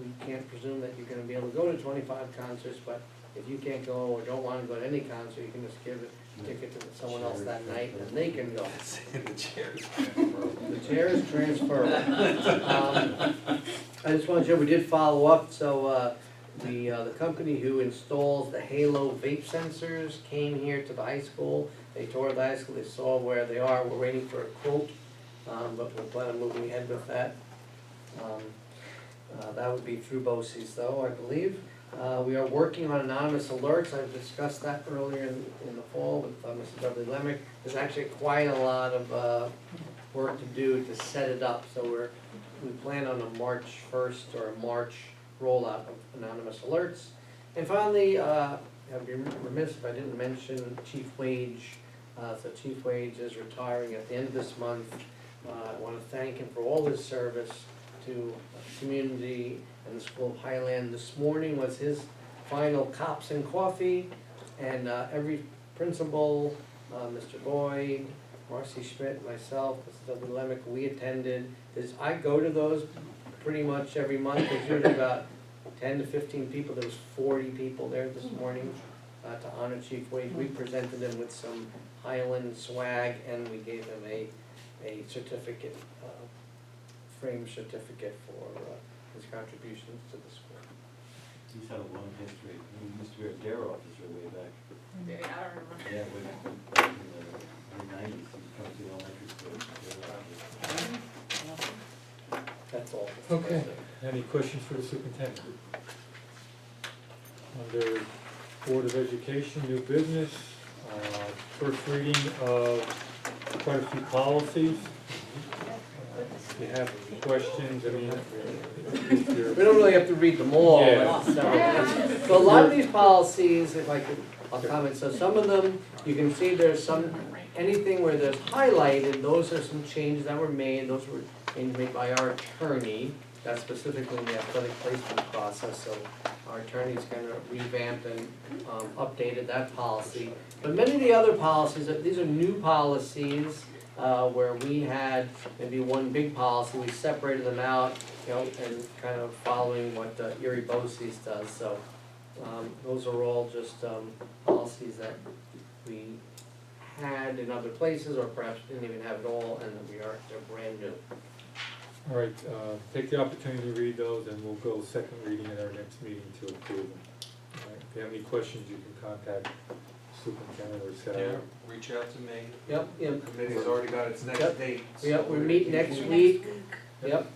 we can't presume that you're gonna be able to go to 25 concerts, but if you can't go or don't wanna go to any concert, you can just give a ticket to someone else that night and they can go. The chair is transferable. The chair is transferable. I just wanted to share, we did follow up, so the company who installs the Halo vape sensors came here to the high school. They toured the high school, they saw where they are. We're waiting for a quote, but we're planning on moving ahead with that. That would be through BOCES though, I believe. We are working on anonymous alerts. I've discussed that earlier in the fall with Mrs. Dudley Lemick. There's actually quite a lot of work to do to set it up. So we plan on a March 1st or a March rollout of anonymous alerts. And finally, I'd be remiss if I didn't mention Chief Wage. So Chief Wage is retiring at the end of this month. I want to thank him for all his service to the community and the School of Highland. This morning was his final Cops and Coffee, and every principal, Mr. Boyd, Marcy Schmidt, myself, Mrs. W. Lemick, we attended. I go to those pretty much every month. There's usually about 10 to 15 people. There was 40 people there this morning to honor Chief Wage. We presented him with some Highland swag, and we gave him a certificate, framed certificate for his contributions to the school. He's had a long history. He used to be a dare officer way back. Maybe, I don't remember. Yeah, way back in the 90s, he come to the elementary school. That's all. Okay, any questions for the superintendent? Under Board of Education, new business, first reading of quite a few policies. If you have questions, I mean, we don't really have to read them all. Yeah. So a lot of these policies, if I could I'll comment. So some of them, you can see there's some, anything where there's highlighted, those are some changes that were made. Those were changes made by our attorney. That's specifically in the athletic placement process. So our attorney's kind of revamped and updated that policy. But many of the other policies, these are new policies where we had maybe one big policy, we separated them out, and kind of following what Erie Boces does. So those are all just policies that we had in other places, or perhaps didn't even have at all, and they're brand new. All right, take the opportunity to read those, and we'll go second reading at our next meeting to approve them. All right, if you have any questions, you can contact superintendent or Sarah. Reach out to me. Yep, yep. Committee's already got its next Yep. date. Yep, we meet next week. Yep.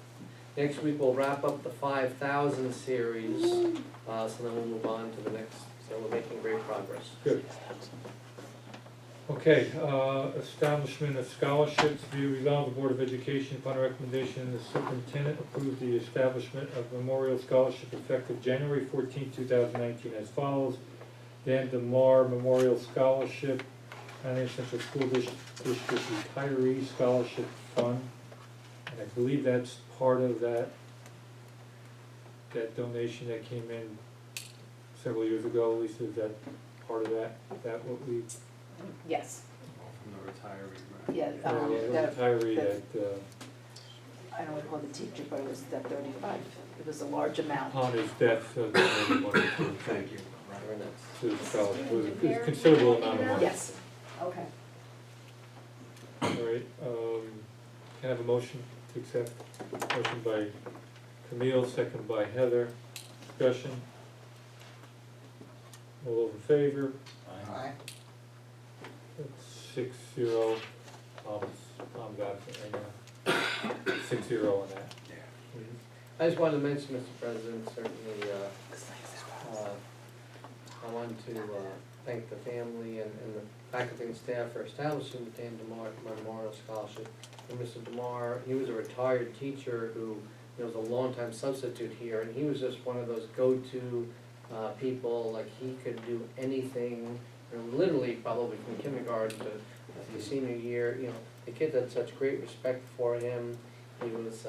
Next week we'll wrap up the 5,000 series, so then we'll move on to the next, so we're making great progress. Good. Okay, establishment of scholarships, be resolved, the Board of Education, upon recommendation, the superintendent approved the establishment of memorial scholarship effective January 14, 2019 as follows. Dan DeMar Memorial Scholarship, County Central School District Retiree Scholarship Fund. And I believe that's part of that donation that came in several years ago. Lisa, is that part of that? Is that what we? Yes, From the retiree. yeah, The that, retiree that, I don't recall the teacher, but it was that 35, it was a large amount. upon his death, donated money Thank you. to the scholarship. It was a considerable amount of money. Yes, Okay. All right, can I have a motion to accept? Motion by Camille, second by Heather. Discussion? All those in favor? Aye. That's 6-0. I'm absent right now. 6-0 on that. I just wanted to mention, Mr. President, certainly, I want to thank the family and the faculty and staff for establishing the Dan DeMar Memorial Scholarship. And Mr. DeMar, he was a retired teacher who was a longtime substitute here, and he was just one of those go-to people. Like, he could do anything, literally probably from kindergarten to his senior year. The kids had such great respect for him. He was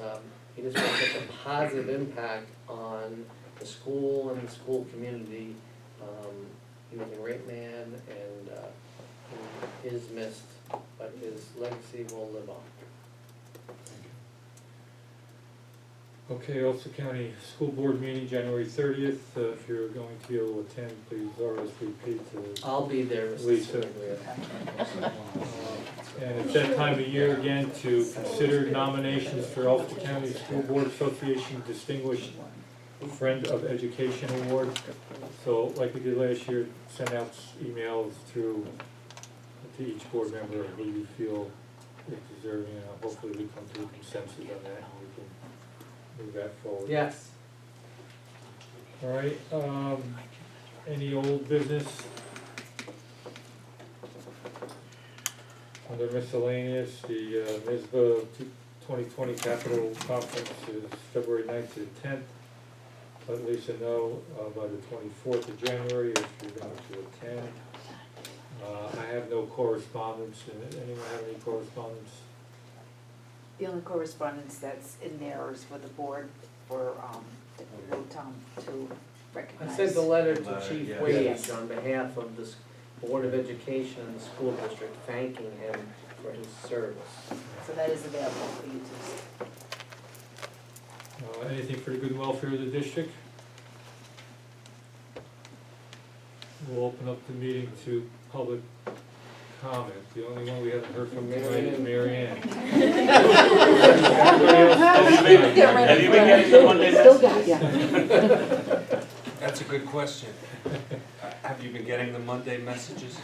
he just made such a positive impact on the school and the school community. He was a great man, and he is missed, but his legacy will live on. Okay, Ulster County School Board meeting, January 30th. If you're going to be able to attend, please RSVP to I'll be there, Mr. Lisa. Siniglia. And it's that time of year again to consider nominations for Ulster County School Board Association Distinguished Friend of Education Award. So like we did last year, send out emails through to each board member who you feel is deserving, and hopefully we come to a consensus on that and we can move that forward. Yes. All right, any old business? Under miscellaneous, the NISBA 2020 Capital Conference is February 9th to the 10th. Let Lisa know by the 24th of January if you're going to attend. I have no correspondence. Anyone have any correspondence? the only correspondence that's in there is for the board for, Tom to I recognize. sent a letter to Chief Yes. Wage on behalf of the Board of Education and the school district, thanking him for his service. So that is available for you to. Anything for the good and welfare of the district? We'll open up the meeting to public comment. The only one we haven't heard from tonight is Mary Ann. Have you been getting the Monday messages? That's a good question. Have you been getting the Monday messages?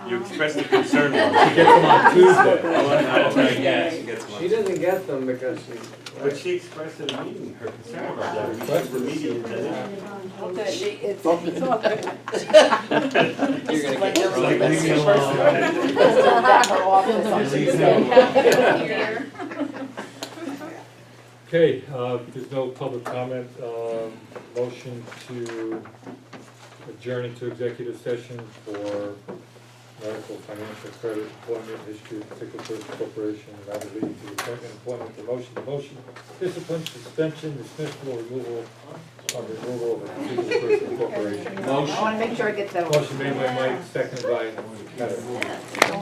You expressed a concern once. She gets them on Tuesday. I'll try again. She gets one. She doesn't get them because she. But she expressed at a meeting her concern about that. We should remediate that. It's You're gonna get Like, leave me alone. her office on Tuesday. Okay, there's no public comment, motion to adjourn into executive session for medical, financial, credit, employment, history of particular person, corporation, matter leading to the appointment, employment, promotion, discipline, suspension, dismissal, removal of a particular person, corporation. I wanna make sure I get that one. Motion made by Mike, seconded by Heather.